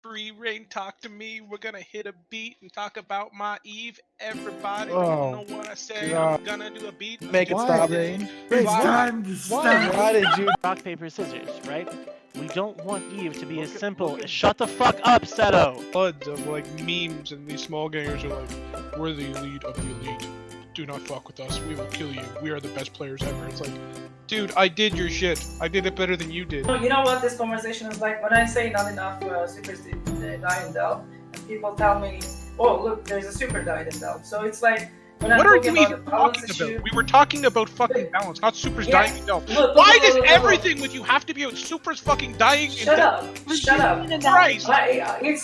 Free reign, talk to me. We're gonna hit a beat and talk about my Eve. Everybody Oh, don't know what I say. God. I'm gonna do a beat. Make it Why, stop. Rain? It's Why? time to stop. Why did you? Rock, paper, scissors, right? We don't want Eve to be as simple as shut the fuck up, Seto! Floods of like memes, and these small gangers are like, we're the elite of the elite. Do not fuck with us. We will kill you. We are the best players ever. It's like, dude, I did your shit. I did it better than you did. You know what this conversation is like? When I say not enough supers die in Delve, and people tell me, oh, look, there's a super died in Delve. So it's like, when What I'm are talking you about even the balance talking issue, about? We were talking about fucking balance, not supers Yeah. dying in Delph. Look, Why look, does look. everything with you have to be about supers fucking dying in Shut Delph? up! Shut up! Christ!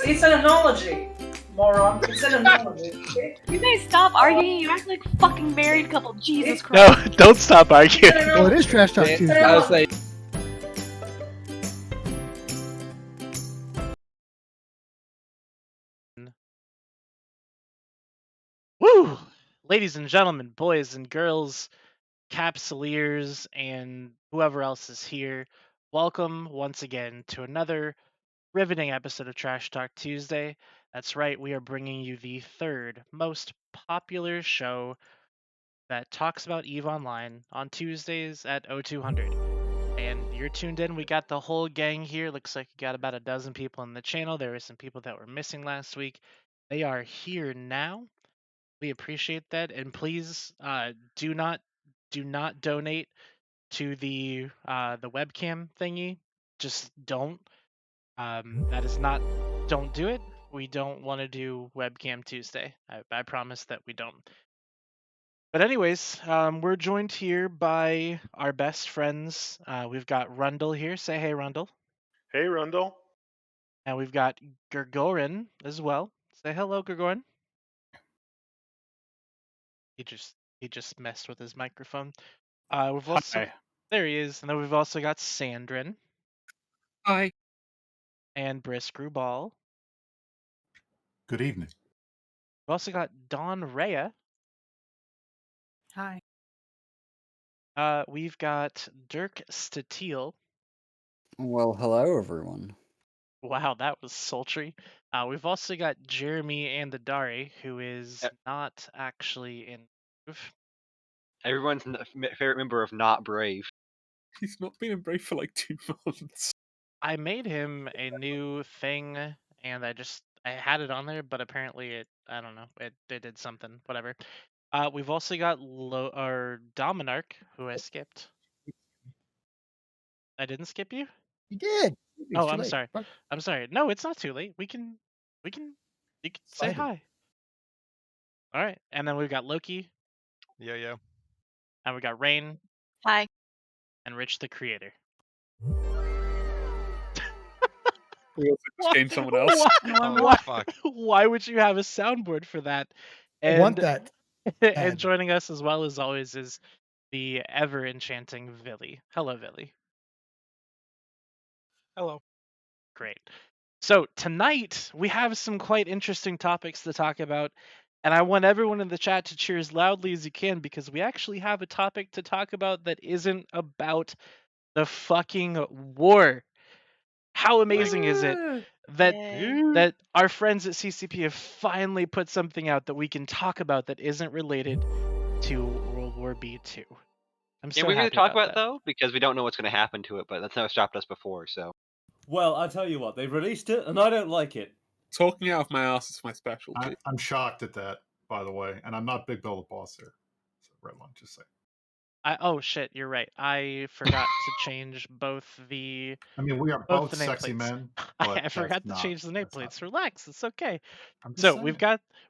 It's an analogy, moron. It's an analogy. Okay? You guys stop arguing. You act like a fucking married couple. Jesus No, Christ. don't stop arguing. It's an Well, it analogy. is Trash Talk I Tuesday. was like, Woo! Ladies and gentlemen, boys and girls, capsuleers, and whoever else is here, welcome once again to another riveting episode of Trash Talk Tuesday. That's right, we are bringing you the third most popular show that talks about EVE Online on Tuesdays at 0200. And you're tuned in. We got the whole gang here. Looks like you got about a dozen people in the channel. There were some people that were missing last week. They are here now. We appreciate that, and please do not donate to the webcam thingy. Just don't. That is not. Don't do it. We don't want to do webcam Tuesday. I promise that we don't. But anyways, we're joined here by our best friends. We've got Rundle here. Say hey, Rundle. Hey, Rundle. And we've got Gergorin as well. Say hello, Gergorin. He just messed with his microphone. We've also Hi. there he is, and then we've also got Sandrin Hi. and Brisk Rubal. Good evening. We've also got Dawn Rhea. Hi. We've got Dirk Statiel. Well, hello, everyone. Wow, that was sultry. We've also got Jeremy Andadari, who is not actually in. Everyone's favorite member of Not Brave. He's not been in Brave for like 2 months. I made him a new thing, and I had it on there, but apparently I don't know, it did something, whatever. We've also got Dominarch, who I skipped. I didn't skip you? You did. Oh, I'm sorry. I'm sorry. No, it's not too late. You can say hi. All right, and then we've got Loki. Yeah. And we got Rain. Hi. And Rich the Creator. We also just gained someone else. Why would you have a soundboard for that? I want that. And joining us as well as always is the ever enchanting Villy. Hello, Villy. Hello. Great. So tonight we have some quite interesting topics to talk about, and I want everyone in the chat to cheer as loudly as you can because we actually have a topic to talk about that isn't about the fucking war. How amazing is it that our friends at CCP have finally put something out that we can talk about that isn't related to World War B2? I'm so Can we really happy talk about about it though? Because we don't know what's going to happen to it, but that's never stopped us before, so. Well, I'll tell you what, they've released it and I don't like it. Talking out of my ass is my specialty. I'm shocked at that, by the way, and I'm not Big Bill the Boss here. So, red one, just say. Oh shit, you're right. I forgot to change both the. I mean, we are both sexy men. I forgot to change the nameplates. Relax, it's okay. I'm just So saying.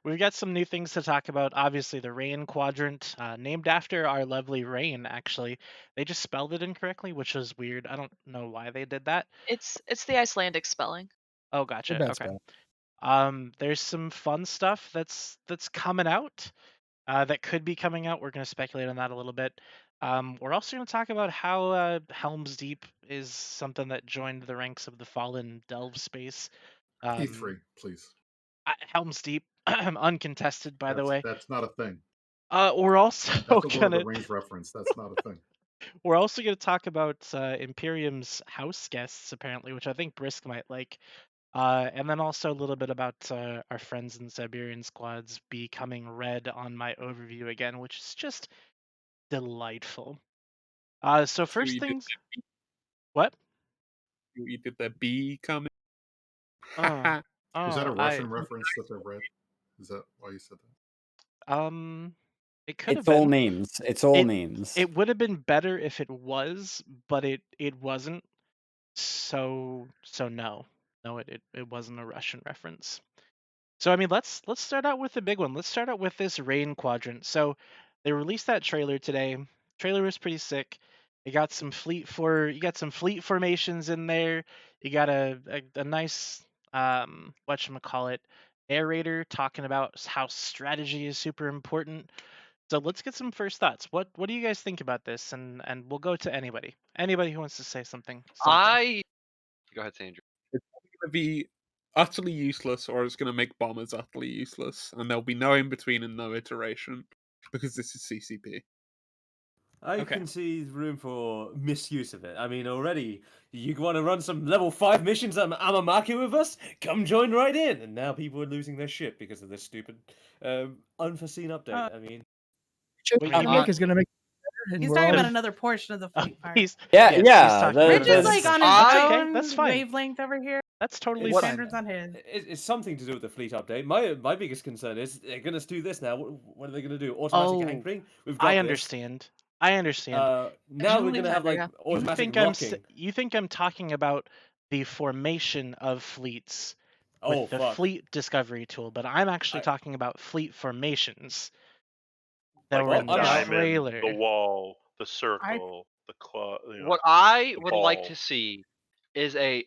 we've got some new things to talk about. Obviously, the Rain Quadrant, named after our lovely Rain. Actually, they just spelled it incorrectly, which was weird. I don't know why they did that. It's the Icelandic spelling. Oh, gotcha. Bad Okay. spell. There's some fun stuff that's coming out. That could be coming out. We're going to speculate on that a little bit. We're also going to talk about how Helm's Deep is something that joined the ranks of the fallen Delve space. E3, please. Helm's Deep, uncontested, by the way. That's not a thing. We're also That's a Lord of the Rings reference. That's not a thing. We're also going to talk about Imperium's Houseguests, apparently, which I think Brisk might like. And then also a little bit about our friends in Siberian squads becoming red on my overview again, which is just delightful. So first things, what? You did the B comment. Oh, Is that a oh, Russian reference that they're red? Is that why you said that? It could have It's all been. memes. It's all memes. It would have been better if it was, but it wasn't. So no, it wasn't a Russian reference. So I mean, let's start out with the big one. Let's start out with this rain quadrant. So they released that trailer today. Trailer was pretty sick. You got some fleet formations in there. You got a nice whatchamacallit narrator talking about how strategy is super important. So let's get some first thoughts. What do you guys think about this? And we'll go to anybody. Anybody who wants to say something. Go ahead, Sandra. It's going to be utterly useless, or it's going to make bombers utterly useless, and there'll be no in between and no iteration because this is CCP. I Okay. can see room for misuse of it. I mean, already, you want to run some level 5 missions on Amamaki with us? Come join right in! And now people are losing their shit because of this stupid, unforeseen update. I mean... Nick is going to make it He's talking about another portion of the fleet fire. He's talking Rich is like on his okay, own that's fine. wavelength over here. That's totally It's- fine. On his. It's something to do with the fleet update. My biggest concern is they're going to do this now. What are they going to do? Automatic anchoring? We've got I this. understand. I understand. Now we're going to have like automatic locking. You think I'm talking about the formation of fleets with the fuck. fleet discovery tool, but I'm actually talking about fleet formations that Like were in the the diamond, trailer. the wall, the circle, the claw. What I the would like ball. to see is I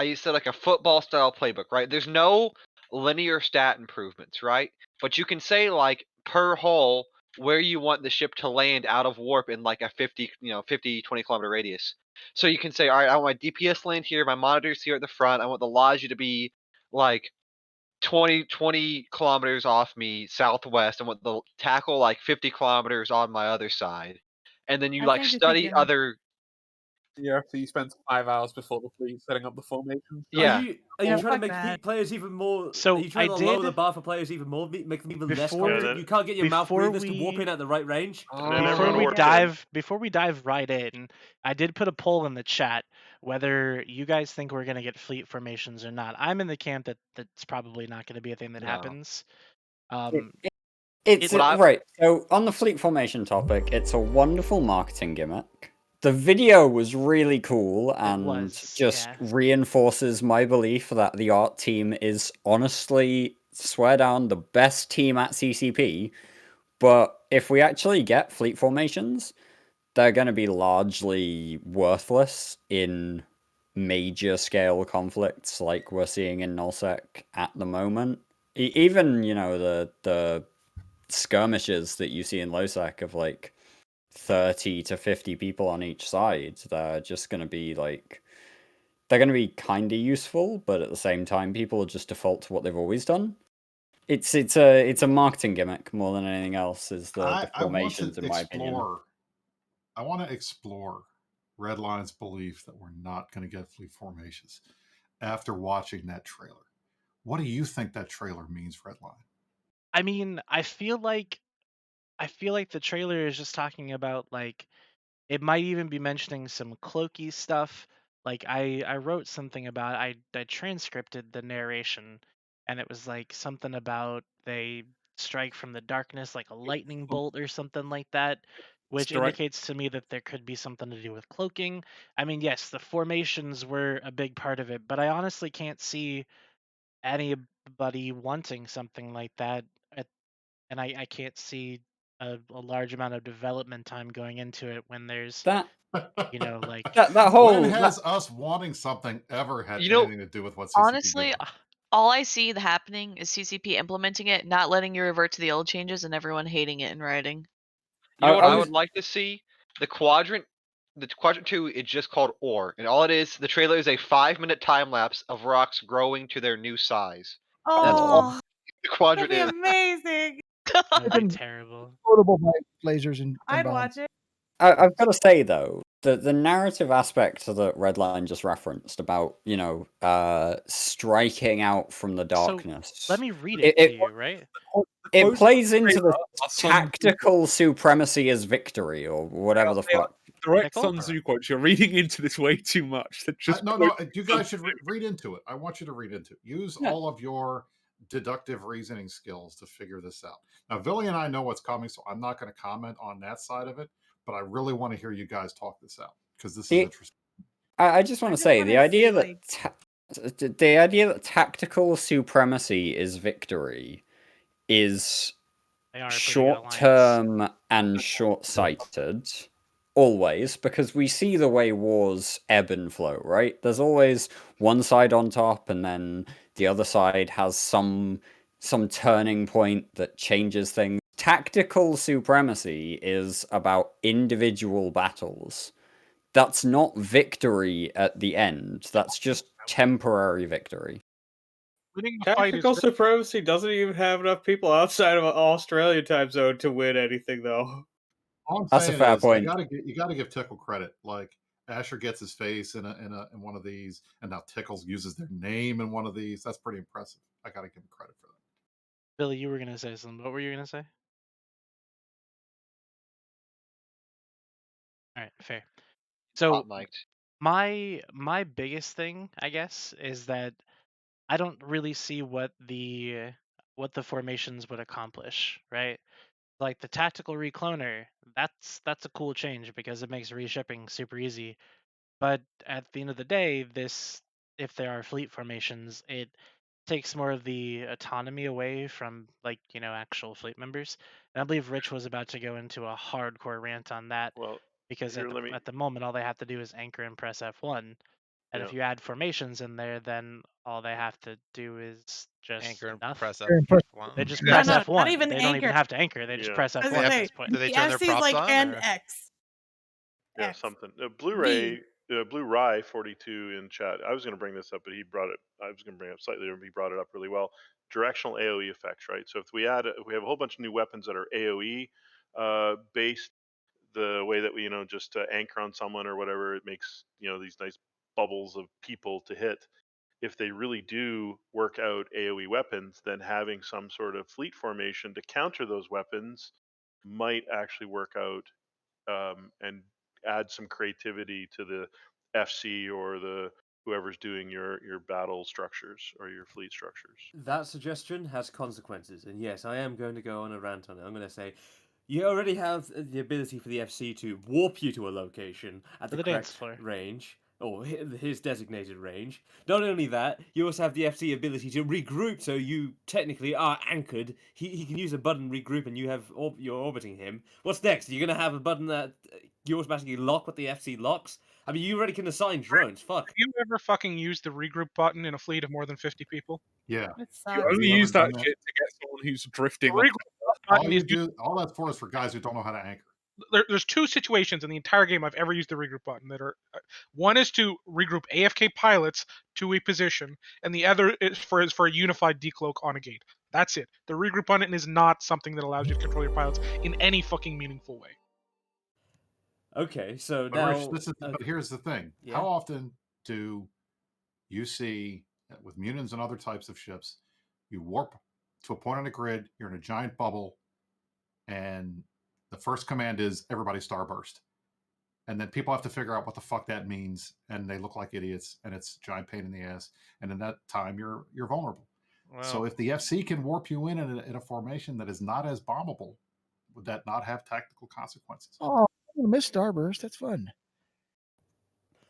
used to like a football style playbook, right? There's no linear stat improvements, right? But you can say like per hull where you want the ship to land out of warp in like a 50 20 kilometer radius. So you can say, all right, I want my DPS land here, my monitors here at the front. I want the Logi to be like 20 kilometers off me southwest. I want the tackle like 50 kilometers on my other side. And then you I like think you're study thinking- other. Yeah, so you spent 5 hours before the fleet setting up the formation. Yeah. Are you trying to make players even more? So are you trying I to lower did- the bar for players even more? Make them even less Before- confident? You can't get your mouth before breathers to warp we- in at the right range. Before we dive right in, I did put a poll in the chat whether you guys think we're going to get fleet formations or not. I'm in the camp that that's probably not going to be a thing that happens. It's right. So on the fleet formation topic, it's a wonderful marketing gimmick. The video was really cool and just reinforces my belief that the art team is honestly, swear down, the best team at CCP. But if we actually get fleet formations, they're going to be largely worthless in major scale conflicts like we're seeing in Nullsec at the moment. Even, the skirmishes that you see in Lowsec of like 30 to 50 people on each side, they're just going to be like, they're going to be kind of useful, but at the same time, people will just default to what they've always done. It's a marketing gimmick more than anything else. Is the formations, in my opinion. I want to explore Redline's belief that we're not going to get fleet formations after watching that trailer. What do you think that trailer means, Redline? I mean, I feel like the trailer is just talking about like it might even be mentioning some cloaky stuff. Like I wrote something about I transcripted the narration and it was like something about they strike from the darkness like a lightning bolt or something like that, which indicates to me that there could be something to do with cloaking. I mean, yes, the formations were a big part of it, but I honestly can't see anybody wanting something like that and I can't see a large amount of development time going into it when there's that like that whole when has us wanting something ever had anything to do with what CCP honestly, doing? all I see happening is CCP implementing it, not letting you revert to the old changes, and everyone hating it in writing. You know what I would like to see? The Quadrant 2 is just called Ore, and all it is, the trailer is a 5-minute time lapse of rocks growing to their new size. That's all the Quadrant that'd is. be amazing. That'd be terrible. Quotable by lasers and I'd bombs. watch it. I've got to say though, The narrative aspect that Redline just referenced about, striking out from the darkness. So let me read it to you, right? It plays into the tactical supremacy as victory, or whatever the fuck. Direct Sun Tzu quotes. You're reading into this way too much. Just no. You guys should read into it. I want you to read into it. Use all of your deductive reasoning skills to figure this out. Now, Billy and I know what's coming, so I'm not going to comment on that side of it. But I really want to hear you guys talk this out because this is interesting. I just want to say the idea that tactical supremacy is victory is short-term and short-sighted. Always, because we see the way wars ebb and flow, right? There's always one side on top, and then the other side has some turning point that changes things. Tactical supremacy is about individual battles. That's not victory at the end. That's just temporary victory. Tactical supremacy doesn't even have enough people outside of Australia time zone to win anything, though. All I'm That's a saying fair is point. You gotta give Tickle credit. Like Asher gets his face in one of these, and now Tickles uses their name in one of these. That's pretty impressive. I gotta give him credit for that. Billy, you were gonna say something. What were you gonna say? All right, fair. So my biggest thing, I guess, is that I don't really see what the formations would accomplish, right? Like the tactical recloner, that's a cool change because it makes reshipping super easy. But at the end of the day, if there are fleet formations, it takes more of the autonomy away from actual fleet members. And I believe Rich was about to go into a hardcore rant on that. Well, because at the moment all they have to do is anchor and press F1. And if you add formations in there, then all they have to do is just anchor and press F1. They just press F1. Not even they anchor. don't even have to anchor. They just press F1 at this point. Do they turn their FC is props like on? NX. Yeah, something. Blu-ray, Blu-ray 42 in chat. I was going to bring this up, but he brought it. I was going to bring it up slightly, but he brought it up really well. Directional AOE effects, right? So if we have a whole bunch of new weapons that are AOE based, the way that we just anchor on someone or whatever, it makes these nice bubbles of people to hit. If they really do work out AOE weapons, then having some sort of fleet formation to counter those weapons might actually work out and add some creativity to the FC or the whoever's doing your battle structures or your fleet structures. That suggestion has consequences, and yes, I am going to go on a rant on it. I'm going to say, you already have the ability for the FC to warp you to a location at the correct range, or his designated range. Not only that, you also have the FC ability to regroup, so you technically are anchored. He can use a button regroup, and you're orbiting him. What's next? You're going to have a button that you automatically lock what the FC locks? I mean, you already can assign drones. Fuck. Have you ever fucking used the regroup button in a fleet of more than 50 people? Yeah. You only use that shit to get someone who's drifting. All that's for is for guys who don't know how to anchor. There's two situations in the entire game I've ever used the regroup button that are one is to regroup AFK pilots to a position, and the other is for a unified decloak on a gate. That's it. The regroup button is not something that allows you to control your pilots in any fucking meaningful way. Okay, so but now, Rich, but here's the thing: how often do you see with Munins and other types of ships, you warp to a point on the grid, you're in a giant bubble, and the first command is everybody starburst. And then people have to figure out what the fuck that means, and they look like idiots, and it's a giant pain in the ass. And in that time, you're vulnerable. Wow. So if the FC can warp you in a formation that is not as bombable, would that not have tactical consequences? Oh, I'm gonna miss Starburst. That's fun.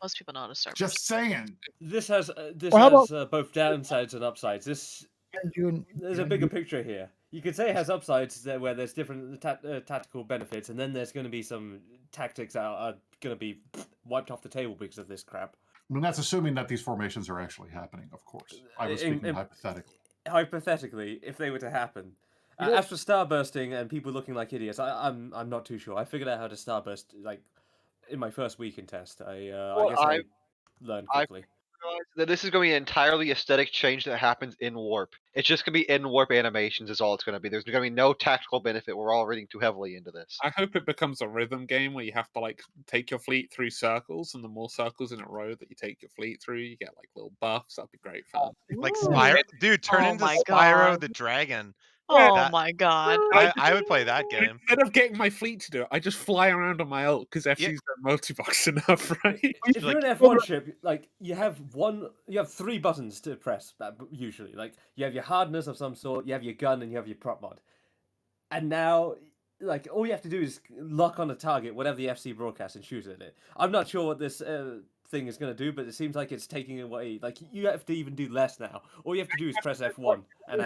Most people know how to Starburst. Just saying. This has both downsides and upsides. There's a bigger picture here. You could say it has upsides where there's different tactical benefits, and then there's going to be some tactics that are going to be wiped off the table because of this crap. I mean, that's assuming that these formations are actually happening, of course. I was speaking hypothetically. Hypothetically, if they were to happen. As for starbursting and people looking like idiots, I'm not too sure. I figured out how to starburst like in my first week in test. I guess I learned quickly. that this is going to be an entirely aesthetic change that happens in warp. It's just going to be in warp animations is all it's going to be. There's going to be no tactical benefit. We're all reading too heavily into this. I hope it becomes a rhythm game where you have to like take your fleet through circles, and the more circles in a row that you take your fleet through, you get like little buffs. That'd be great fun. Like Spyro, dude, turn Oh into my Spyro God. the Dragon. Oh my God. I would play that game. Instead of getting my fleet to do it, I just fly around on my ult because FC's don't multi-box enough, right? If you're an F1 ship, like you have three buttons to press usually. Like you have your hardness of some sort, you have your gun, and you have your prop mod. And now, like all you have to do is lock on a target, whatever the FC broadcasts, and shoot at it. I'm not sure what this thing is going to do, but it seems like it's taking away. Like you have to even do less now. All you have to do is press F1, and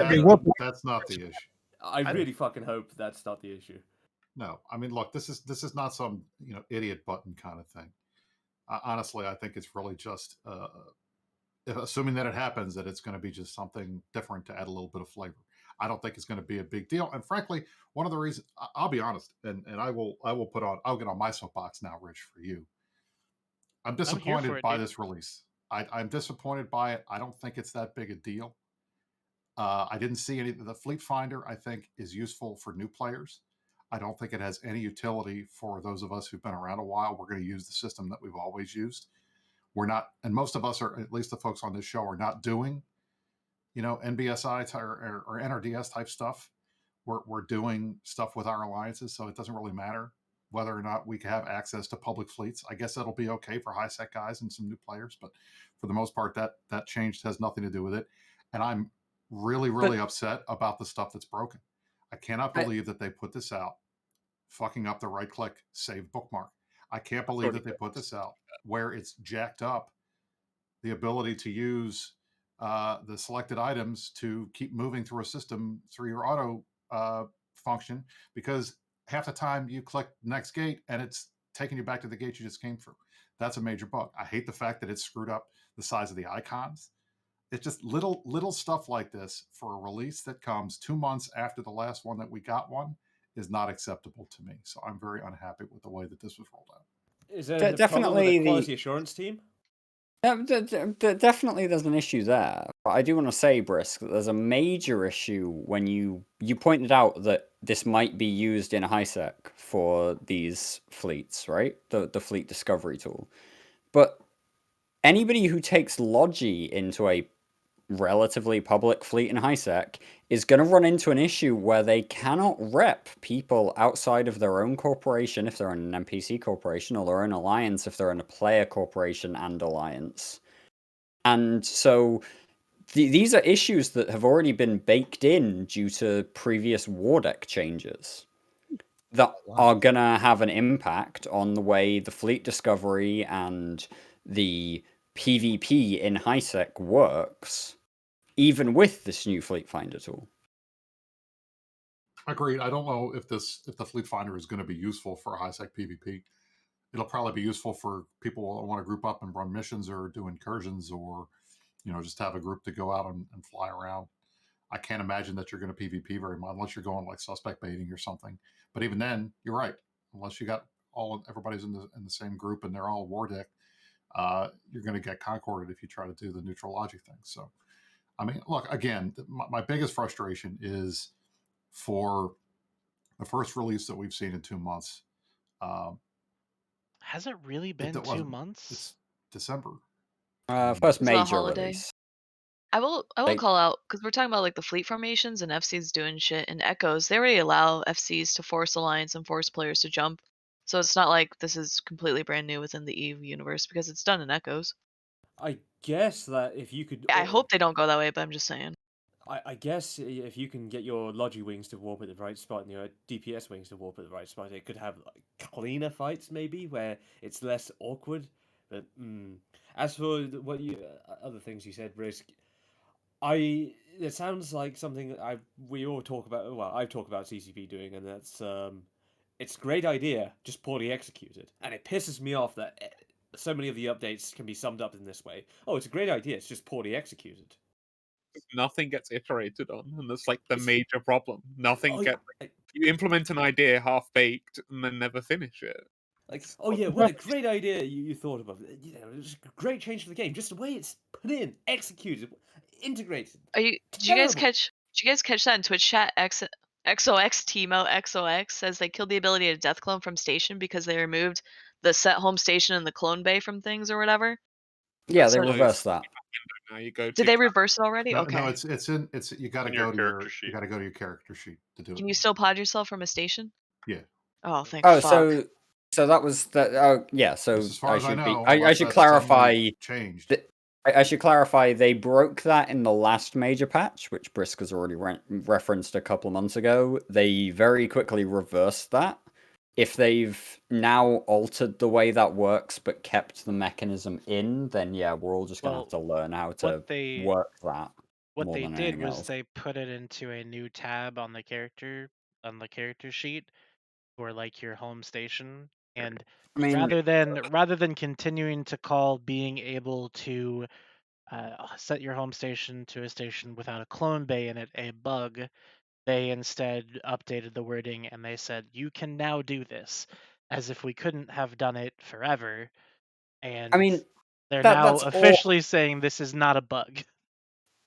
that's not the issue. I really fucking hope that's not the issue. No, I mean, look, this is not some idiot button kind of thing. Honestly, I think it's really just assuming that it happens, that it's going to be just something different to add a little bit of flavor. I don't think it's going to be a big deal. And frankly, one of the reasons, I'll be honest, and I'll get on my soapbox now, Rich, for you. I'm disappointed by this release. I'm disappointed by it. I don't think it's that big a deal. I didn't see any. The Fleet Finder, I think, is useful for new players. I don't think it has any utility for those of us who've been around a while. We're going to use the system that we've always used. We're not, and most of us are, at least the folks on this show, are not doing, NBSI or NRDS type stuff. We're doing stuff with our alliances, so it doesn't really matter whether or not we can have access to public fleets. I guess that'll be okay for high sec guys and some new players, but for the most part, that change has nothing to do with it. And I'm really upset about the stuff that's broken. I cannot believe that they put this out, fucking up the right click save bookmark. I can't believe that they put this out where it's jacked up the ability to use the selected items to keep moving through a system through your auto function, because half the time you click next gate and it's taking you back to the gate you just came through. That's a major bug. I hate the fact that it's screwed up the size of the icons. It's just little stuff like this for a release that comes 2 months after the last one that we got one is not acceptable to me. So I'm very unhappy with the way that this was rolled out. Is there definitely the quality assurance team? Definitely there's an issue there. But I do want to say, Brisk, that there's a major issue when you pointed out that this might be used in HiSec for these fleets, right? The fleet discovery tool. But anybody who takes Logi into a relatively public fleet in HiSec is going to run into an issue where they cannot rep people outside of their own corporation if they're in an NPC corporation, or their own alliance if they're in a player corporation and alliance. And so these are issues that have already been baked in due to previous war deck changes that are going to have an impact on the way the fleet discovery and the PvP in HiSec works, even with this new Fleet Finder tool. Agreed. I don't know if the Fleet Finder is going to be useful for HiSec PvP. It'll probably be useful for people that want to group up and run missions or do incursions, or just have a group to go out and fly around. I can't imagine that you're going to PvP very much unless you're going like suspect baiting or something. But even then, you're right. Unless you got everybody's in the same group and they're all war deck, you're going to get concorded if you try to do the neutral logic thing. So, I mean, look, again, my biggest frustration is for the first release that we've seen in 2 months. Has it really been 2 months? It's December. First major holiday. release. I will call out, because we're talking about like the fleet formations and FCs doing shit, and Echoes, they already allow FCs to force alliance and force players to jump. So it's not like this is completely brand new within the EVE universe, because it's done in Echoes. I guess that if you could... I hope they don't go that way, but I'm just saying. I guess if you can get your Logi wings to warp at the right spot and your DPS wings to warp at the right spot, it could have like cleaner fights maybe, where it's less awkward. But as for what you other things you said, Risk, it sounds like something we all talk about. Well, I've talked about CCP doing, and that's it's a great idea, just poorly executed, and it pisses me off that so many of the updates can be summed up in this way. Oh, it's a great idea, it's just poorly executed. Nothing gets iterated on, and that's like the major problem. Nothing gets. You implement an idea half baked and then never finish it. Like, oh yeah, what a great idea you thought about. You know, it's a great change to the game. Just the way it's put in, executed, integrated. Did you guys catch that in Twitch chat? XOX Timo XOX says they killed the ability to death clone from station because they removed the set home station and the clone bay from things or whatever. Yeah, they So- reversed that. Now you go. Did they reverse it already? No, Okay. no, it's you got to go to your character sheet to do it. Can you still pod yourself from a station? Yeah. Oh, thank Oh, fuck. so that was the. Oh, yeah. So as far as I know, I unless should that's clarify. suddenly changed. I should clarify. They broke that in the last major patch, which Brisk has already referenced a couple of months ago. They very quickly reversed that. If they've now altered the way that works but kept the mechanism in, then yeah, we're all just gonna have to learn how to work that. What they than did anything was else. they put it into a new tab on the character sheet for like your home station, and I mean, rather than continuing to call being able to set your home station to a station without a clone bay in it a bug, they instead updated the wording and they said you can now do this, as if we couldn't have done it forever. And I mean, they're now that's officially saying this is not a bug.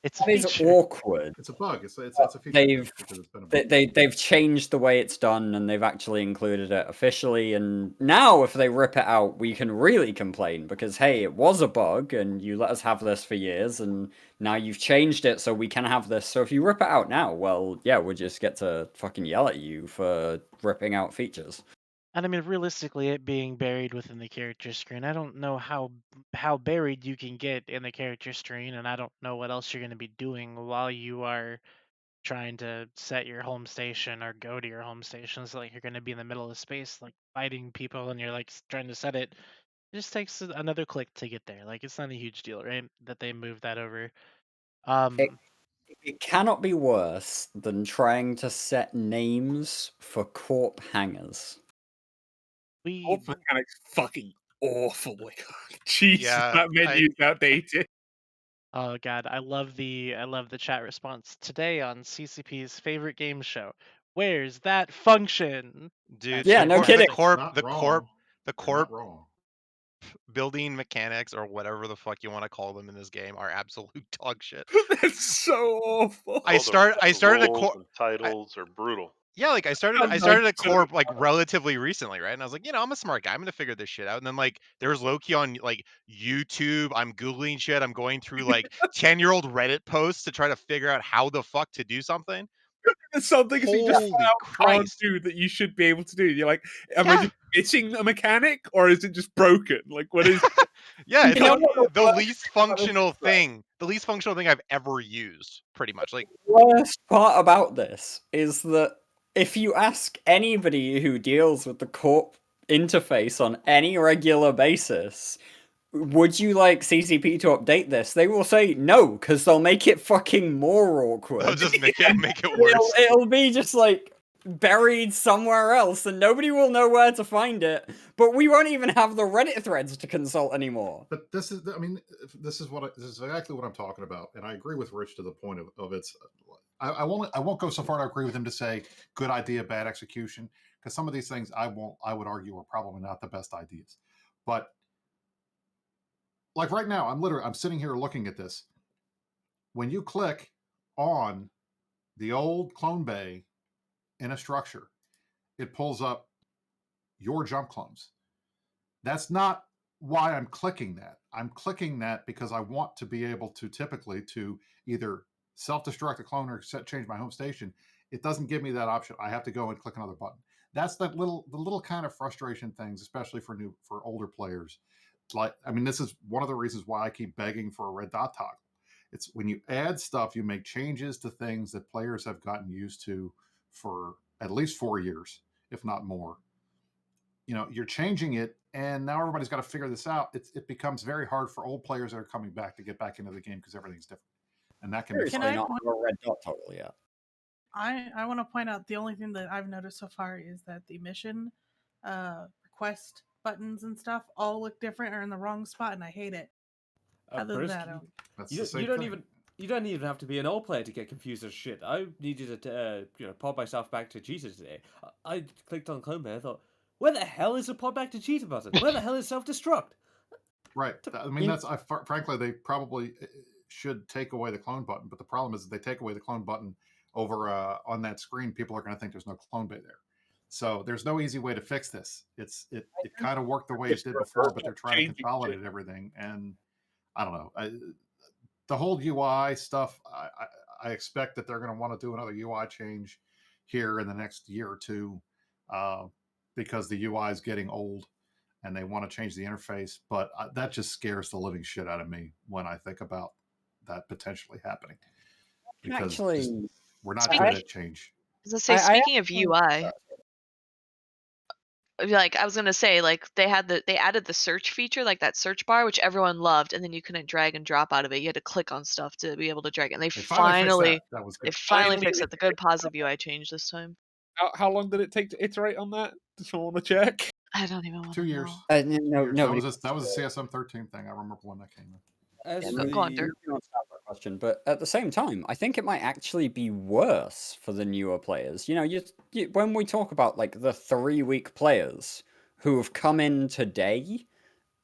It's a That is feature. awkward. It's a bug. It's a feature because it's been a bug. They've changed the way it's done, and they've actually included it officially. And now, if they rip it out, we can really complain because hey, it was a bug, and you let us have this for years, and now you've changed it so we can have this. So if you rip it out now, well, yeah, we'll just get to fucking yell at you for ripping out features. And I mean, realistically, it being buried within the character screen, I don't know how buried you can get in the character screen, and I don't know what else you're going to be doing while you are trying to set your home station or go to your home station. So like you're going to be in the middle of space, like fighting people, and you're like trying to set it. It just takes another click to get there. Like it's not a huge deal, right? That they moved that over. It cannot be worse than trying to set names for corp hangers. Corp mechanics fucking awful. Like, Jesus, Yeah, that menu's outdated. Oh god, I love the chat response today on CCP's favorite game show. Where's that function? Dude, Yeah, no kidding. The corp building mechanics or whatever the fuck you want to call them in this game are absolute dog shit. That's so awful. I started a roles corp. and titles are brutal. Yeah, like I started a corp like relatively recently, right? And I was like, I'm a smart guy. I'm gonna figure this shit out. And then like there was Loki on like YouTube. I'm Googling shit. I'm going through like 10-year-old Reddit posts to try to figure out how the fuck to do something. There's something you just Holy can't Christ. do that you should be able to do. You're like, am I just missing a mechanic or is it just broken? Like, what is? Yeah, it's the least functional thing. The least functional thing I've ever used, pretty much. Like The worst part about this is that if you ask anybody who deals with the corp interface on any regular basis, would you like CCP to update this? They will say no, because they'll make it fucking more awkward. They'll just make it worse. It'll be just like buried somewhere else, and nobody will know where to find it. But we won't even have the Reddit threads to consult anymore. But this is, I mean, this is exactly what I'm talking about, and I agree with Rich to the point of its. I won't go so far to agree with him to say good idea, bad execution, because some of these things I would argue are probably not the best ideas. But like right now, I'm sitting here looking at this. When you click on the old clone bay in a structure, it pulls up your jump clones. That's not why I'm clicking that. I'm clicking that because I want to be able to typically to either self-destruct a clone or change my home station. It doesn't give me that option. I have to go and click another button. That's the little kind of frustration things, especially for older players. Like, I mean, this is one of the reasons why I keep begging for a red dot toggle. It's when you add stuff, you make changes to things that players have gotten used to for at least 4 years, if not more. You're changing it, and now everybody's got to figure this out. It becomes very hard for old players that are coming back to get back into the game because everything's different, and that can be not have a red dot toggle yet. I want to point out the only thing that I've noticed so far is that the mission request buttons and stuff all look different or in the wrong spot, and I hate it. Other than that, you don't even have to be an old player to get confused as shit. I needed to pop myself back to Jesus today. I clicked on Clone Bay. I thought, Where the hell is the pod back to cheater button? Where the hell is self-destruct? Right. I mean, frankly, they probably should take away the clone button. But the problem is, if they take away the clone button over on that screen, people are going to think there's no clone bay there. So there's no easy way to fix this. It kind of worked the way it did before, but they're trying to consolidate everything. And I don't know. The whole UI stuff, I expect that they're going to want to do another UI change here in the next year or two because the UI is getting old and they want to change the interface. But that just scares the living shit out of me when I think about that potentially happening. Because Actually, we're not good at change. As I say, speaking of UI, like I was gonna say, like they added the search feature, like that search bar, which everyone loved, and then you couldn't drag and drop out of it. You had to click on stuff to be able to drag it. And they finally fixed it. The good positive UI change this time. How long did it take to iterate on that? Does someone want to check? I don't even want 2 years. No, that was a CSM 13 thing. I remember when that came in. Go on, Dirk. Question, but at the same time, I think it might actually be worse for the newer players. You know, when we talk about like the 3-week players who have come in today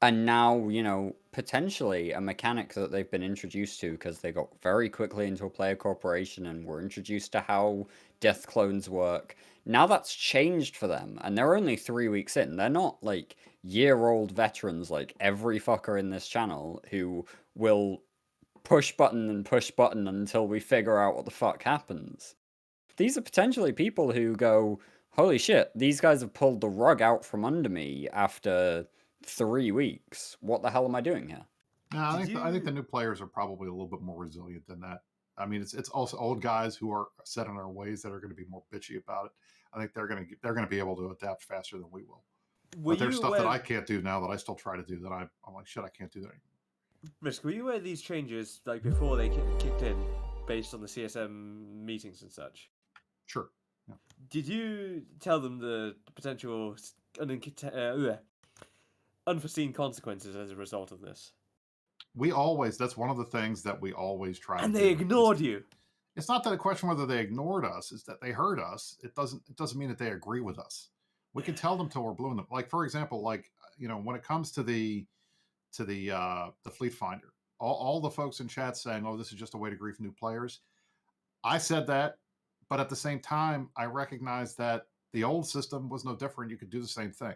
and now, you know, potentially a mechanic that they've been introduced to because they got very quickly into a player corporation and were introduced to how death clones work. Now that's changed for them, and they're only 3 weeks in. They're not like year-old veterans like every fucker in this channel who will push button and push button until we figure out what the fuck happens. These are potentially people who go, holy shit, these guys have pulled the rug out from under me after 3 weeks. What the hell am I doing here? No, I think the new players are probably a little bit more resilient than that. I mean, it's also old guys who are set in their ways that are going to be more bitchy about it. I think they're going to be able to adapt faster than we will. But there's stuff that I can't do now that I still try to do that I'm like, shit, I can't do that anymore. Risk, were you aware of these changes like before they kicked in, based on the CSM meetings and such? Sure. Yeah. Did you tell them the potential unforeseen consequences as a result of this? That's one of the things that we always try to do. And they ignored you. It's not that a question whether they ignored us, it's that they heard us. It doesn't mean that they agree with us. We can tell them till we're blue in them. Like, for example, like, you know, when it comes to the Fleet Finder, all the folks in chat saying, oh, this is just a way to grief new players. I said that, but at the same time, I recognize that the old system was no different. You could do the same thing.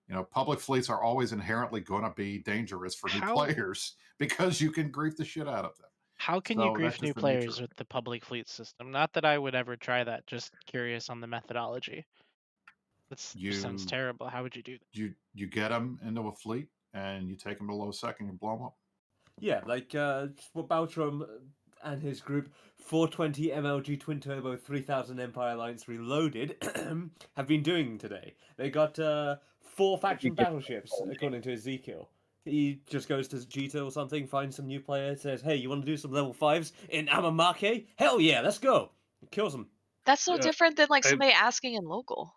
You know, public fleets are always inherently going to be dangerous for new players because you can grief the shit out of them. How can you grief new players with the public fleet system? Not that I would ever try that, just curious on the methodology. That sounds terrible. How would you do that? You get them into a fleet and you take them to low second and blow them up. Yeah, like what Baltrum and his group 420 MLG Twin Turbo 3000 Empire Alliance Reloaded have been doing today. They got 4 faction battleships, according to Ezekiel. He just goes to Jita or something, finds some new player, says, hey, you want to do some level 5s in Amamake? Hell yeah, let's go! Kills them. That's no different than like somebody asking in local.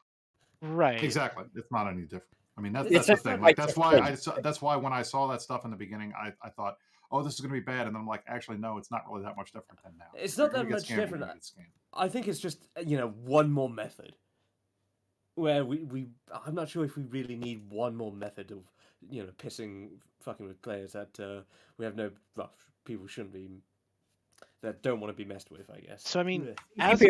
Right. Exactly. It's not any different. I mean, that's the thing. Like, that's why when I saw that stuff in the beginning, I thought, oh, this is going to be bad. And then I'm like, actually, no, it's not really that much different than now. It's not that much different. I think it's just, you know, one more method. Where I'm not sure if we really need one more method of, you know, fucking with players that we have no, well, people shouldn't be, that don't want to be messed with, I guess. So, I mean, as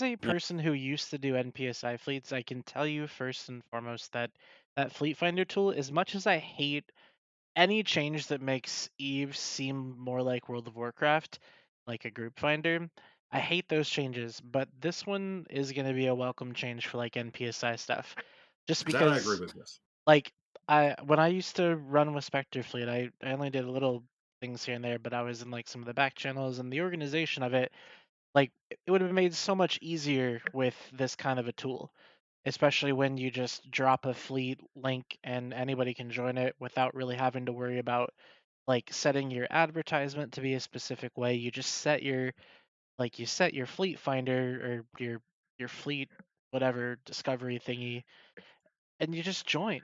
a person who used to do NPSI fleets, I can tell you first and foremost that Fleet Finder tool, as much as I hate any change that makes Eve seem more like World of Warcraft, like a group finder, I hate those changes, but this one is going to be a welcome change for like NPSI stuff. Just because that I agree with this. Like when I used to run with Spectre Fleet, I only did little things here and there, but I was in like some of the back channels and the organization of it. Like it would have made so much easier with this kind of a tool, especially when you just drop a fleet link and anybody can join it without really having to worry about like setting your advertisement to be a specific way. You just set your fleet finder or your fleet whatever discovery thingy, and you just join,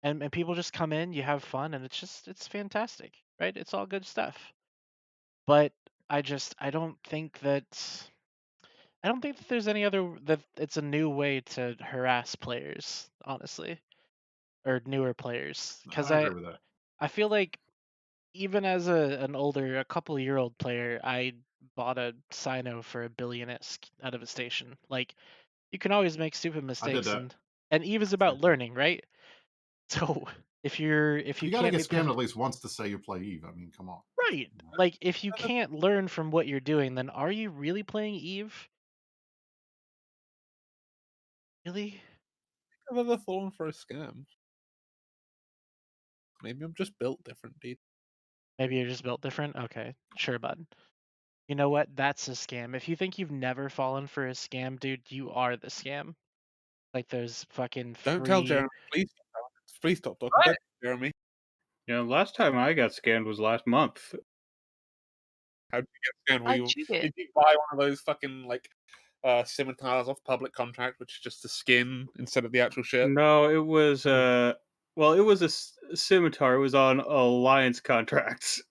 and people just come in, you have fun, and it's fantastic, right? It's all good stuff. But I don't think that I don't think that there's any other that it's a new way to harass players, honestly, or newer players. Because I agree with that. I feel like even as an older, a couple-year-old player, I bought a Sino for $1 billion out of a station. Like, you can always make stupid I did mistakes, that. and Eve is about learning, right? So if you You got to can't get make the scammed at least once to say you play Eve. I mean, come on. right, like if you can't learn from what you're doing, then are you really playing Eve? Really? I've ever fallen for a scam. Maybe I'm just built different, dude. Maybe you're just built different? Okay, sure, bud. You know what? That's a scam. If you think you've never fallen for a scam, dude, you are the scam. Like there's fucking Don't tell free. Jeremy, please. Please stop talking about Jeremy. You know, last time I got scammed was last month. How did you get scammed? How'd you get? Did you buy one of those fucking like scimitars off public contract, which is just the skin instead of the actual ship? No, it was well, it was a scimitar. It was on alliance contracts.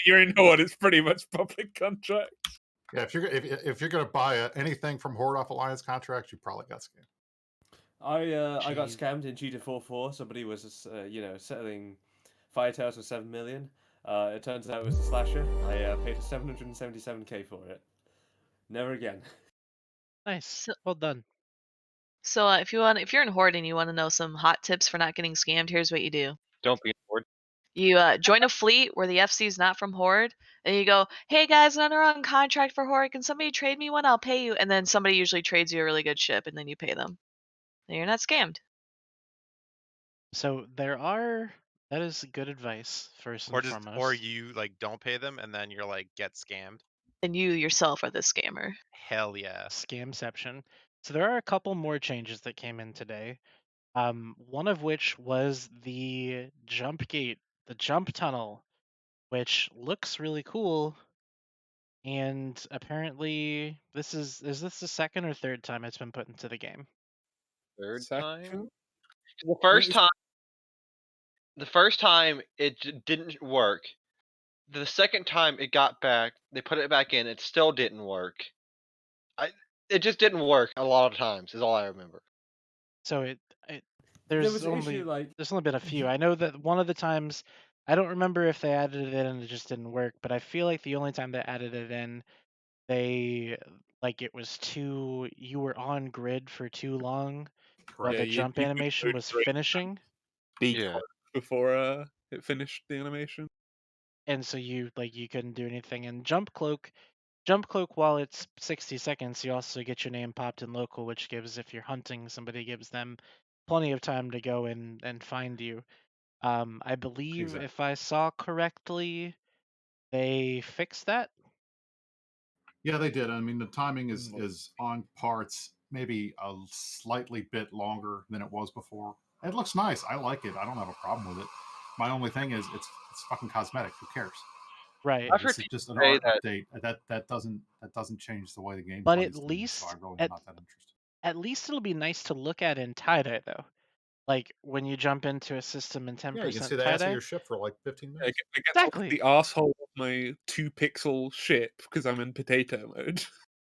You're in Horde. It's pretty much public contract. Yeah, if you're gonna buy anything from Horde off Alliance contracts, you probably got scammed. I got scammed in GT44. Somebody was selling fire towers for 7 million. It turns out it was a slasher. I paid 777k for it. Never again. Nice. Well done. So if you're in Horde and you want to know some hot tips for not getting scammed, here's what you do. Don't be in Horde. You join a fleet where the FC is not from Horde, and you go, "Hey guys, I'm on contract for Horde. Can somebody trade me one? I'll pay you." And then somebody usually trades you a really good ship, and then you pay them. And you're not scammed. So that is good advice first and foremost. Or you like don't pay them and then you're like get scammed. And you yourself are the scammer. Hell yeah. Scamception. So there are a couple more changes that came in today. One of which was the jump gate, the jump tunnel, which looks really cool. And apparently, this is this the second or third time it's been put into the game? Third time. The first time it didn't work. The second time it got back, they put it back in. It still didn't work. It just didn't work a lot of times. Is all I remember. So There there's was an only issue, like- there's only been a few. I know that one of the times I don't remember if they added it in and it just didn't work, but I feel like the only time they added it in, they like it was you were on grid for too long, while Yeah, the jump you animation was finishing. Before it finished the animation. And so you couldn't do anything. And jump cloak, while it's 60 seconds, you also get your name popped in local, which gives, if you're hunting somebody, gives them plenty of time to go in and find you. I believe if I saw correctly, they fixed that. Yeah, they did. I mean, the timing is on parts, maybe a slightly bit longer than it was before. It looks nice. I like it. I don't have a problem with it. My only thing is it's fucking cosmetic. Who cares? Right. This is just an art update. That doesn't change the way the game But plays. at to me, least so I'm really not that interested. At least it'll be nice to look at in tie-dye, though. Like when you jump into a system in 10% Yeah, you can see the ass of your ship for like 15 minutes. I get off the asshole of my 2-pixel ship because I'm in potato mode.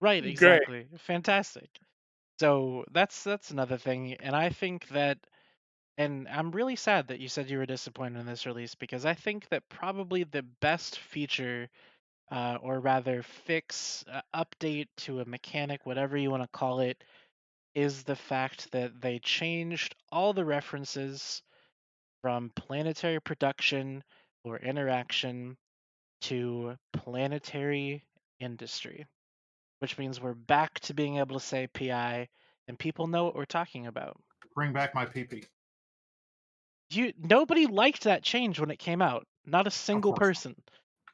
Right, Great. exactly. Fantastic. So that's another thing, and I think that, and I'm really sad that you said you were disappointed in this release, because I think that probably the best feature, or rather fix, update to a mechanic, whatever you want to call it, is the fact that they changed all the references from planetary production or interaction to planetary industry, which means we're back to being able to say PI and people know what we're talking about. Bring back my PP. Nobody liked that change when it came out. Not a single person.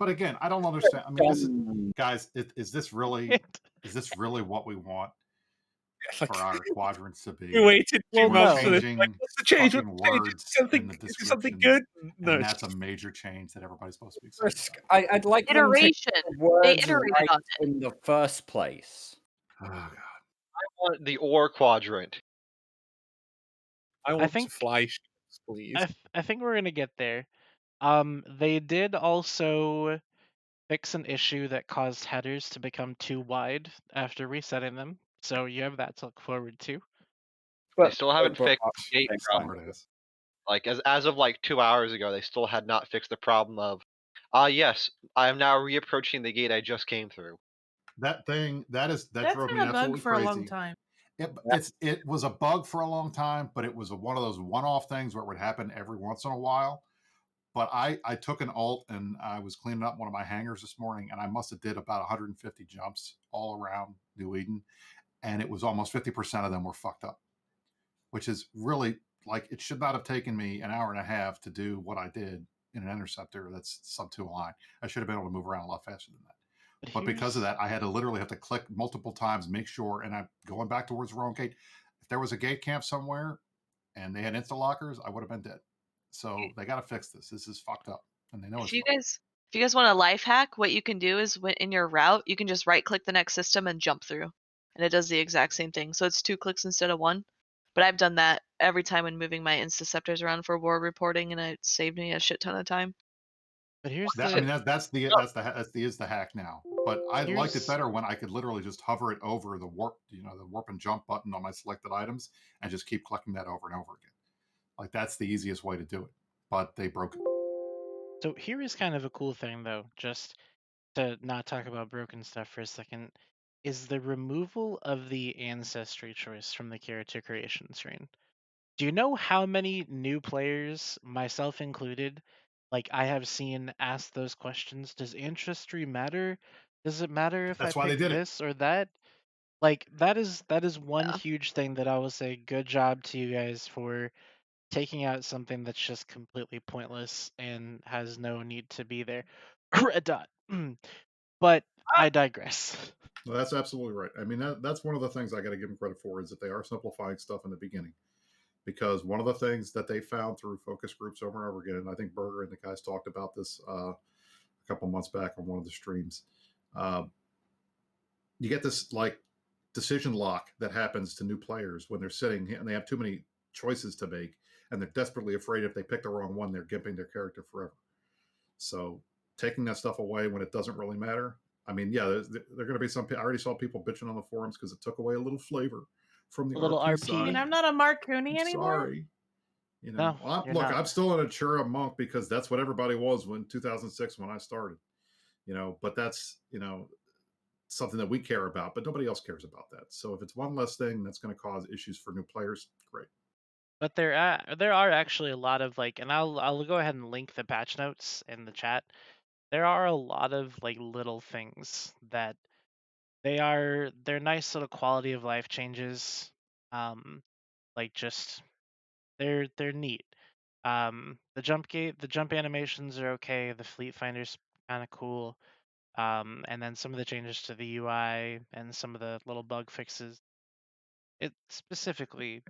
But again, I don't understand. I mean, this is, guys, is this really what we want for our quadrants to be? We waited 2 months for this. Changing Like, what's the change? fucking What's the change? words Something, in the is it something descriptions, good? No. and that's a major change that everybody's supposed to be excited about. I'd like Iteration. them to get the words They iterated right on it. in the first place. Oh god. I want the ore quadrant. I want to fly ships, please. I think we're gonna get there. They did also fix an issue that caused headers to become too wide after resetting them. So you have that to look forward to. They still haven't fixed but- the gate problem. Like as of like 2 hours ago, they still had not fixed the problem of, yes, I am now reapproaching the gate I just came through. That thing that That's drove me been a bug absolutely for a long crazy. time. It was a bug for a long time, but it was one of those one-off things where it would happen every once in a while. But I took an alt and I was cleaning up one of my hangars this morning, and I must have did about 150 jumps all around New Eden, and it was almost 50% of them were fucked up, which is really like it should not have taken me an hour and a half to do what I did in an interceptor that's sub 2 line. I should have been able to move around a lot faster than that. But because of that, I had to literally have to click multiple times, make sure, and I'm going back towards the wrong gate. If there was a gate camp somewhere and they had insta lockers, I would have been dead. So they got to fix this. This is fucked up, and they know it's fucked up. If you guys want a life hack, what you can do is in your route, you can just right click the next system and jump through, and it does the exact same thing. So it's 2 clicks instead of 1. But I've done that every time when moving my interceptors around for war reporting, and it saved me a shit ton of time. But here's that, I mean that's the hack now. But I liked it better when I could literally just hover it over the warp, the warp and jump button on my selected items, and just keep clicking that over and over again. Like that's the easiest way to do it. But they broke it. So here is kind of a cool thing, though, just to not talk about broken stuff for a second, is the removal of the ancestry choice from the character creation screen. Do you know how many new players, myself included, like I have seen ask those questions? Does ancestry matter? Does it matter if That's I why they pick did it. this or that? Like that is one huge thing that I will say good job to you guys for taking out something that's just completely pointless and has no need to be there. Red dot. But I digress. Well, that's absolutely right. I mean, that's one of the things I got to give them credit for is that they are simplifying stuff in the beginning. Because one of the things that they found through focus groups over and over again, and I think Berger and the guys talked about this a couple months back on one of the streams, you get this like decision lock that happens to new players when they're sitting and they have too many choices to make, and they're desperately afraid if they pick the wrong one, they're gimping their character forever. So taking that stuff away when it doesn't really matter. I mean, yeah, there are going to be some. I already saw people bitching on the forums because it took away a little flavor from the little RP RP. side. I mean, I'm not a Mark Cooney anymore. Sorry. No, look, I'm still an Achura monk because that's what everybody was when 2006 when I started. But that's something that we care about, but nobody else cares about that. So if it's one less thing that's going to cause issues for new players, great. But there are actually a lot of like, and I'll go ahead and link the patch notes in the chat. There are a lot of like little things that they're nice little quality of life changes. Like just they're neat. The jump animations are okay. The fleet finder's kind of cool. And then some of the changes to the UI and some of the little bug fixes. It specifically,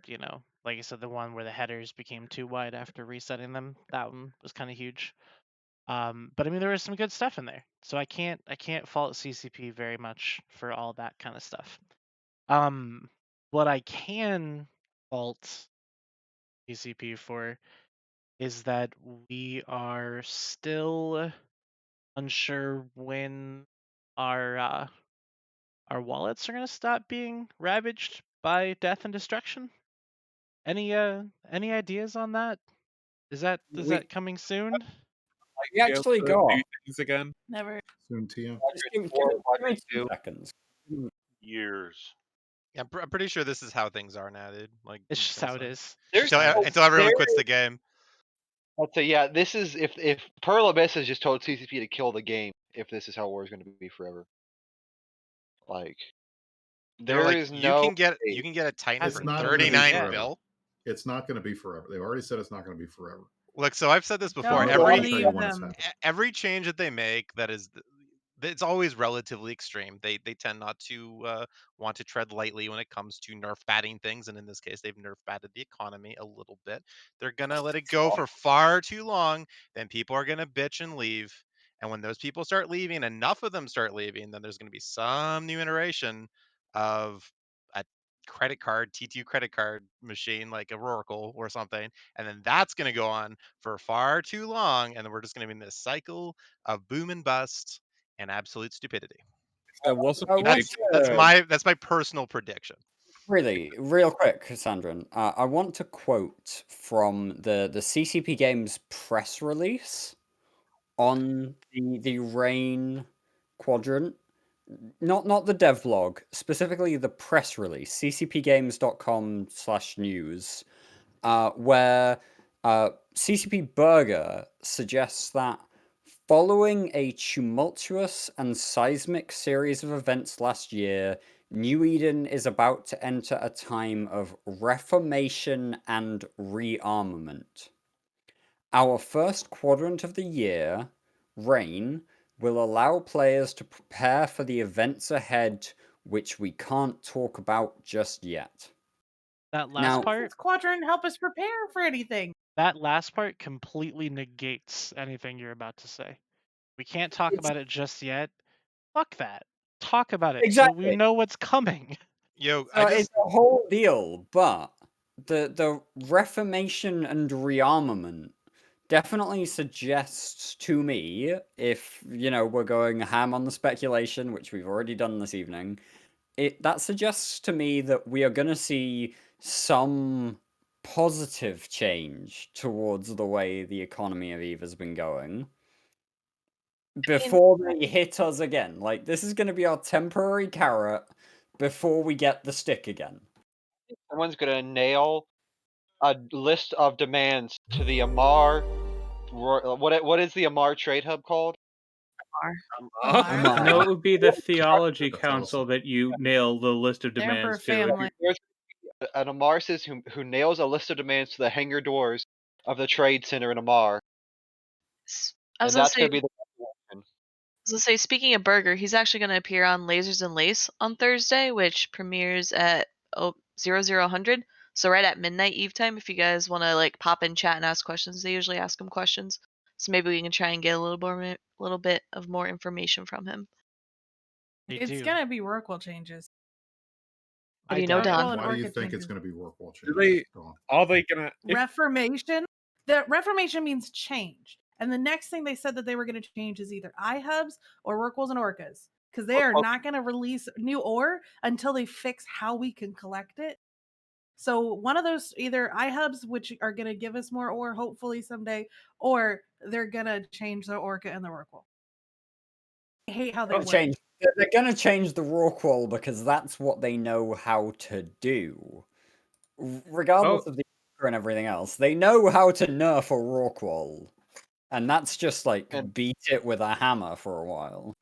like I said, the one where the headers became too wide after resetting them, that one was kind of huge. But I mean, there was some good stuff in there, so I can't fault CCP very much for all that kind of stuff. What I can fault CCP for is that we are still unsure when our wallets are gonna stop being ravaged by death and destruction. Any ideas on that? Is that coming soon? We actually got things again. Never. Soon, Tia. Just give me 2 seconds. Years. Yeah, I'm pretty sure this is how things are now, dude. Like it's just how it is. Until everyone quits the game. I'd say yeah. This is if Pearl Abyss has just told CCP to kill the game. If this is how war is going to be forever, like there is no. You can get a Titan for not 39 mil. It's not going to be forever. They've already said it's not going to be forever. Look, so I've said this before. Every change that they make that is it's always relatively extreme. They tend not to want to tread lightly when it comes to nerf batting things, and in this case, they've nerf batted the economy a little bit. They're gonna let it go for far too long, then people are gonna bitch and leave. And when those people start leaving, enough of them start leaving, then there's gonna be some new iteration of a credit card, T2 credit card machine like a Oracle or something, and then that's gonna go on for far too long, and then we're just gonna be in this cycle of boom and bust. and absolute stupidity. There wasn't. That's my personal prediction. Really, real quick, Cassandra. I want to quote from the CCP Games press release on the Rain Quadrant. Not the devlog, specifically the press release, ccpgames.com/news, where CCP Burger suggests that following a tumultuous and seismic series of events last year, New Eden is about to enter a time of reformation and rearmament. Our first quadrant of the year, Rain, will allow players to prepare for the events ahead, which we can't talk about just yet. That last part? Does Quadrant help us prepare for anything? That last part completely negates anything you're about to say. We can't talk about it just yet. Fuck that. Talk about it so we know what's coming. Yo, it's a whole deal, but the reformation and rearmament definitely suggests to me, if we're going ham on the speculation, which we've already done this evening, that suggests to me that we are going to see some positive change towards the way the economy of EVE has been going before they hit us again. Like, this is going to be our temporary carrot before we get the stick again. Someone's gonna nail a list of demands to the Amar. What is the Amar trade hub called? No, it would be the Theology Council that you nail the list of demands to. An Amarsis who nails a list of demands to the hangar doors of the trade center in Amar. I was And that's gonna gonna be the speaking of Burger, he's actually going to appear on Lasers and Lace on Thursday, which premieres at 0000. So right at midnight Eve time, if you guys want to like pop in chat and ask questions, they usually ask him questions. So maybe we can try and get a little bit of more information from him. It's gonna be Rorqual changes. What do you know, Don? Why do you think it's going to be Rorqual changes? Are they going to Reformation? The Reformation means change. And the next thing they said that they were going to change is either iHubs or Rorquals and Orcas. Because they are not going to release new ore until they fix how we can collect it. So one of those, either iHubs, which are going to give us more ore hopefully someday, or they're going to change the Orca and the Rorqual. I hate how they work. They're going to change the Rorqual because that's what they know how to do. Regardless of the and everything else, they know how to nerf a Rorqual. And that's just like beat it with a hammer for a while.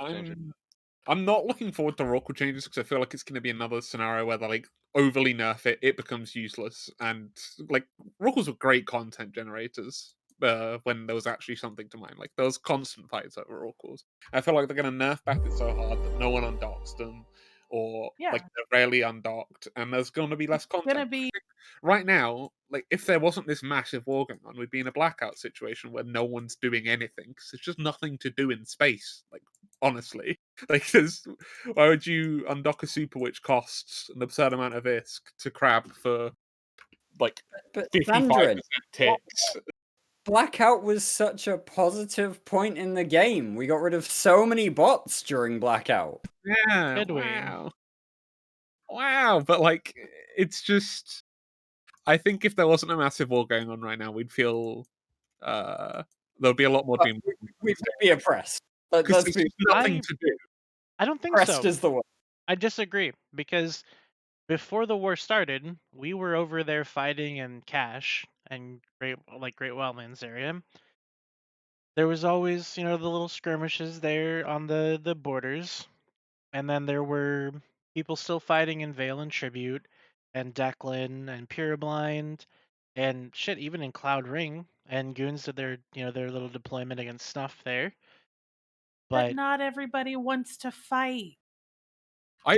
I'm not looking forward to Rorqual changes because I feel like it's going to be another scenario where they like overly nerf it, it becomes useless, and like Rorquals were great content generators when there was actually something to mine. Like there was constant fights over Rorquals. I feel like they're going to nerf back it so hard that no one undocks them, or like they're rarely undocked, and there's going to be less content. Right now, like if there wasn't this massive war going on, we'd be in a blackout situation where no one's doing anything because there's just nothing to do in space. Like honestly, like why would you undock a super which costs an absurd amount of ISK to crab for like 55% ticks? Blackout was such a positive point in the game. We got rid of so many bots during Blackout. Yeah, wow, but like it's just. I think if there wasn't a massive war going on right now, we'd feel there'd be a lot more doom. We'd be oppressed. Because there's nothing to do. I don't think Oppressed so. is the word. I disagree because before the war started, we were over there fighting in Cache and Great Wildlands area. There was always, the little skirmishes there on the borders, and then there were people still fighting in Vale and Tribute, and Declan and Pureblind, and shit, even in Cloud Ring, and Goons did their their little deployment against Snuff there. But not everybody wants to fight.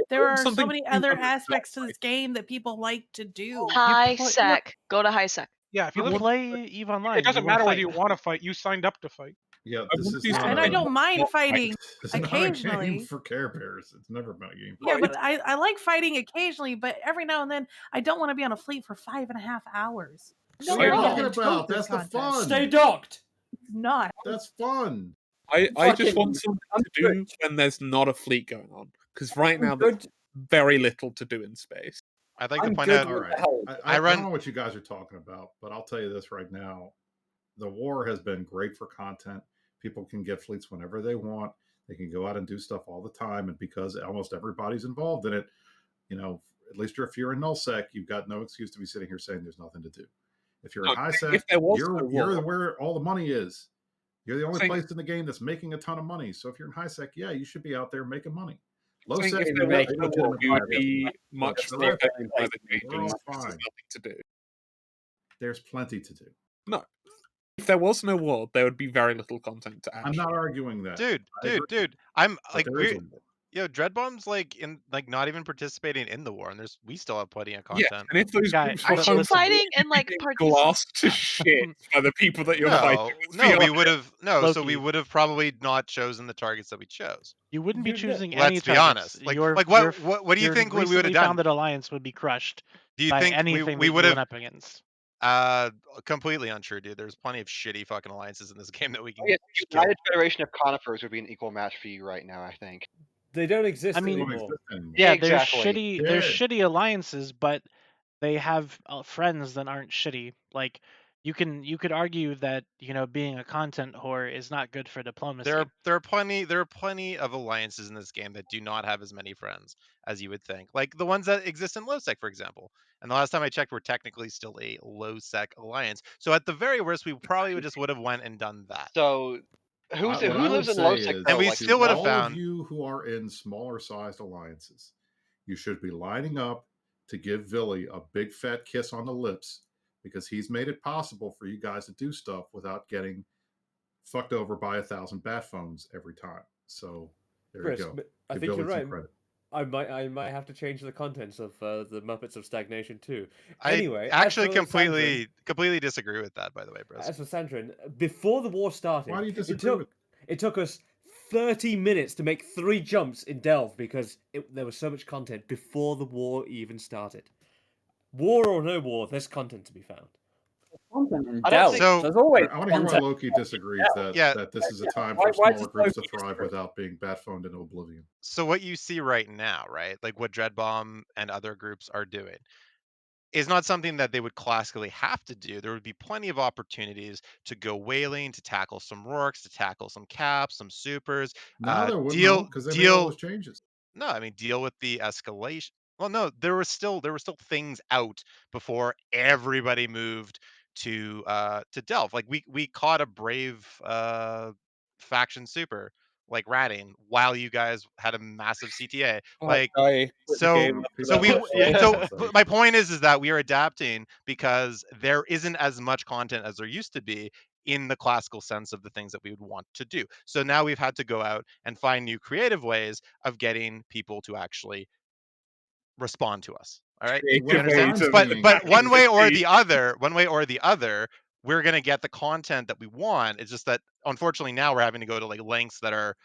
There are so many other aspects to this game that people like to do. High sec. Go to high sec. Yeah, if you play EVE Online, it doesn't matter whether you want to fight. You signed up to fight. Yeah, this is not and I don't mind fighting it's occasionally. not a game for Care Bears. It's never been a game. Yeah, but I like fighting occasionally. But every now and then, I don't want to be on a fleet for 5.5 hours. What are you talking about? That's the fun. Stay docked. It's not. That's fun. I just want something to do when there's not a fleet going on, because right now there's very little to do in space. I'd like to point out. All right. I don't know what you guys are talking about, but I'll tell you this right now: the war has been great for content. People can get fleets whenever they want. They can go out and do stuff all the time, and because almost everybody's involved in it, at least if you're in nullsec, you've got no excuse to be sitting here saying there's nothing to do. If you're in highsec, you're where all the money is. You're the only place in the game that's making a ton of money. So if you're in highsec, yeah, you should be out there making money. Low sec, you would be much more effective by the game. There's nothing to do. There's plenty to do. No. If there was no war, there would be very little content to add. I'm not arguing that. Dude. I'm like Dreadbomb's not even participating in the war, and we still have plenty of content. Yeah, and if those groups actually fighting and like glassed to shit by the people that you're fighting. We would have so we would have probably not chosen the targets that we chose. You wouldn't be choosing any Let's be targets. honest. What do you think we would have done? Founded alliance would be crushed. Do you by think anything we would have up against? Completely untrue, dude. There's plenty of shitty fucking alliances in this game that we can. United Federation of Conifers would be an equal match for you right now, I think. They don't exist anymore. Yeah, exactly. There's shitty alliances, but they have friends that aren't shitty. Like you could argue that being a content whore is not good for diplomacy. There are plenty of alliances in this game that do not have as many friends as you would think. Like the ones that exist in low-sec, for example. And the last time I checked, we're technically still a low-sec alliance. So at the very worst, we probably would have went and done that. So who lives in low-sec? And we still would have found. All of you who are in smaller sized alliances, you should be lining up to give Villy a big fat kiss on the lips, because he's made it possible for you guys to do stuff without getting fucked over by 1,000 bat phones every time. So there you go. I think you're right. I might have to change the contents of the Muppets of Stagnation too. Anyway, I actually completely disagree with that, by the way, bro. As for Sandrin, before the war started, why do you disagree? It took us 30 minutes to make 3 jumps in Delve because there was so much content before the war even started. War or no war, there's content to be found. Content in Delve. So there's always I want to hear why Loki disagrees that this is a time for smaller groups to thrive without being bat-phoned into oblivion. So what you see right now, right, like what Dreadbomb and other groups are doing, is not something that they would classically have to do. There would be plenty of opportunities to go whaling, to tackle some Rorks, to tackle some Caps, some Supers. Now there wouldn't, because they made all those changes. No, I mean deal with the escalation. Well, no, there were still things out before everybody moved to Delph. Like we caught a brave faction super like ratting while you guys had a massive CTA. Like my point is that we are adapting because there isn't as much content as there used to be in the classical sense of the things that we would want to do. So now we've had to go out and find new creative ways of getting people to actually respond to us. All right. But one way or the other, we're going to get the content that we want. It's just that unfortunately now we're having to go to like lengths that are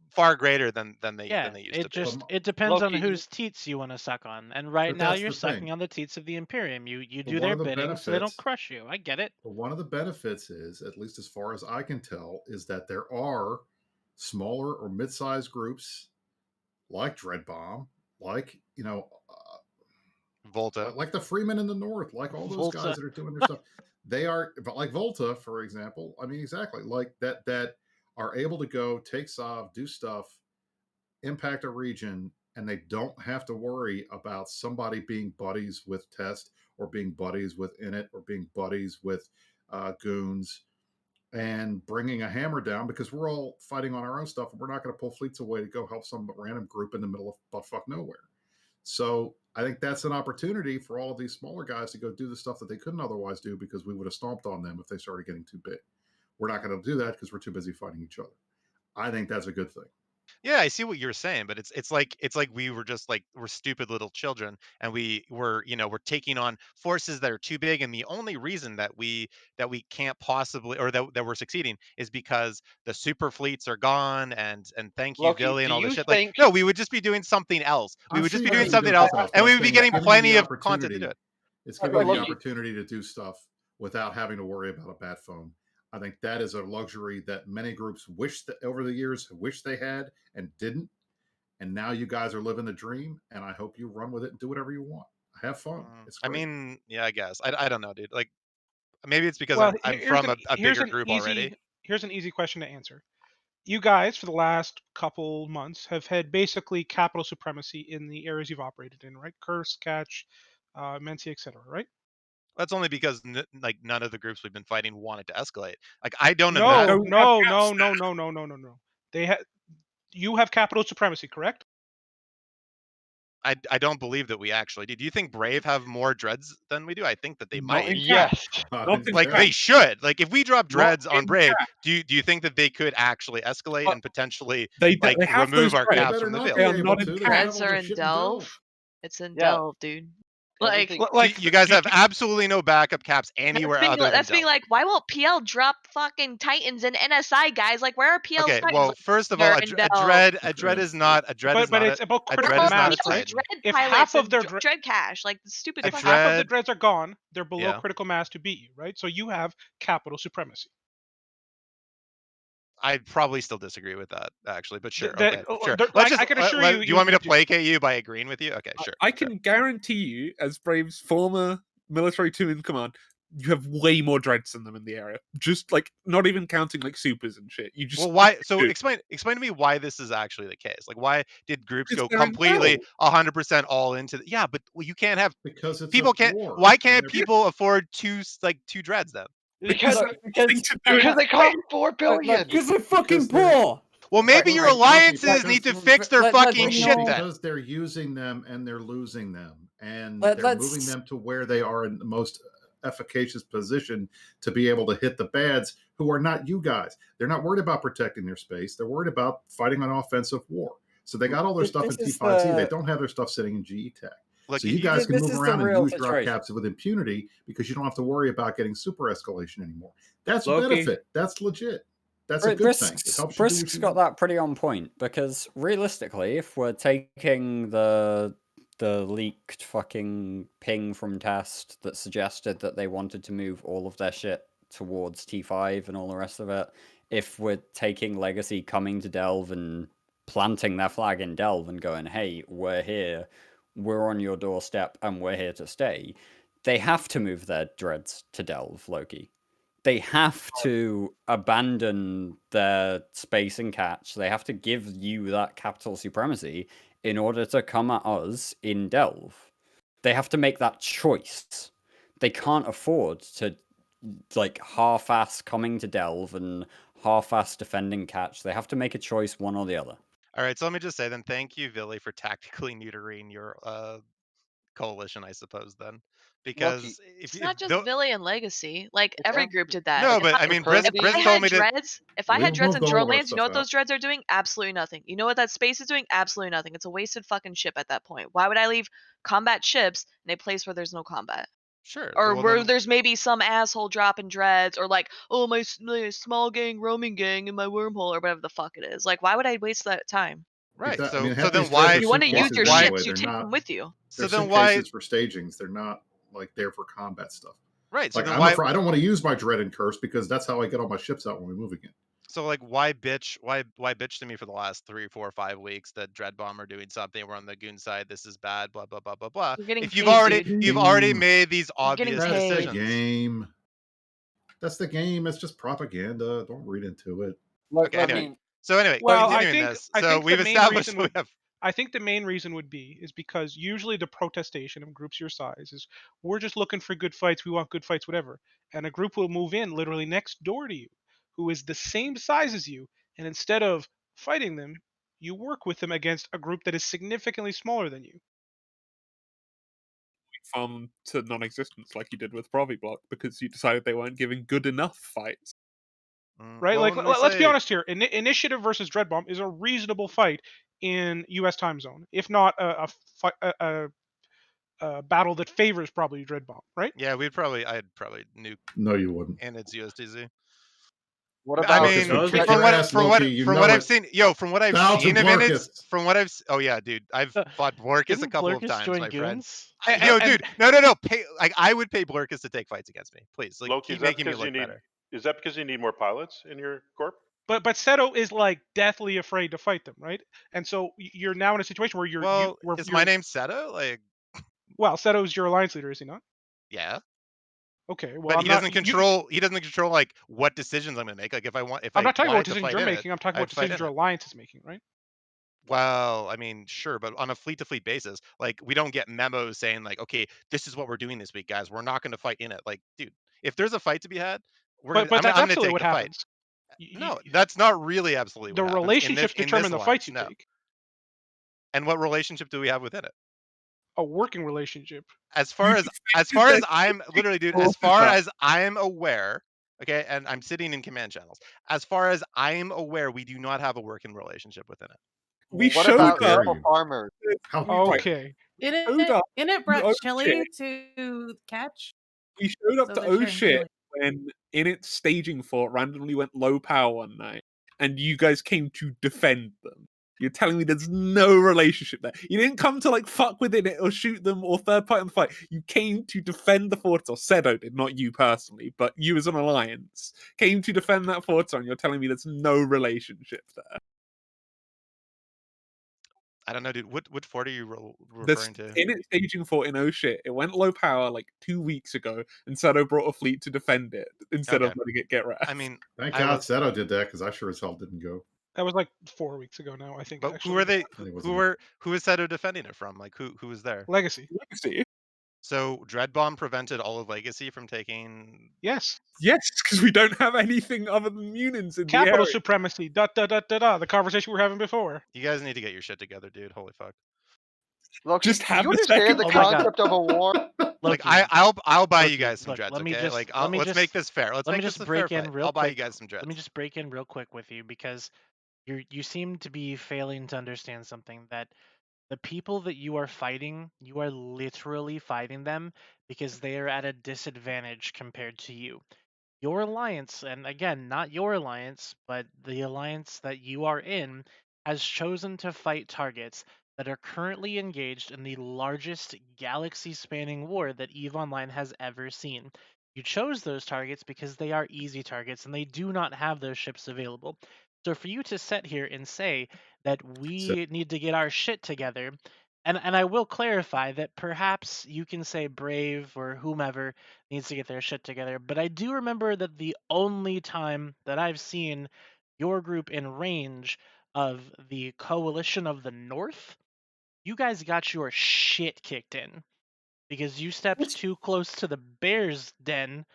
far greater than they used to be. It depends on whose teats you want to suck on. And right now you're sucking on the teats of the Imperium. You do their bidding so they don't crush you. I get it. But one of the benefits is, at least as far as I can tell, is that there are smaller or mid-sized groups like Dreadbomb, like Volta, like the Freemen in the North, like all those guys that are doing their stuff. They are like Volta, for example. I mean, exactly like that are able to go take Sov, do stuff, impact a region, and they don't have to worry about somebody being buddies with Test or being buddies with Init or being buddies with goons and bringing a hammer down, because we're all fighting on our own stuff and we're not going to pull fleets away to go help some random group in the middle of buttfuck nowhere. So I think that's an opportunity for all of these smaller guys to go do the stuff that they couldn't otherwise do, because we would have stomped on them if they started getting too big. We're not going to do that because we're too busy fighting each other. I think that's a good thing. Yeah, I see what you're saying, but it's like we were just like we're stupid little children, and we're taking on forces that are too big, and the only reason that we can't possibly, or that we're succeeding, is because the super fleets are gone, and thank you, Villy, and all this shit. Like, no, we would just be doing something else. We would just be doing something else, and we would be getting plenty of content to do it. It's giving you the opportunity to do stuff without having to worry about a bat phone. I think that is a luxury that many groups over the years wish they had and didn't. And now you guys are living the dream, and I hope you run with it and do whatever you want. Have fun. It's I great. mean, yeah, I guess. I don't know, dude. Like, maybe it's because Well, I'm from a bigger group already. Here's an easy question to answer. You guys, for the last couple months, have had basically capital supremacy in the areas you've operated in, right? Curse, Catch, Mencia, etc., right? That's only because like none of the groups we've been fighting wanted to escalate. Like, I don't No, imagine. no. You have capital supremacy, correct? I don't believe that we actually do. Do you think Brave have more dreads than we do? I think that they Not might. in Yes. Like they should. Like if we drop Not dreads on in Brave, chat. do you think that they could actually escalate and potentially They like have remove those our dreads. caps better from the not field? be They are able not in to. They chat. have Dreads all are their in shit Delve. It's in Yeah. Delve, dude. Like, Everything. So you guys have absolutely no backup caps anywhere other than that's being Delve. like, why won't PL drop fucking Titans and NSI guys? Like, where are PL's Okay, Titans? well, Like, first of they're all, in a Delve. dread is not a dread is But not it's about a critical dread is not a mass, right? Titan. Dread If pilots half of and their dread cash, like the stupid. if fucking half of the dread- dreads are gone, they're below Yeah. critical mass to beat you, right? So you have capital supremacy. I'd probably still disagree with that, actually, but sure, That- okay, oh, sure. there- Let's I just. can assure let- you, do you you want me to do. placate you by agreeing with you? Okay, sure. I can guarantee you, as Brave's former military two in command, you have way more dreads than them in the area. Just like not even counting like supers and shit. You just Well, why? So do. explain to me why this is actually the case. Like, why did groups Because go they're in completely Delve. 100% all into? Yeah, but you can't have because it's people a can't. war. Why can't They're- people afford two dreads then? Because because they cost $4 billion. Because they're fucking Because they're- poor. Well, maybe your Right, alliances because- need to fix their let's fucking be shit honest. then. because they're using them and they're losing them, and Let's- they're moving them to where they are in the most efficacious position to be able to hit the bads who are not you guys. They're not worried about protecting their space. They're worried about fighting an offensive war. So they got all their stuff in This is T5Z. the- They don't have their stuff sitting in GE Tech. Look, So if you you- guys can This move is the around and real use drop situation. caps with impunity because you don't have to worry about getting super escalation anymore. That's a Loki. benefit. That's legit. That's a good thing. It helps you do what Brisk's you got want. that pretty on point because realistically, if we're taking the leaked fucking ping from test that suggested that they wanted to move all of their shit towards T5 and all the rest of it, if we're taking Legacy coming to Delve and planting their flag in Delve and going, hey, we're here, we're on your doorstep and we're here to stay, they have to move their dreads to Delve, Loki. They have to abandon their space and catch. They have to give you that capital supremacy in order to come at us in Delve. They have to make that choice. They can't afford to like half-ass coming to Delve and half-ass defending catch. They have to make a choice, one or the other. All right, so let me just say then, thank you, Villy, for tactically neutering your coalition, I suppose. Then, because It's not just Villy and Legacy. Like every group did that. No, Like, but I mean, Brisk if I told had me to. dreads, if I We had dreads moved in all of our Drilllands, you know stuff what those out. dreads are doing? Absolutely nothing. You know what that space is doing? Absolutely nothing. It's a wasted fucking ship at that point. Why would I leave combat ships in a place where there's no combat? Sure. Or well, where then- there's maybe some asshole dropping dreads, or like, oh, my small gang roaming gang in my wormhole, or whatever the fuck it is. Like, why would I waste that time? Right. Because, So, I mean, so half then these why? dreads are You want to use your suitcases ships, anyway. you They're take not- them with you. So They're then why? suitcases for stagings. They're not like there for combat stuff. Right. So Like then I'm why? afraid, I don't want to use my dread and curse because that's how I get all my ships out when we move again. So like, why bitch? Why bitch to me for the last 3, 4, 5 weeks that Dread Bomb are doing something? We're on the goon side. This is bad. Blah blah blah blah blah. You're getting If you've paid, already dude. you've already made these You're getting obvious That's the decisions. game. That's the game. It's just propaganda. Don't read into it. Okay. Anyway. So anyway, Well, I continuing think this. I So think we've the main established reason we would, have. I think the main reason would be is because usually the protestation of groups your size is we're just looking for good fights, we want good fights, whatever. And a group will move in literally next door to you, who is the same size as you, and instead of fighting them, you work with them against a group that is significantly smaller than you. Farm to non-existence like you did with Proviblock because you decided they weren't giving good enough fights. Right? Well, like, let me let's be say- honest here. Initiative versus Dread Bomb is a reasonable fight in U.S. time zone, if not a battle that favors probably Dread Bomb, right? Yeah, I'd probably nuke. No, you wouldn't. And it's USDZ. What I about? mean, Kick from your what ass, from Loki, what you from know what it. I've seen, from what I've Bow to seen of it, Blurkus. from what oh yeah, dude, I've fought Blurkus a Didn't couple of Blurkus times, join my friend. Goons? Yo, dude, no, pay like I would pay Blurkus to take fights against me, please. Like, Loki, keep is that making me because you look need? better. Is that because you need more pilots in your corp? But Seto is like deathly afraid to fight them, right? And so you're now in a situation where Well, is my name Seto? Like, well, Seto's your alliance leader, is he not? yeah. Okay, well, But I'm he not. doesn't control. He doesn't control like what decisions I'm going to make. Like, if I I'm not talking about what wanted to decisions fight you're in it, making. I'm talking about I'd fight decisions in your it. alliance is making, right? Well, I mean, sure, but on a fleet-to-fleet basis, like we don't get memos saying like, okay, this is what we're doing this week, guys. We're not going to fight in it. Like, dude, if there's a fight to be had, But that's I'm going to absolutely take what the fight. happens. No, that's not really absolutely The what happens relationships in this determine the alliance. fights you No. take. And what relationship do we have within it? A working relationship. As far as I'm literally, dude, as far as I'm aware, okay, and I'm sitting in command channels. As far as I'm aware, we do not have a working relationship within it. We What showed about up. simple farmers? Okay. In it brought Oh, chili shit. to catch. We showed up So to they're oh sharing shit chili. when in its staging fort randomly went low power one night, and you guys came to defend them. You're telling me there's no relationship there. You didn't come to like fuck within it or shoot them or third party in the fight. You came to defend the fort, or Sedo did, not you personally, but you as an alliance came to defend that fort, and you're telling me there's no relationship there. I don't know, dude. What fort are you referring to? In its staging fort in oh shit, it went low power like 2 weeks ago, and Sedo brought a fleet to defend it instead of letting it get wrecked. I mean, Thank God Seto did that, because I sure as hell didn't go. That was like 4 weeks ago now, I think. But actually. who are they? And it was Who is Seto defending it from? Like who was there? Legacy. So Dreadbomb prevented all of Legacy from taking. Yes. Yes, because we don't have anything other than Munins in the Capital area. supremacy. Da da da da da. The conversation we were having before. You guys need to get your shit together, dude. Holy fuck. Look, just do have you the understand the second concept of a war? Like I'll buy you Loki, guys some look, dreads, let me okay? just- Like let me let's just- make this fair. Let's let me make just this a break fair in fight. real I'll buy you quick. guys some dreads. Let me just break in real quick with you because you seem to be failing to understand something, that the people that you are fighting, you are literally fighting them because they are at a disadvantage compared to you. Your alliance, and again, not your alliance, but the alliance that you are in, has chosen to fight targets that are currently engaged in the largest galaxy-spanning war that EVE Online has ever seen. You chose those targets because they are easy targets and they do not have those ships available. So for you to sit here and say that we need to get our shit together, and I will clarify that perhaps you can say Brave or whomever needs to get their shit together, but I do remember that the only time that I've seen your group in range of the Coalition of the North, you guys got your shit kicked in because you stepped too close to the Bears' den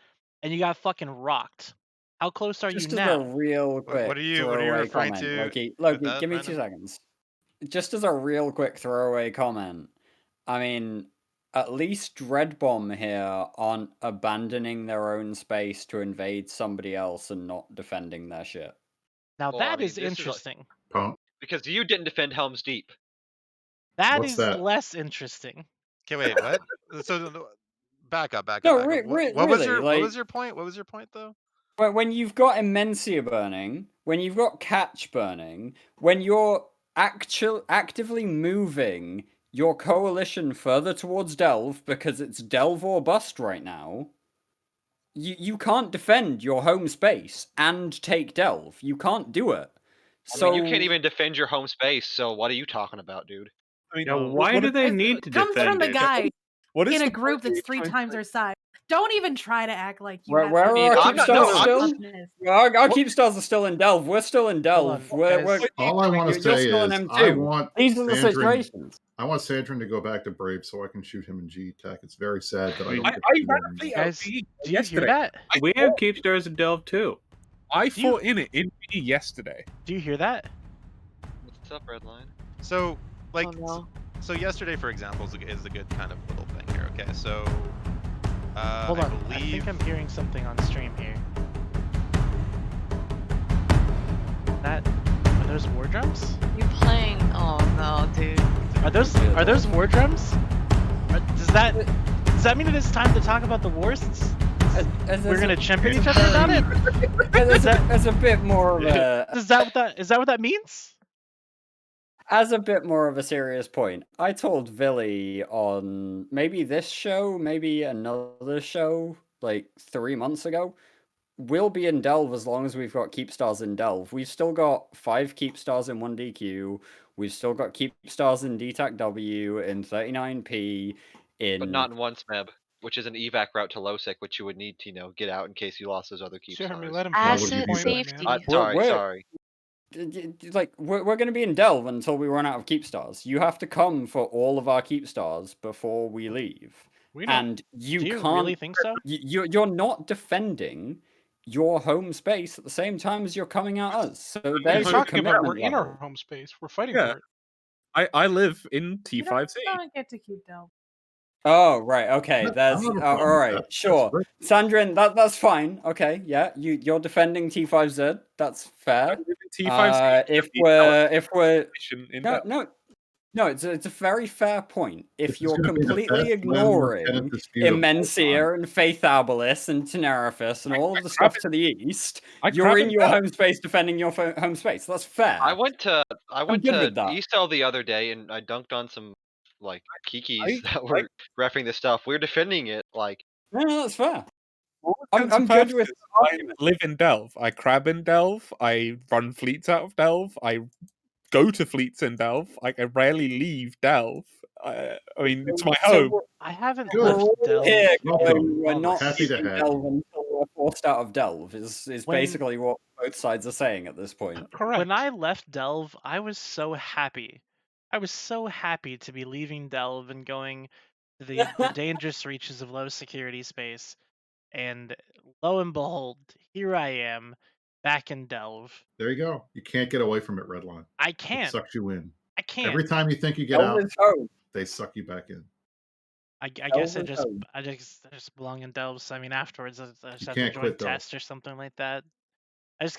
and you got fucking rocked. How close are Just you as now? a real quick What are you throwaway referring comment, to Loki. with Loki, that, give me Brandon? 2 seconds. Just as a real quick throwaway comment, I mean, at least Dreadbomb here aren't abandoning their own space to invade somebody else and not defending their shit. Now Well, that I mean, is this interesting. Because you didn't defend Helm's Deep. That What's is that? less interesting. Okay, wait, what? So back up. No, What was really, what was your point? What was your point though? When you've got Immensia burning, when you've got Catch burning, when you're actively moving your coalition further towards Delve because it's Delve or bust right now, you can't defend your home space and take Delve. You can't do it. I mean, you can't even defend your home space, so what are you talking about, dude? I mean, why do they need to Comes defend from the it? guy What is in a the group point that's 3 times our size. Don't even try to act like you have. Where are our keep stars still? toughness. Our keep stars are still in Delve. We're still in Delve. All I want to You're say still in is M2. I want These are the Sandrin, situations. I want Sandrin to go back to Brave so I can shoot him in G-Tech. It's very sad that I don't I get to do ran that a anymore. fleet Guys, out B do you yesterday. hear that? We have keep stars in Delve too. I fought in it in B yesterday. Do you hear that? What's up, Redline? So like Oh, so yesterday, for example, is a good kind of little thing here. Okay, so Hold on. I I believe think I'm hearing something on stream here. Are those war drums? You playing? Oh no, dude. Are those war drums? Does that mean it is time to talk about the war since we're gonna champion each other about it? As a bit more of a Is that what that means? As a bit more of a serious point, I told Villy on maybe this show, maybe another show, like 3 months ago, we'll be in Delve as long as we've got keep stars in Delve. We've still got 5 keep stars in 1DQ. We've still got keep stars in DTAC-W, in 39P, But not in 1SMEB, which is an evac route to Losec, which you would need to, get out in case you lost those other keep Jeremy, stars. let him Asset safety. Sorry. Like, we're going to be in Delve until we run out of keep stars. You have to come for all of our keep stars before we leave. We know. And you Do you can't really think so? You're not defending your home space at the same time as you're coming at us. So What are you there's your talking about? commitment We're in level. our home space. We're fighting Yeah. for it. I live in You don't, T5C. don't get to keep Delve. Oh, right, okay. I There's don't have a all problem with right, that. That's sure. great. Sandrin, that's fine. Okay, yeah. You're defending T5Z. That's fair. T5Z if we're no, it's a very fair point. If you're gonna be the completely best landlord ignoring tenant dispute of all Immensia and Faith Arbalest and Tenerifis and all of the stuff to the east, I you're crab in in your Delve. home space defending your home space. That's fair. I went to good with that. Eastel the other day and I dunked on some kikis I- that were repping the stuff. We're defending it No, that's fair. I'm good with I live in Delve. I crab in Delve. I run fleets out of Delve. I go to fleets in Delve. I rarely leave Delve. I mean, it's my home. I haven't Good. left We're all Delve. here Welcome. going, we're not Happy to leaving have Delve you. until we're forced out of Delve is When- basically what both sides are saying at this point. Correct. When I left Delve, I was so happy. I was so happy to be leaving Delve and going to the dangerous reaches of low security space. And lo and behold, here I am, back in Delve. There you go. You can't get away from it, Redline. I It can't. sucks you in. I can't. Every time you think you get Delve out, is home. they suck you back in. I guess I Delve is just home. I just belong in Delve. So I mean, afterwards I just You have to can't join quit Delve. test or something like that. I just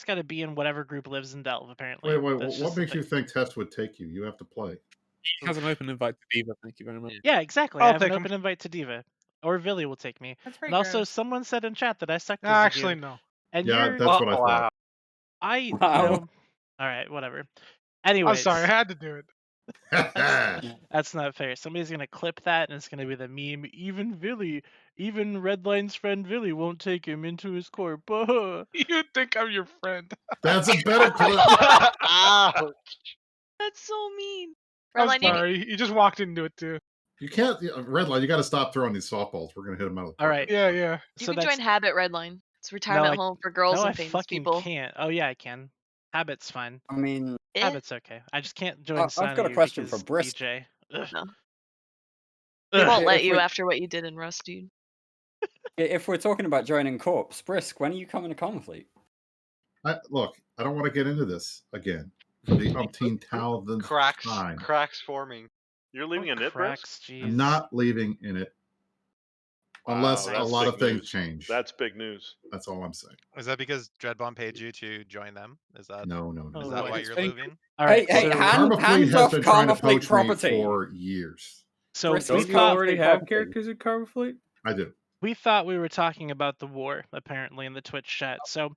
gotta be in whatever group lives in Delve. Apparently. Wait, That's what just the makes thing. you think Test would take you? You have to play. He has an open invite to Diva. Thank you very much. Yeah, exactly. I I'll have an take 'em. open invite to Diva, or Villy will take me. That's pretty And also, gross. someone said in chat that I sucked as a Actually, dude. no. And Yeah, you're, that's what I thought. I Wow. you know, all right, whatever. I'm Anyways, sorry, I had to do it. that's not fair. Somebody's gonna clip that, and it's gonna be the meme. Even Redline's friend Villy won't take him into his corp. You think I'm your friend? That's a better clip. Ouch. That's so mean. I'm Redline, sorry. You just walked into it too. You can't, Redline. You got to stop throwing these softballs. We're gonna hit them out of the All park. right. Yeah, yeah. you So can join Habit Redline. It's a No, retirement home for girls no, and I famous fucking people. can't. Oh yeah, I can. Habit's fine. I mean, Habit's okay. I just can't join. I've got a Sanity question for because Brisk. DJ. Ugh. No. They Ugh. won't let If you we- after what you did in Rust, dude. If we're talking about joining Corps, Brisk, when are you coming to Confleet? Look, I don't want to get into this again for the umpteenth thousandth time. Cracks forming. You're leaving in it, Brisk? Cracks, jeez. I'm not leaving in it unless Wow, a that's lot big of things news. change. That's big news. That's all I'm saying. Is that because Dreadbomb paid you to join them? Is that No. Is Oh, that boy. why you're moving? All right. Hey, so, hands has off been trying to Karma Fleet poach me property. for years. so Brisk, we Don't you thought already have characters in Karma Fleet? I do. we thought we were talking about the war apparently in the Twitch chat. So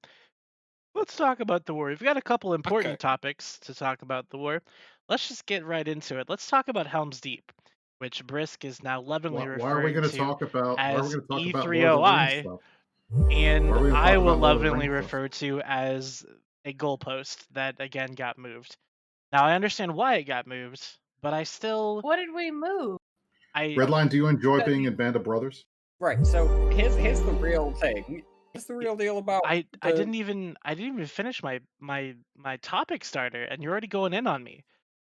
let's talk about the war. We've got a couple important topics to talk about the war. Let's just get right into it. Let's talk about Helm's Deep, which Brisk is now lovingly Why are we referring going to to talk about? Why are we as going to talk about Lord of the Rings E3OI, stuff? and Why are we gonna I talk will about Lord of the lovingly Rings stuff? refer to as a goalpost that again got moved. Now I understand why it got moved, but I still What did we move? Redline, do you enjoy being in Band of Brothers? Right. So here's the real thing. Here's the real deal about. I didn't even finish my topic starter, and you're already going in on me.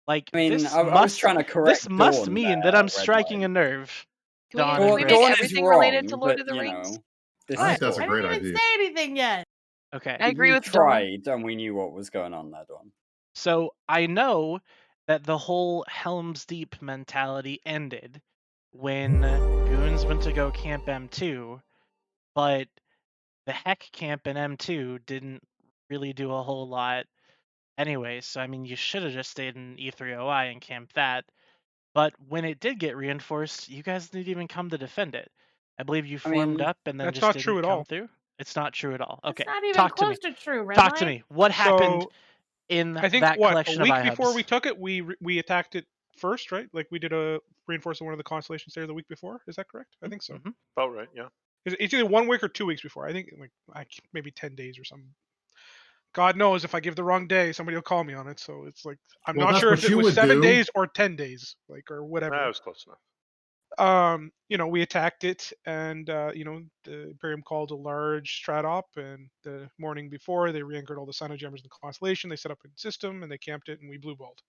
Like I mean, this I was must trying to correct this must Dawn mean there, that I'm Redline. striking a nerve. Can Dawn we and make Brisk. everything related to Lord of the you Rings? know, this I think is that's a Dawn. great I didn't idea. even say anything yet. Okay. I agree We with Dawn. tried, and we knew what was going on there, Dawn. So I know that the whole Helm's Deep mentality ended when Goons went to go Camp M2, but the Heck Camp in M2 didn't really do a whole lot anyway. So I mean, you should have just stayed in E3OI and camped that. But when it did get reinforced, you guys didn't even come to defend it. I believe you formed up and then that's just not didn't true at come all. through. It's not true at all. Okay, It's not even talk to me. close to true, Talk to Redline. me. What happened So, in I think that a collection week of before IHUBs? we took it, we attacked it first, right? Like we did a reinforce of one of the constellations there the week before. Is that correct? I think so. About right, yeah. It's either 1 week or 2 weeks before. I think maybe 10 days or something. God knows if I give the wrong day, somebody will call me on it. So it's like I'm Well, not that's sure what if it you was would 7 do. days or 10 days, or whatever. That was close enough. We attacked it, and the Imperium called a large strat-op, and the morning before they re-anchored all the Sinojammers in the constellation. They set up a system and they camped it, and we blue balled.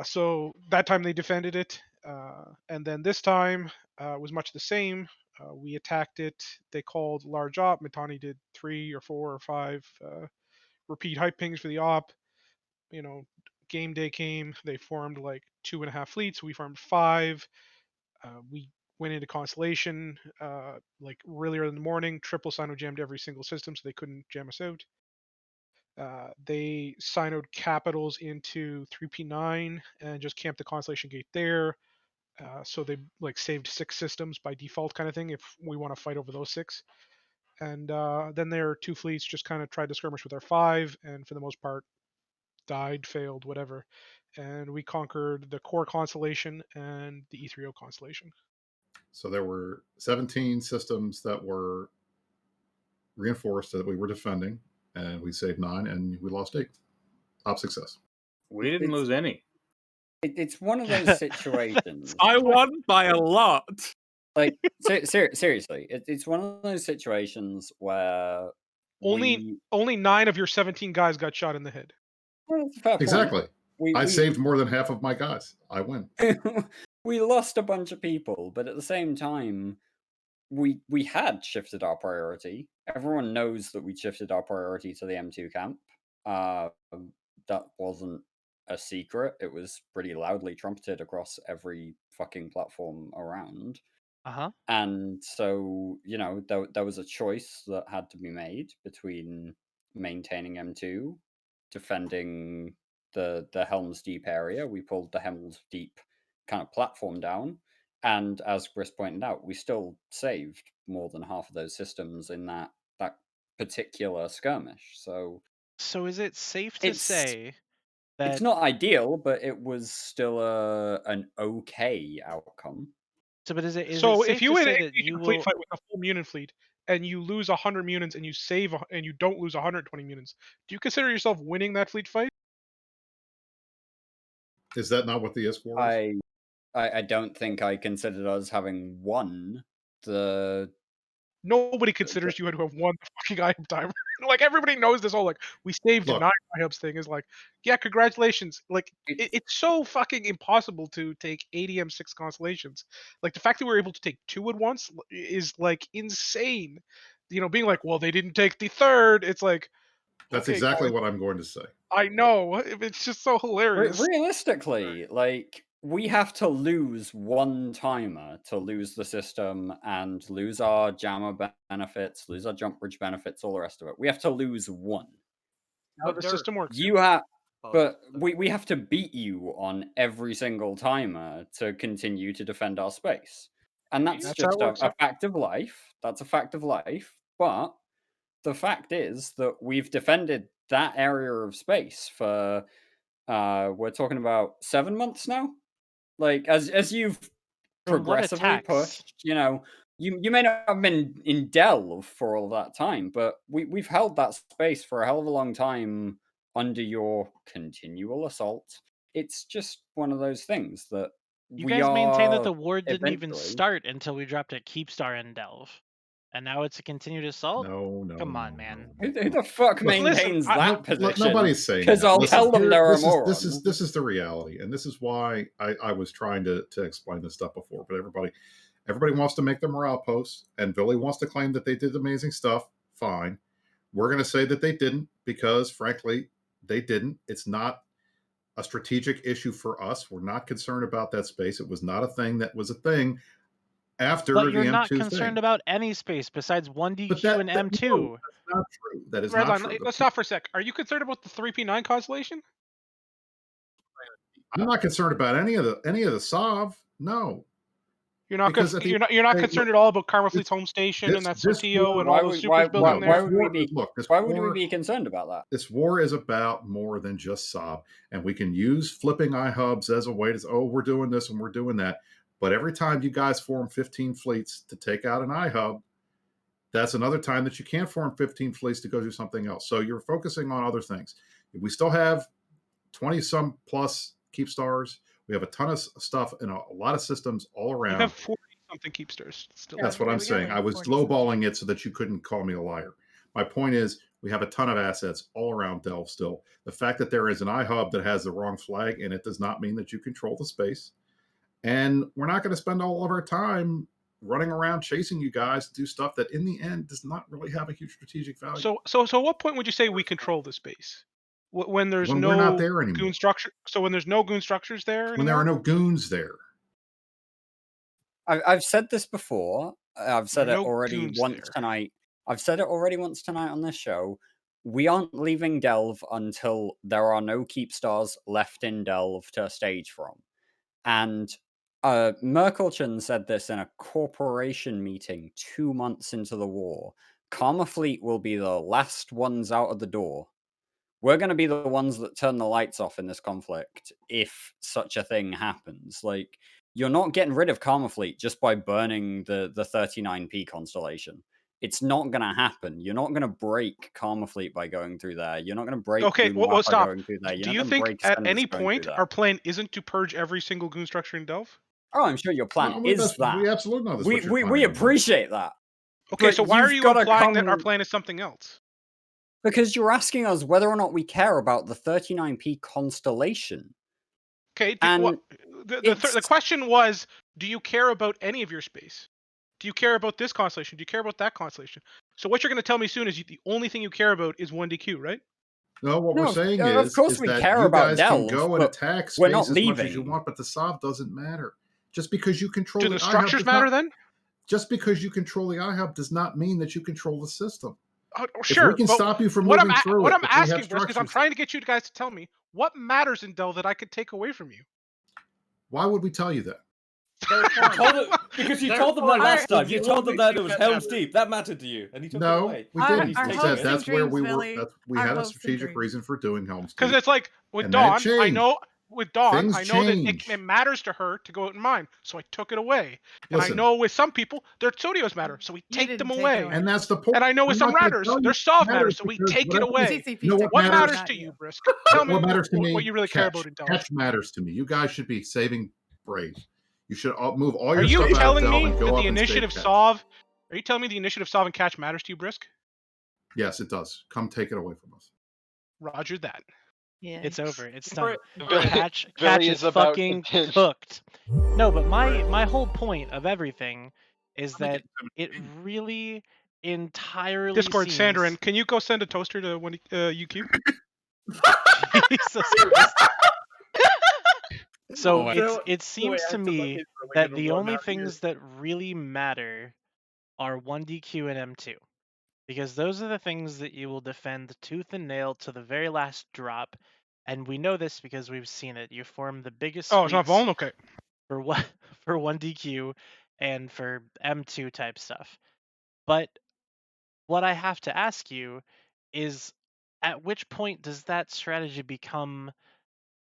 So that time they defended it, and then this time was much the same. We attacked it. They called large op. Mitani did 3 or 4 or 5 repeat hype pings for the op. Game day came. They formed like 2.5 fleets. We formed 5. We went into Constellation like really early in the morning. Triple Sino jammed every single system, so they couldn't jam us out. They Sinoed Capitals into 3P9 and just camped the Constellation Gate there. So they saved 6 systems by default, kind of thing, if we want to fight over those 6. And then their 2 fleets just kind of tried to skirmish with our 5, and for the most part, died, failed, whatever. And we conquered the core constellation and the E30 constellation. So there were 17 systems that were reinforced that we were defending, and we saved 9, and we lost 8. Top success. We didn't lose any. It's one of those situations. I won by a lot. Like seriously, it's one of those situations where only 9 of your 17 guys got shot in the head. Well, that's a fair point. Exactly. I We saved more than half of my guys. I win. we lost a bunch of people, but at the same time, we had shifted our priority. Everyone knows that we shifted our priority to the M2 camp. That wasn't a secret. It was pretty loudly trumpeted across every fucking platform around. And so, there was a choice that had to be made between maintaining M2, defending the Helm's Deep area. We pulled the Helm's Deep kind of platform down. And as Chris pointed out, we still saved more than half of those systems in that particular skirmish. So is it safe to say that it's not ideal, but it was still an okay outcome. So, but is it So safe if you to win say a that you complete will? fight with a full mutant fleet and you lose 100 mutants and you save and you don't lose 120 mutants, do you consider yourself winning that fleet fight? Is that not what the score is? I don't think I considered us having won the. Nobody considers you to have won the fucking item timer. Like everybody knows this whole we saved 9 IHUBs thing is yeah, congratulations. It's so fucking impossible to take 80 M6 constellations. The fact that we were able to take 2 at once is insane. Being well, they didn't take the 3rd. It's that's okay, exactly guys. what I'm going to say. I know. It's just so hilarious. Realistically, we have to lose 1 timer to lose the system and lose our jammer benefits, lose our jump bridge benefits, all the rest of it. We have to lose 1. How the system works. You have, but we have to beat you on every single timer to continue to defend our space, and that's just a fact of life. That's a fact of life. But the fact is that we've defended that area of space for we're talking about 7 months now. As you've progressively pushed, you may not have been in Delve for all that time, but we've held that space for a hell of a long time under your continual assault. It's just one of those things that you guys maintain that the war didn't even start until we dropped a Keepstar in Delve. And now it's a continued assault? No. Come on, man. Who the fuck maintains that position? Nobody's saying because I'll tell them there are more. This is the reality, and this is why I was trying to explain this stuff before. But everybody wants to make their morale posts, and Billy wants to claim that they did amazing stuff. Fine, we're going to say that they didn't because, frankly, they didn't. It's not a strategic issue for us. We're not concerned about that space. It was not a thing that was a thing. After but you're the not M2 concerned thing. about any space besides 1DQ and M2. No, that's not true. That is Redline, not true. let's stop for a sec. Are you concerned about the 3P9 constellation? I'm not concerned about any of the SOV. No. You're not concerned at all about Karma Fleet's home station and that Sotillo and all those supers building there? Why would we be concerned about that? This war is about more than just SOV. And we can use flipping iHubs as a way to say, we're doing this and we're doing that. But every time you guys form 15 fleets to take out an iHub, that's another time that you can't form 15 fleets to go do something else. So you're focusing on other things. We still have 20 some plus keep stars. We have a ton of stuff in a lot of systems all around. You have 40 something keepsters. Still, that's what I'm saying. I was lowballing it so that you couldn't call me a liar. My point is, we have a ton of assets all around Delve still. The fact that there is an iHub that has the wrong flag in it does not mean that you control the space. And we're not going to spend all of our time running around chasing you guys to do stuff that in the end does not really have a huge strategic value. So at what point would you say we control the space? When there's When no we're not there anymore. goon structure. So when there's no goon structures there when there are no goons there. I've said this before. I've said There it are no already goons once there. tonight. I've said it already once tonight on this show. We aren't leaving Delve until there are no keep stars left in Delve to stage from. And Merkelchen said this in a corporation meeting 2 months into the war. Karma Fleet will be the last ones out of the door. We're going to be the ones that turn the lights off in this conflict if such a thing happens. Like, you're not getting rid of Karma Fleet just by burning the 39p constellation. It's not going to happen. You're not going to break Karma Fleet by going through there. You're not going to break Okay, Goon well, by stop. going through there. You're Do not you gonna think break at Ascendus any going point through there. our plan isn't to purge every single goon structure in Delve? Oh, I'm sure your plan No, is that. we absolutely know that's what you're We planning on doing. appreciate that. Okay, But so why are you've you gotta implying that our come- plan is something else? Because you're asking us whether or not we care about the 39p constellation. Okay, And the question was, do you care about any of your space? Do you care about this constellation? Do you care about that constellation? So what you're going to tell me soon is the only thing you care about is 1DQ, right? No, what No, we're saying of course is we that care you about guys can Delve, go and but attack we're space not as much as you leaving. want, but the SOV doesn't matter. Just because you control Do the the structures iHub matter then? Just because you control the iHub does not mean that you control the system. Sure, if we can but stop you from what moving through what it, I'm if we have asking, Brisk, is I'm structures, trying to get you guys to tell me what matters in Delve that I could take away from you. why would we tell you that? Because you told them that last time. You told them that it was Helm's Deep. That mattered to you, and he took it No, away. we didn't. Our We hopes said and that's where we dreams, were. Billy. We Our had a hopes and strategic dreams. reason for doing Helm's Because Deep. it's like with And that Dawn, I changed. know with Dawn, Things I know that change. it matters to her to go out in mine, so I took it away. And Listen. I know with some people, their Sodios matter, so we take them away. And that's the point. And I know with I'm some not gonna Ratters, tell you their what SOV matters matters, so we because take it whatever- away. You know what What matters? matters to you, Brisk? Tell me what matters to me? what you really care catch. about in Delve. Catch matters to me. You guys should be saving Brave. You should move all Are your you stuff out of telling Delve me and that go the up and initiative save catch. SOV? Are you telling me the initiative SOV and catch matters to you, Brisk? Yes, it does. Come take it away from us. Roger that. Yeah. It's over. It's done. Billy- Catch Billy is is about fucking to pinch. cooked. No, but my whole point of everything is that it really entirely Discord, seems... Sandarin, can you go send a toaster to UQ? Jesus Christ. So Oh, it seems to me that the only things that really matter are 1DQ and M2. Because those are the things that you will defend tooth and nail to the very last drop. And we know this because we've seen it. You form the biggest Oh, it's not fleets Vuln? Okay. for 1DQ and for M2 type stuff. But what I have to ask you is, at which point does that strategy become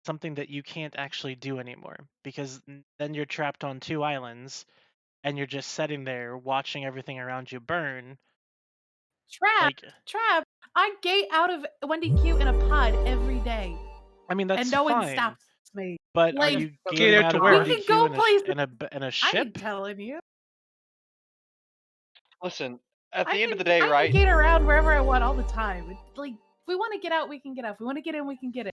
something that you can't actually do anymore? Because then you're trapped on two islands and you're just sitting there watching everything around you burn. Trap. I gate out of 1DQ in a pod every day. I mean, that's and no one fine. stops me. But are Like, you Get gating out out to of where? We can 1DQ go in a I ship? ain't telling you. Listen, at the I end of can- the day, I right? can gate around wherever I want all the time. It's like, if we want to get out, we can get out. If we want to get in, we can get in.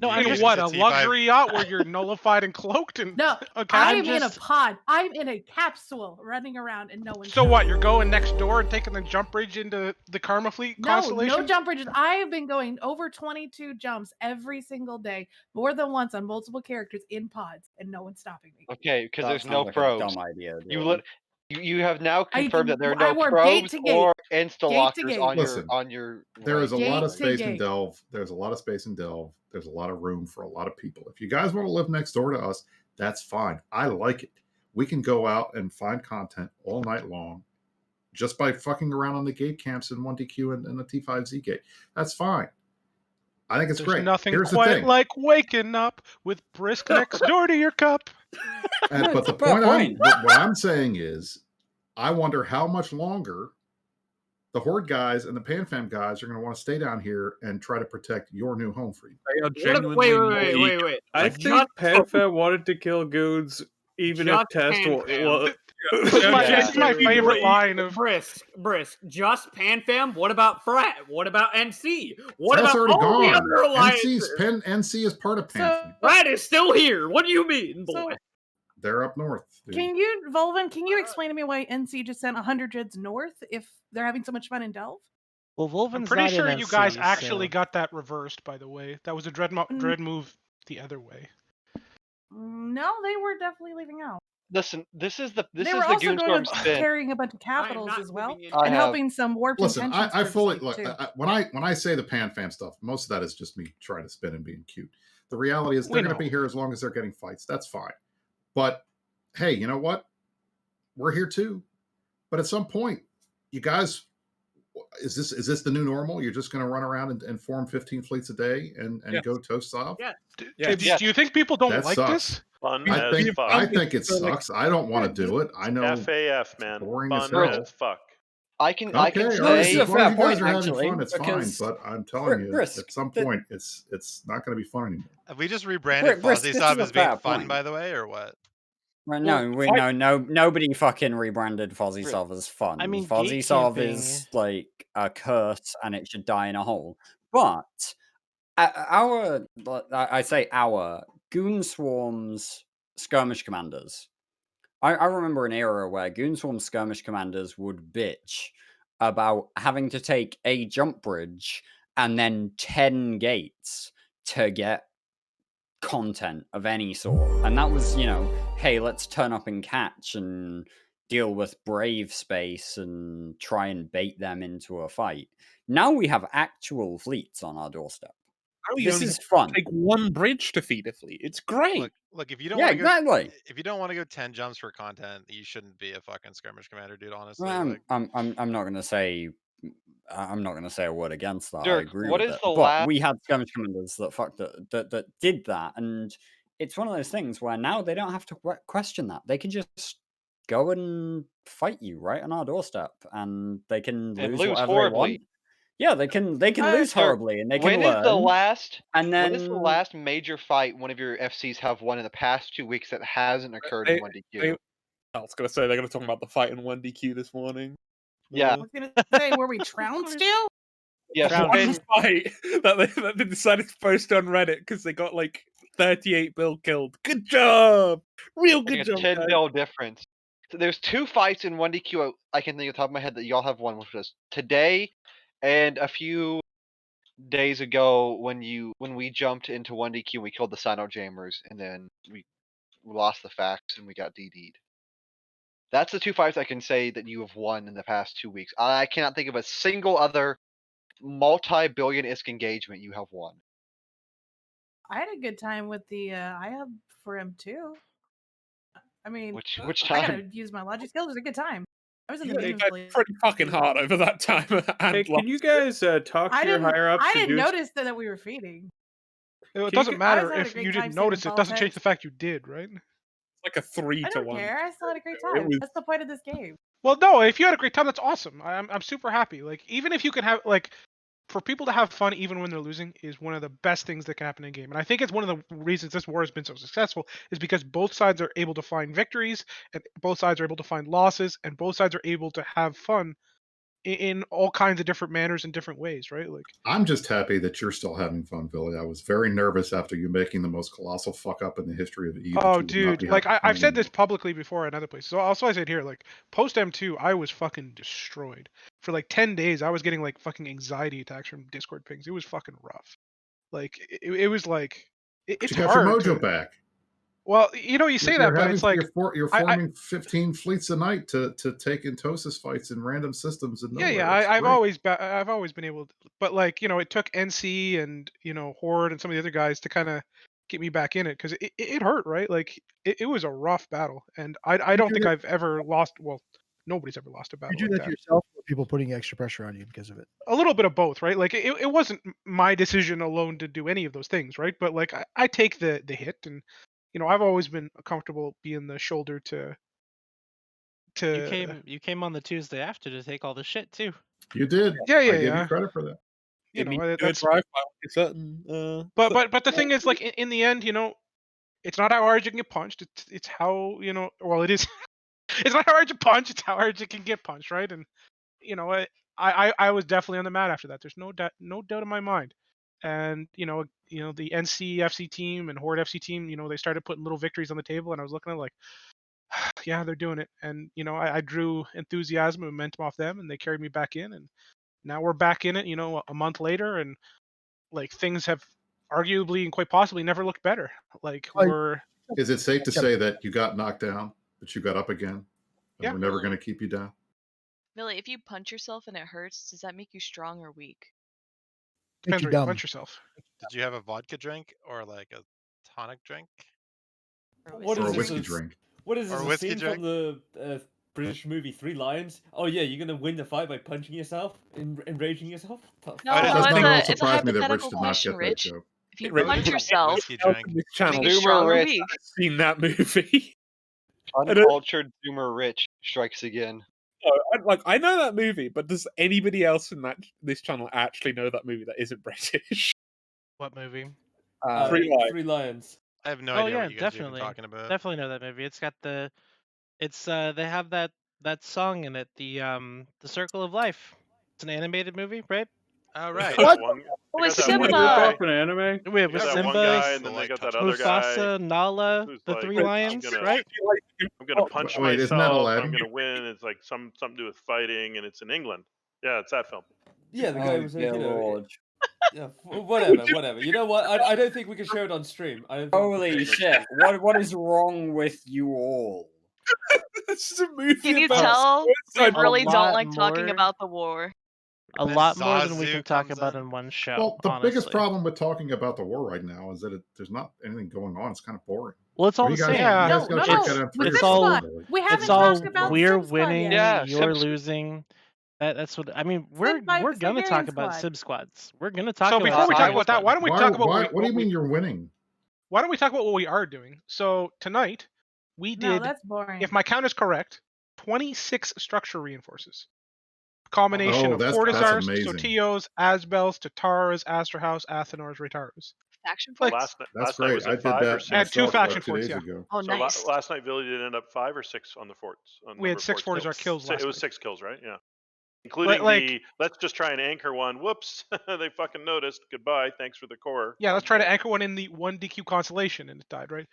No, I'm In just what? A luxury yacht where you're nullified and cloaked and No, okay. I'm in a pod. I'm in a capsule running around and no one's So what? You're going next door and taking the jump bridge into the Karma Fleet constellation? No jump bridges. I have been going over 22 jumps every single day, more than once on multiple characters in pods, and no one's stopping me. Okay, because That there's sounds no like a probes. dumb idea, You Dylan. you have now confirmed that there are I no work gate probes to gate. or Gate to insta-lockers gate. on Listen, your There is a Gate lot of to space in gate. Delve. There's a lot of space in Delve. There's a lot of room for a lot of people. If you guys want to live next door to us, that's fine. I like it. We can go out and find content all night long just by fucking around on the gate camps in 1DQ and the T5Z gate. That's fine. I think it's There's great. nothing Here's the quite thing. like waking up with Brisk next door to your cup. But the point what I'm saying is, I wonder how much longer the Horde guys and the PanFam guys are going to want to stay down here and try to protect your new home for you. They are genuinely wait. I think PanFam wanted to kill goons even if Test This is my favorite line of Brisk. Just PanFam. What about Frat? What about NC? What That's about already all the gone. other alliances? NC is part of PanFam. Frat is still here. What do you mean, boy? They're up north. Dude. Can you, Volvin, can you explain to me why NC just sent 100 Jeds north if they're having so much fun in Delve? Well, Volvin's I'm pretty not sure in you NC, guys actually so- got that reversed, by the way. That was a dread move the other way. No, they were definitely leaving out. Listen, this is the They were also going Goonstorm with spin. carrying a bunch of capitals as well, I and have- helping some warped Listen, intentions. I fully groups look. too. When I say the PanFam stuff, most of that is just me trying to spin and being cute. The reality is they're going to be here as long as they're getting fights. That's fine. But hey, you know what? We're here too. But at some point, you guys, is this the new normal? You're just going to run around and form 15 fleets a day and go toast off? Yeah. Do you think people don't That like sucks. this? Fun I as fuck. I think it sucks. I don't want to do it. I know. FAF, man. Boring as Fun hell. as fuck. I can Okay, all right. say As long as you guys are having fun, it's fine. But I'm telling you, Brisk, at some point, it's not going to be fun anymore. Have we just rebranded Brisk, this Fozzie is a as being fair fun, point. by the way, or what? Well, nobody fucking rebranded Fozzie as fun. I mean, Fozzie is like a curse and it should die in a hole. But I say our Goon Swarm's skirmish commanders. I remember an era where Goon Swarm skirmish commanders would bitch about having to take a jump bridge and then 10 gates to get content of any sort. And that was, hey, let's turn up and catch and deal with brave space and try and bait them into a fight. Now we have actual fleets on our doorstep. This is fun. Take one bridge to feed a fleet. It's great. Look, if you don't Yeah, want to exactly. go, if you don't want to go 10 jumps for content, you shouldn't be a fucking skirmish commander, dude. Honestly, Well, I'm not gonna say a word against that. I Dirk, agree what with is it. the But last- we had skirmish commanders that did that, and it's one of those things where now they don't have to question that. They can just go and fight you right on our doorstep, and they can lose whatever they want. Yeah, they can lose horribly, and they can When learn. is the last? And when is the then- last major fight one of your FCs have won in the past 2 weeks that hasn't occurred in 1DQ? I was going to say they're going to talk about the fight in 1DQ this morning. Yeah. I was gonna say, were we trounced still? Yes. One fight that they decided to post on Reddit because they got like 38 bill killed. Good job, real good job. 10 guys. mil difference. So there's 2 fights in 1DQ I can think of the top of my head that y'all have won, which was today and a few days ago when we jumped into 1DQ and we killed the Sino Jammers and then we lost the facts and we got DD'd. That's the 2 fights I can say that you have won in the past 2 weeks. I cannot think of a single other multi-billion-isk engagement you have won. I had a good time with the IHUB for M2. I mean, Which I gotta time? use my logic skills. It was a good time. I was in the They medium got fleet. pretty fucking hard over that time. And Hey, can you guys talk I to your didn't. higher ups? I to didn't do notice that we were feeding. It doesn't I matter was having a if great you time didn't saving notice it. ball Doesn't change heads. the fact you did, right? like a 3 I to don't 1. care. I still had a great It time. was- That's the point of this game. Well, no, if you had a great time, that's awesome. I'm super happy. Like, even if you can have, like, for people to have fun even when they're losing is one of the best things that can happen in a game. And I think it's one of the reasons this war has been so successful is because both sides are able to find victories and both sides are able to find losses and both sides are able to have fun in all kinds of different manners and different ways, right? Like, I'm just happy that you're still having fun, Billy. I was very nervous after you making the most colossal fuck up in the history of E. oh, dude, like I've said this publicly before in other places. So also I said here, like post M2, I was fucking destroyed for like 10 days. I was getting like fucking anxiety attacks from Discord pings. It was fucking rough. Like it was like it's you got hard your mojo to, back. Well, you know, you say that, but it's like you're forming 15 fleets a night to take Intosis fights in random systems and yeah, I've always been able to, but like, you know, it took NC and, you know, Horde and some of the other guys to kind of get me back in it because it hurt, right? Like it was a rough battle, and I don't think I've ever lost. Well, nobody's ever lost a battle. You do like that to yourself, or people putting extra pressure on you because of it? A little bit of both, right? Like it wasn't my decision alone to do any of those things, right? But like I take the hit, and I've always been comfortable being the shoulder to. You came on the Tuesday after to take all the shit too. You did. Yeah, I give you credit for that. That's. Certain. But the thing is, like in the end, it's not how hard you can get punched. It's how Well, it is. It's not how hard you punch. It's how hard you can get punched, right? And I was definitely on the mat after that. There's no doubt in my mind. And the NC FC team and Horde FC team, they started putting little victories on the table, and I was looking at it like, yeah, they're doing it. And I drew enthusiasm and momentum off them, and they carried me back in, and now we're back in it. A month later, and like things have arguably and quite possibly never looked better. Like we're. Is it safe to say that you got knocked down, but you got up again, and we're never going to keep you down? Millie, if you punch yourself and it hurts, does that make you strong or weak? Depends where you punch yourself. Did you have a vodka drink or like a tonic drink? What is Or a this? whiskey drink. What is Or this? a A whiskey scene drink? from the British movie Three Lions? Oh yeah, you're gonna win the fight by punching yourself, enraging yourself. No, it's a hypothetical question, Rich. joke. If you punch yourself, Channel. make you strong or weak? I've seen that movie. Uncultured Zoomer Rich strikes again. I know that movie, but does anybody else in this channel actually know that movie that isn't British? What movie? Three Lions. I have no Oh idea yeah, what you guys are even definitely. talking about. Definitely know that movie. It's got they have that song in it, the Circle of Life. It's an animated movie, right? Oh right. With Simba. We have They got that Simba, one guy, and then they got that other guy. Mufasa, Nala, who's the like, three lions, right? I'm gonna punch wait, isn't that myself. Aladdin? I'm gonna win. It's like something to do with fighting, and it's in England. Yeah, it's that film. Yeah, the guy was like, Lord. yeah, whatever. You know what? I don't think we can show it on stream. I don't think Holy shit! What is wrong with you all? This is a movie. Can you about tell we suicide. really A don't like lot talking more. about the war? A Then lot more than we Zazu can talk comes about in. in one show. Well, the honestly. biggest problem with talking about the war right now is that there's not anything going on. It's kind of boring. Well, it's all You the guys- same. you guys No, gotta no, check that out for with It's yourself. all. SimSquad. We haven't It's all talked about we're SimSquad winning, yet. you're losing. That's what I mean. We're gonna Siberian talk about Squad. Sim Squads. We're gonna talk So about. before we talk Siberian about that, Squad. why don't we talk about what do you mean you're winning? Why don't we talk about what we are doing? So tonight we No, did, that's boring. if my count is correct, 26 structure reinforces. Combination of that's Fortizars, amazing. Sotios, Asbels, Tataras, Astrahaus, Athenors, Retaras. Faction Like, forts? That's last night great. was I it did 5 or that 6? I had two myself faction like 2 forts, days yeah. ago. Oh, So nice. last night, Billy did end up 5 or 6 on the forts. We had 6 Fortizar kills last It was night. 6 kills, right? Yeah. Including like- let's just try and anchor one. Whoops, they fucking noticed. Goodbye. Thanks for the core. Yeah, let's try to anchor one in the 1 DQ constellation, and it died, right?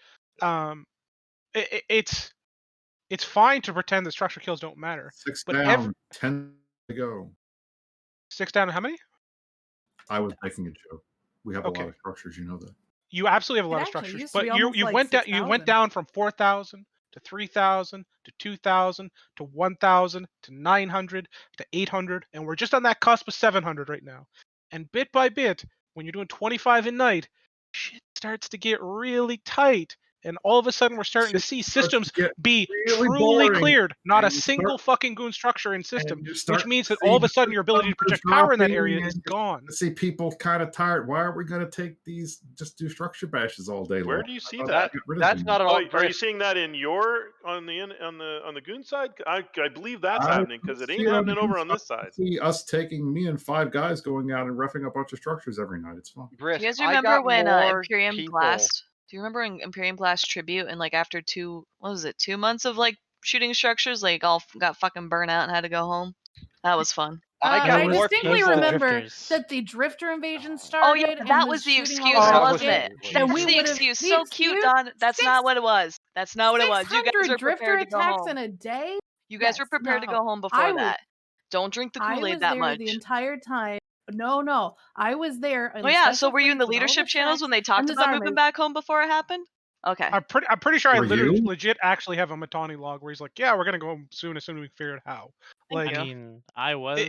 It's fine to pretend that structure kills don't matter. 6 but down, 10 to go. 6 down, how many? I was making a joke. We have a Okay. lot of structures, you know that. You absolutely have a It lot of actually structures, used to but be you almost like went down. You 6,000. went down from 4,000 to 3,000 to 2,000 to 1,000 to 900 to 800, and we're just on that cusp of 700 right now. And bit by bit, when you're doing 25 a night, shit starts to get really tight. And all of a sudden, we're starting to see systems be really truly boring, cleared. Not a and you single fucking goon structure in system, you which start means that seeing all of a sudden your ability to numbers project power in that dropping, area is and gone. See people kind of tired. Why are we going to take these? Just do structure bashes all day long. Where do you see I thought that? get rid of That's them. not at all. Are you seeing that in your on the goon side? I believe that's I happening because it see ain't on happening the over on inside. this side. See us taking me and 5 guys going out and roughing a bunch of structures every night. It's fun. Brisk, Do you guys I remember got when more Imperium people. Blast? Do you remember in Imperium Blast Tribute and like after 2 months of like shooting structures, like all got fucking burnt out and had to go home? That was fun. I more distinctly people. remember Drifters. that the drifter invasion Oh started. yeah, and that was the shooting all excuse, over wasn't shit, it? and That's we the would've- excuse. the So cute, Don. That's not what it was. That's not what it was. You guys 600 were drifter prepared to go attacks home. in a day. You guys were prepared to go home before that. Don't drink the I Kool-Aid was that there much. the entire time. No, I was there. Oh yeah, so were you in the leadership channels when they talked about moving back home before it happened? Okay. I'm pretty sure I Were you? legit actually have a Matani log where he's like, yeah, we're gonna go home soon as soon as we figure out how. Thank Like, you. I mean, I was.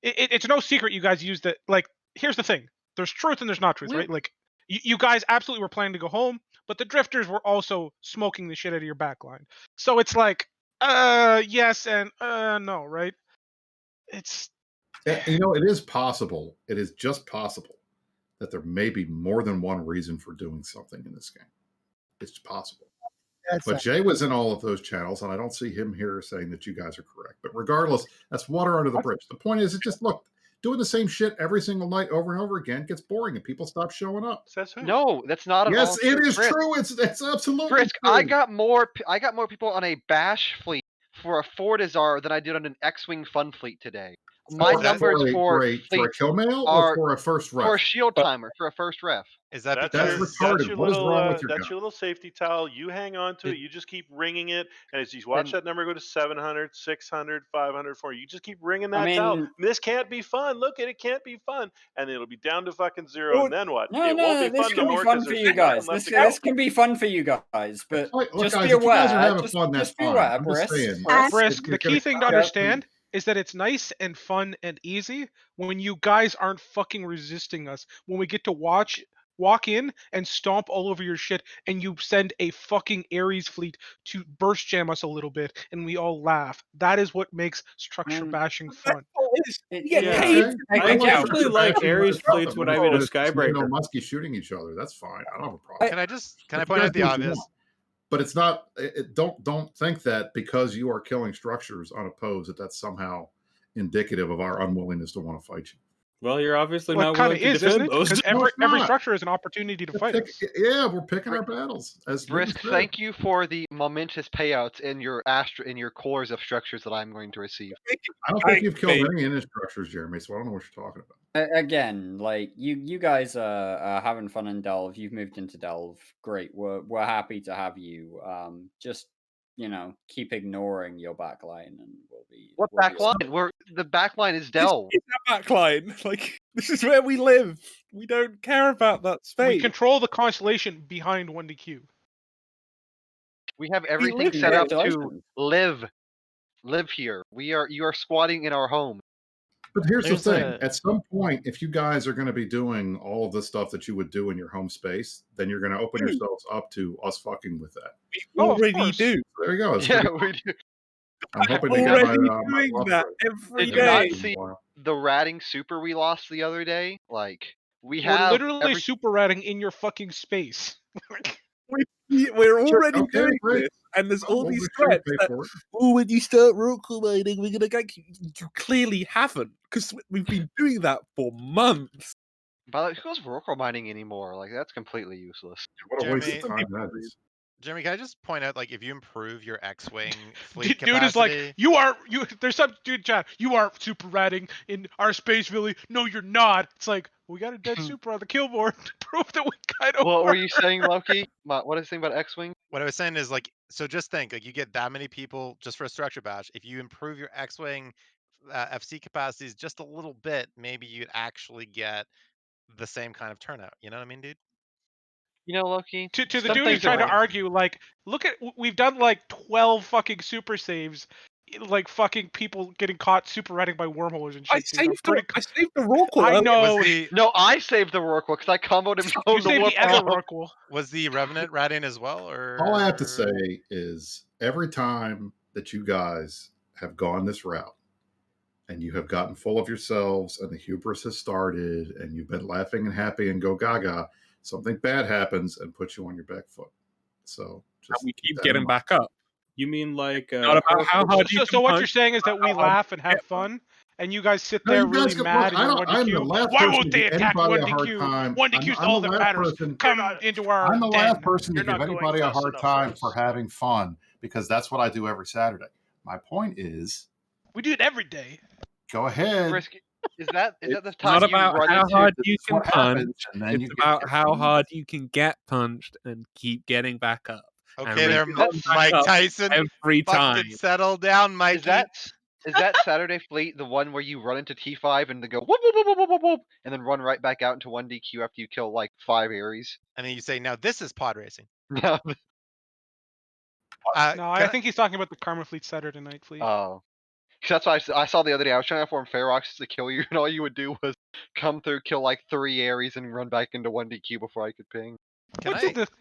it's no secret you guys used it. Like, here's the thing: there's truth and there's not truth, right? Like, you guys absolutely were planning to go home, but the drifters were also smoking the shit out of your backline. So it's like, yes and no, right? It's You know, it is possible. It is just possible that there may be more than one reason for doing something in this game. It's possible. That's But not- Jay was in all of those channels, and I don't see him here saying that you guys are correct. But regardless, that's water under the bridge. The point is, it just look, doing the same shit every single night over and over again gets boring, and people stop showing up. Says who? No, that's not at all Yes, it true, is Frisk. true. It's absolutely Frisk, true. I got more people on a bash fleet for a Fortizar than I did on an X-wing fun fleet today. My numbers for a kill mail or for a first ref? for a shield timer for a first ref. Is that That's because retarded. your What is little, wrong with your that's guy? your little safety towel. You hang on to it. You just keep ringing it, and as you watch that number go to 700, 600, 500, 400, you just keep ringing that towel. This can't be fun. Look at it, can't be fun, and it'll be down to fucking zero. And then what? No, it won't be this fun can no be more fun because for there's you guys. nothing left to go. This can be fun for you guys, but Look, just guys, be if you guys are aware. having fun, that's Just be fine. aware, I'm just saying. Brisk, the key thing to understand is that it's nice and fun and easy when you guys aren't fucking resisting us. When we get to walk in and stomp all over your shit, and you send a fucking Ares fleet to burst jam us a little bit, and we all laugh. That is what makes structure bashing fun. I actually like Ares fleets when I'm in a Skybreaker. Muskie shooting each other. That's fine. I don't have a problem. Can I point out the obvious? But it's not. Don't think that because you are killing structures unopposed that's somehow indicative of our unwillingness to want to fight you. Well, you're obviously Well, not it kind willing of to is, defend isn't it? those. Because every structure is an opportunity to fight us. Yeah, we're picking our battles. As Brisk, thank you for the momentous payouts in your cores of structures that I'm going to receive. I don't think you've killed any inner structures, Jeremy. So I don't know what you're talking about. Again, like you guys are having fun in Delve. You've moved into Delve. Great. We're happy to have you. Just keep ignoring your backline, and we'll be. What backline? The backline is Delve. It's a backline. Like, this is where we live. We don't care about that space. We control the constellation behind 1DQ. We have everything set up to live here. You are squatting in our home. But here's the thing. At some point, if you guys are going to be doing all of the stuff that you would do in your home space, then you're going to open yourselves up to us fucking with that. We already do. There you go. Yeah, we do. I'm hoping to already get my doing that every Did day. you not see the ratting super we lost the other day? Like, We're literally super ratting in your fucking space. We're already doing great. this, and there's all We'll these be sure to threats pay that, for it. when you start Roku mining, we're gonna get you. You clearly haven't, because we've been doing that for months. By the way, who goes Roku mining anymore? Like, that's completely useless. What a waste of time that is. Jeremy, can I just point out, like, if you improve your X-wing fleet Dude capacity, is like, there's some dude chat. You are super ratting in our space, Billy. No, you're not. It's like, we got a dead super on the kill board to prove that we kind of. What were you saying, Loki? What was you saying about X-wing? What I was saying is, like, so just think, like, you get that many people just for a structure bash. If you improve your X-wing FC capacities just a little bit, maybe you'd actually get the same kind of turnout. You know what I mean, dude? You know, Loki. To the dude who's trying to argue, like, look at, we've done like 12 fucking super saves, like fucking people getting caught super ratting by wormholes and shit. I saved the Rorqual. I know. No, I saved the Rorqual because I comboed him. You saved the other Rorqual. Was the Revenant ratting as well, or? All I have to say is every time that you guys have gone this route and you have gotten full of yourselves and the hubris has started and you've been laughing and happy and go gaga, something bad happens and puts you on your back foot. So just we keep getting back up. You mean like not about how hard you so what you're saying is that we laugh and have fun, and you guys sit there really mad and you're 1DQ. Why won't they attack 1DQ? 1DQ's all that matters. Come into our I'm the den. last person to You're give not anybody going a fast hard enough time for us. for having fun because that's what I do every Saturday. My point is, we do it every day. Go ahead. Is that the It's time not you about run how into hard this you is can what punch. happens, and then It's you about get how hard you can get punched and keep getting back up. Okay, there, Mike Tyson. Every time. Fucking settle down, Mikey. Is that Saturday Fleet the one where you run into T5 and they go whoop whoop whoop whoop whoop whoop and then run right back out into 1DQ after you kill like 5 Ares? And then you say, now this is pod racing. No. No, I think he's talking about the Karma Fleet Saturday Night Fleet. Oh. That's why I saw the other day. I was trying to form Ferox to kill you, and all you would do was come through, kill like 3 Ares, and run back into 1DQ before I could ping.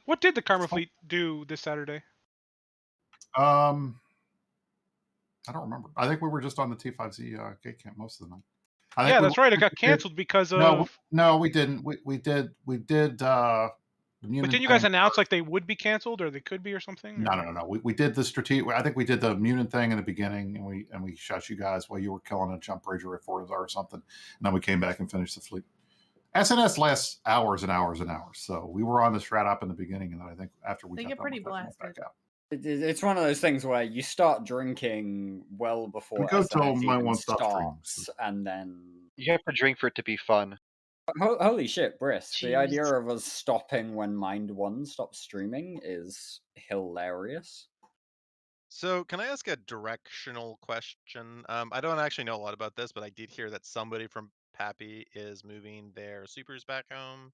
What did the Karma Fleet do this Saturday? I don't remember. I think we were just on the T5Z gate camp most of the night. Yeah, that's right. It got canceled because of. No, we didn't. We did Munin But didn't you guys thing announce like they would be canceled or they could be or something? No. We did the strategic. I think we did the Munin thing in the beginning, and we shot you guys while you were killing a jump bridger at Fortizar or something. And then we came back and finished the fleet. SNS lasts hours and hours and hours. So we were on this rat up in the beginning, and then I think after we They got get done pretty with that, we went blasted. back out. It's one of those things where you start drinking well before go till SNS my even one stop starts, and then You have to drink for it to be fun. Holy shit, Brisk. The idea Jeez. of us stopping when Mind 1 stops streaming is hilarious. So, can I ask a directional question? I don't actually know a lot about this, but I did hear that somebody from Pappy is moving their supers back home.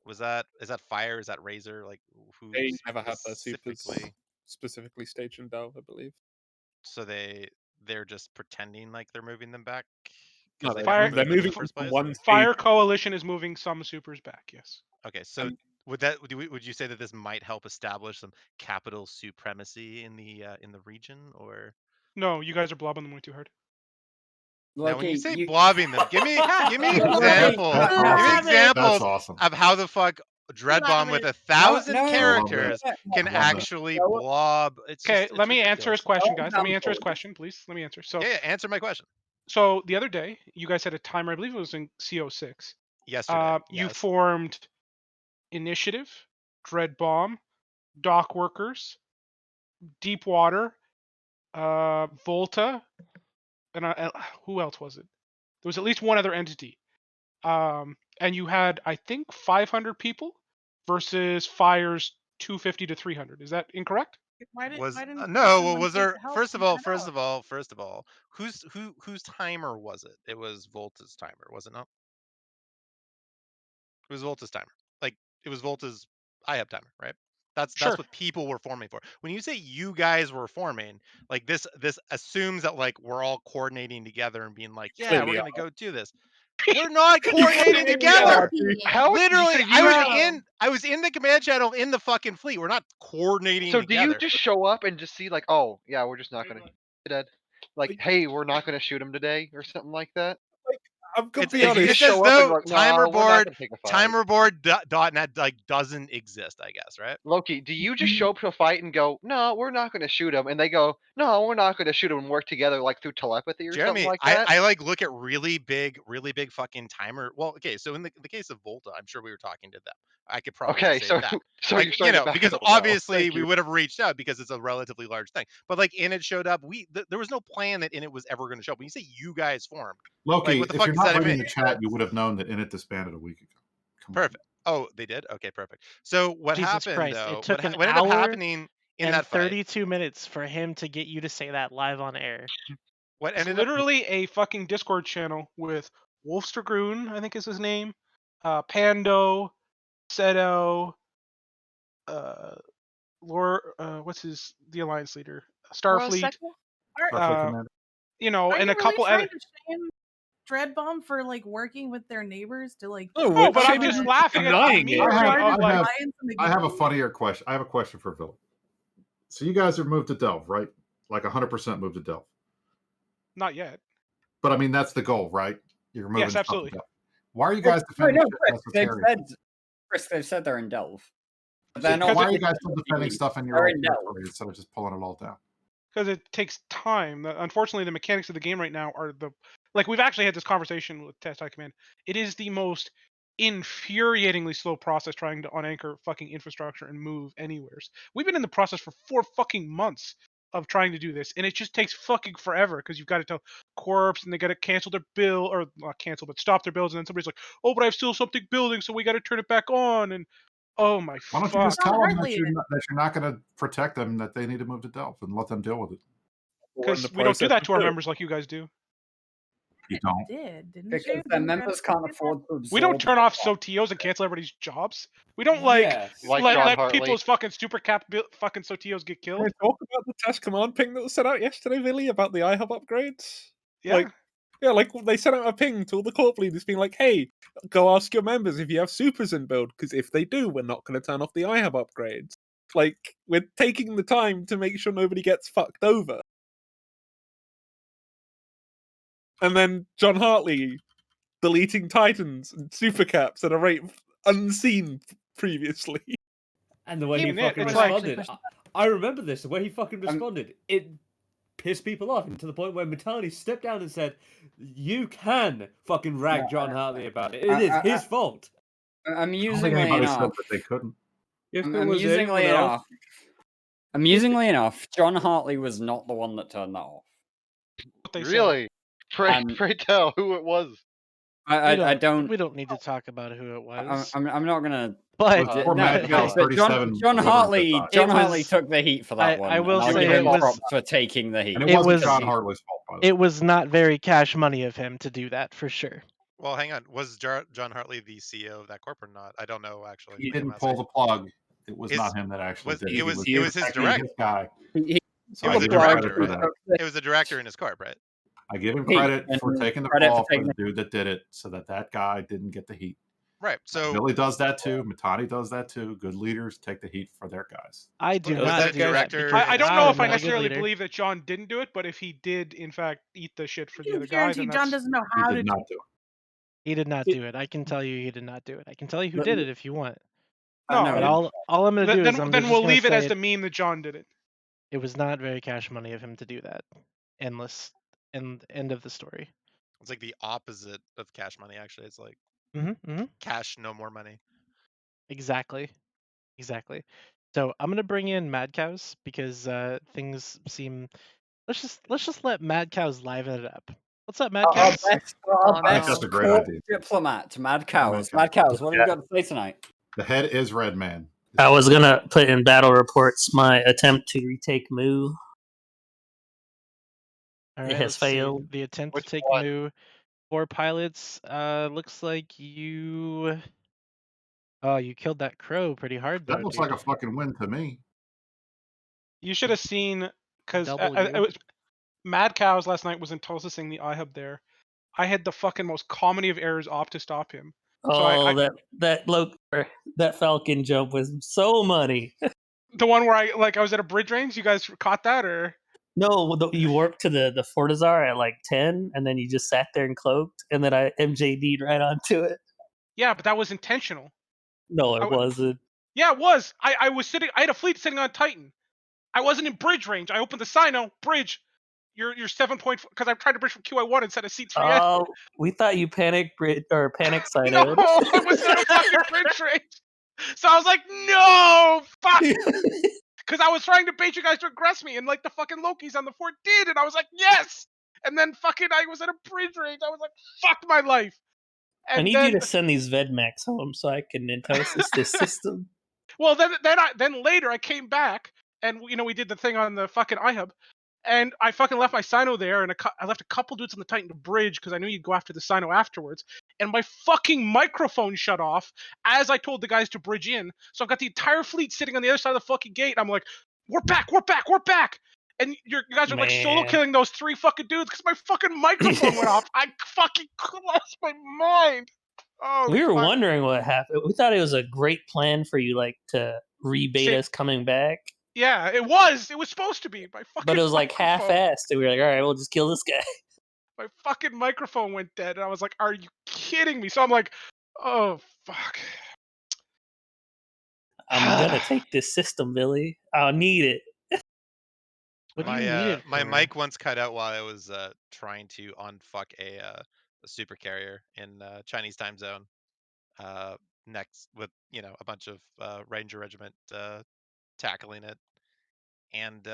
Is that Fire? Is that Razor? Like, who They never had their supers specifically? specifically stationed out, I believe. So they're just pretending like they're moving them back No, because they Fire, never moved them in the from first place. one Or? Fire Coalition is moving some supers back. Yes. Okay, so would you say that this might help establish some capital supremacy in the region, or? No, you guys are blobbing them way too hard. Now, when you Loki, say blobbing them, give me Loki, examples. That's Give me awesome. examples That's awesome. of how the fuck Dreadbomb with 1,000 No, characters can I love that. actually blob. It's Okay, just let me answer his question, No guys. Let me answer his example. question, please. Let me answer. So, Yeah, answer my question. so the other day, you guys had a timer. I believe it was in CO6. Yesterday, You yes. formed Initiative, Dread Bomb, Dock Workers, Deep Water, Volta, and who else was it? There was at least one other entity. And you had, I think, 500 people versus Fire's 250 to 300. Is that incorrect? Why didn't Was fucking no? Well, someone was take there? the help First and of all, get out? first of all, whose timer was it? It was Volta's timer, was it not? It was Volta's timer. Like, it was Volta's IHUB timer, right? That's Sure. what people were forming for. When you say you guys were forming, like this assumes that like we're all coordinating together and being like, yeah, Clearly we're gonna are. go do this. We're not coordinating together. How Literally, so you I was in the command channel in the fucking fleet. We're not coordinating So do you together. just show up and just see like, oh yeah, we're just not gonna dead. Like, hey, we're not gonna shoot him today or something like that? I'm gonna It's be Like, honest. you it's just as show up and though like, no, we're not gonna take a fight. timerboard.net like doesn't exist, I guess, right? Loki, do you just show up to a fight and go, no, we're not gonna shoot him, and they go, no, we're not gonna shoot him, and work together like through telepathy or something Jeremy, like that? I like look at really big fucking timer. Well, okay, so in the case of Volta, I'm sure we were talking to them. I could probably Okay, say so that. so Like, you're starting to back because up a little. obviously Thank we you. would have reached out because it's a relatively large thing. But like Init showed up, there was no plan that Init was ever going to show up. When you say you guys formed, Loki, like what the if fuck you're does not that reading mean? the chat, you would have known that Init disbanded a week ago. Come Perfect. Oh, they did? Okay, perfect. So what Jesus happened Christ! though? It took an what ended up hour happening in and that fight? 32 minutes for him to get you to say that live on air. What It's ended up literally a fucking Discord channel with Wolfstergroon, I think is his name, Pando, Seto, what's the Alliance leader? Starfleet. Starfleet Commander. You know, Are and you a really couple trying other. to shame Dreadbomb for like working with their neighbors to like? No, but I'm just laughing at the mirroring of like. I have a funnier question. I have a question for Phil. So you guys have moved to Delve, right? Like 100% moved to Delve. Not yet. But I mean, that's the goal, right? You're moving Yes, stuff absolutely. to Delve. Why are you guys defending Chris, they've said they're in Delve. Why are you guys still defending stuff in your They're own in Delve. territory instead of just pulling it all down? Because it takes time. Unfortunately, the mechanics of the game right now are like we've actually had this conversation with Test Command. It is the most infuriatingly slow process trying to unanchor fucking infrastructure and move anywheres. We've been in the process for 4 fucking months of trying to do this, and it just takes fucking forever because you've got to tell Corps and they got to cancel their bill or not cancel but stop their bills, and then somebody's like, oh, but I have still something building, so we got to turn it back on, and oh my Why don't fuck. you just tell them that you're not going to protect them, that they need to move to Delve and let them deal with it? Because we don't do that to our members like you guys do. You don't. Didn't Because you? their members can't afford to absorb. We don't turn off SOTOs and cancel everybody's jobs. We don't let people's fucking super cap fucking SOTOs get Can killed. I talk about the test command ping that was sent out yesterday, Billy, about the iHub upgrades? Yeah. Like they sent out a ping to all the corp leaders being like, hey, go ask your members if you have supers in build, because if they do, we're not going to turn off the iHub upgrades. Like, we're taking the time to make sure nobody gets fucked over. And then John Hartley deleting Titans and super caps at a rate unseen previously. And the way he Keeping it, fucking it's like- responded, I remember this. The way he fucking responded, it pissed people off, and to the point where Mitani stepped down and said, "You can fucking rag John Hartley about it. It is his fault." Amusingly anybody said enough, that they couldn't. If it was anyone else, amusingly enough, John Hartley was not the one that turned that off. Really? Pray tell who it was. I don't. We don't need to talk about who it was. I'm not gonna. But John Hartley took the heat for that one. I will and I'll say give him it was props for taking the heat. And it wasn't John Hartley's fault, by the way. It was not very cash money of him to do that for sure. Well, hang on. Was John Hartley the CEO of that corp or not? I don't know actually. He didn't pull the plug. It was not him that actually did it. It was his protecting director. his guy. It was a director. It was a director in his corp, right? I give him credit for taking the fall for the dude that did it, so that guy didn't get the heat. Right. So Billy does that too. Mitani does that too. Good leaders take the heat for their guys. I do Was not that do that director- because I don't know if I am not a good necessarily leader. believe that John didn't do it, but if he did, in fact, eat the shit for the You other guy, guarantee then John that's... doesn't know how to do it. He did not do it. I can tell you he did not do it. I can tell you who But- did it if you want. No, But all I'm going to do is I'm then just we'll gonna leave it as say the meme that John did it. It was not very cash money of him to do that. Endless. End of the story. It's like the opposite of cash money. Actually, it's like Mm-hmm. cash, no more money. Exactly. So I'm gonna bring in Mad Cows because things seem. Let's just let Mad Cows liven it up. What's up, Mad Cows? That's a great idea. Diplomat, Mad Cows. Mad Cows, what have you got to say tonight? The head is Red Man. I was gonna put in battle reports my attempt to retake Moo. All It right, has let's see. failed. The attempt to take Moo. 4 pilots. Looks like you. Oh, you killed that crow pretty hard though. That looks dude. like a fucking win to me. You should have seen, because W. Mad Cows last night was in Tulsa seeing the iHub there. I had the fucking most comedy of errors off to stop him. Oh, that Falcon jump was so money. The one where I was at a bridge range. You guys caught that, or? No, you warped to the Fortizar at like 10, and then you just sat there and cloaked, and then I MJD'd right onto it. Yeah, but that was intentional. No, it wasn't. Yeah, it was. I was sitting. I had a fleet sitting on Titan. I wasn't in bridge range. I opened the Sino bridge. You're 7 point because I tried to bridge from QI1 instead of C3. Oh, we thought you panic sighted. No, I was in a fucking bridge range. So I was like, no, fuck. Because I was trying to bait you guys to aggress me, and like the fucking Lokis on the fort did, and I was like, yes. And then fucking I was at a bridge range. I was like, fuck my life. And I need you to send these Vedmax home so I can intelligence this system. Well, then later I came back, and we did the thing on the fucking iHub, and I fucking left my Sino there, and I left a couple dudes on the Titan to bridge because I knew you'd go after the Sino afterwards, and my fucking microphone shut off as I told the guys to bridge in. So I've got the entire fleet sitting on the other side of the fucking gate. I'm like, we're back, and you guys are like solo killing those 3 fucking dudes because my fucking microphone went off. I fucking lost my mind. Oh, We were wondering what happened. We thought it was a great plan for you, like, to rebait us coming back. Yeah, it was. It was supposed to be. My fucking But it was like half-assed, and we were like, all right, we'll just kill this guy. My fucking microphone went dead, and I was like, are you kidding me? So I'm like, oh, fuck. I'm gonna take this system, Billy. I'll need it. What do you need it My for? mic once cut out while I was trying to unfuck a super carrier in Chinese time zone. Next with a bunch of Ranger Regiment tackling it, and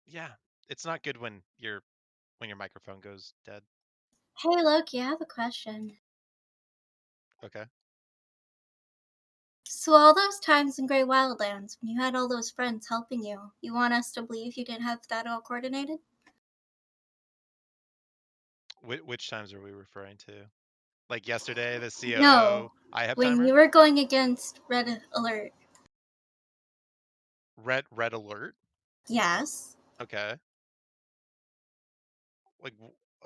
yeah, it's not good when your microphone goes dead. Hey, Loki, I have a question. Okay. So all those times in Great Wildlands, when you had all those friends helping you want us to believe you didn't have that all coordinated? Which times are we referring to? Like yesterday, the COO. No, I have when timer. you were going against Red Alert. Red Alert. Yes. Okay. Like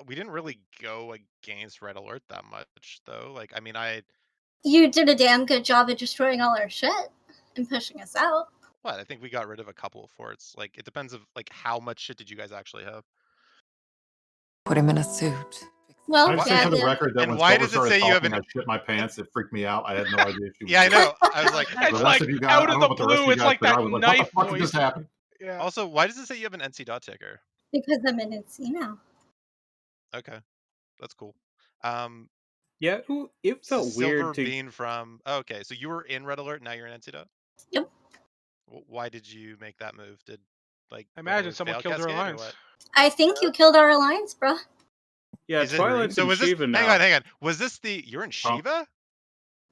we didn't really go against Red Alert that much, though. Like, I mean, You did a damn good job of destroying all our shit and pushing us out. What? I think we got rid of a couple of forts. Like, it depends of like how much shit did you guys actually have? Put him in a suit. Well, Can I just say for the record that And when why Silver does it started say you have talking, an? I shit my pants. It freaked me out. I had no idea she was. Yeah, I know. I was like, The It's rest like of you guys, out I of don't the know about the rest of blue. you It's guys, like but I that was like, what the knife fuck voice. just happened? Yeah. Also, why does it say you have an NC dot ticker? Because I'm in NC now. Okay, that's cool. Yeah, it felt Silver weird to. being from. Oh, okay, so you were in Red Alert. Now you're in NC dot. Yep. Why did you make that move? Did like I Red imagine Alert someone fail killed their Cascade or alliance. what? I think you killed our alliance, bruh. Yeah, Is it Twilight's so? in Was this? Shiva now. Hang on. Was this the? You're in Shiva?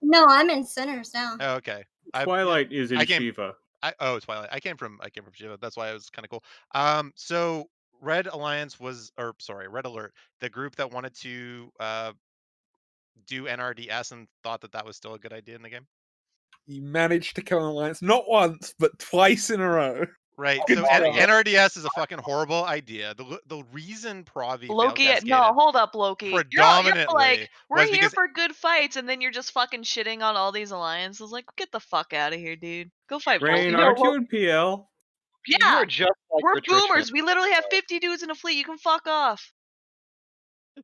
No, I'm in Sinners now. Oh, okay. Twilight is in I came. Shiva. Twilight. I came from Shiva. That's why it was kind of cool. So Red Alliance was, or sorry, Red Alert, the group that wanted to do NRDS and thought that was still a good idea in the game. You managed to kill an alliance not once but twice in a row. Right. Good So job. NRDS is a fucking horrible idea. The reason Pravi failed Loki, Cascade no, hold up, Loki. You're predominantly like, we're was here because for good fights, and then you're just fucking shitting on all these alliances. Like, get the fuck out of here, dude. Go fight. Rain, Volk. aren't you in PL? You Yeah, are just like we're Rich boomers. Richmond. We literally have 50 dudes in a fleet. You can fuck off.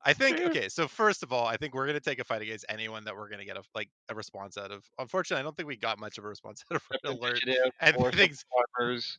I think okay. So first of all, I think we're gonna take a fight against anyone that we're gonna get a response out of. Unfortunately, I don't think we got much of a response out of Red Alert. Initiative And or things. farmers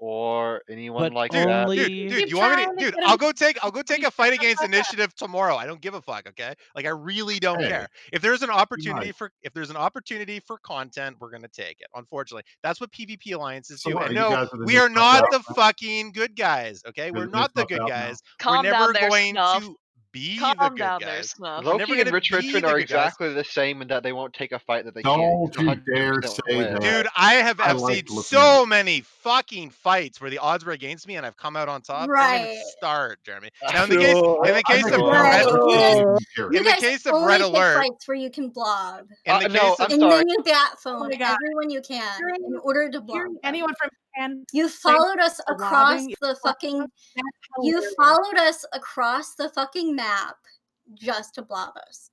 or anyone But like Dude, that. dude, you want me to? Dude, I'll go take a fight against Initiative tomorrow. I don't give a fuck. Okay, like I really don't Hey, care. If there's an opportunity might. for content, we're gonna take it. Unfortunately, that's what PvP alliances So do. what? And You no, guys are the we new are snuffed not out the now? fucking good guys. Okay, You're we're the new not the snuffed good out now? guys. We're Calm never down there, going Snuff. to be the Calm good down there, guys. Snuff. We're never Loki and gonna Rich be Richmond the are good guys. exactly the same in that they won't take a fight that they Don't can't. you 100% dare wanna say win. that. Dude, I have I FC'd like listening so many fucking fights where the odds were against me and I've come out on top. Don't even Right. start, Jeremy. Now in the I case make of a Right. joke, You but guys, you hear it. you guys case of only Red pick Alert, fights where you can blob. in the No, case I'm of And sorry. then you bat Oh phone my god. everyone you can in order to blob them. Anyone from Japan You saying followed us for across lobbing the is fucking. that's You hilarious. followed us across the fucking map just to blob us.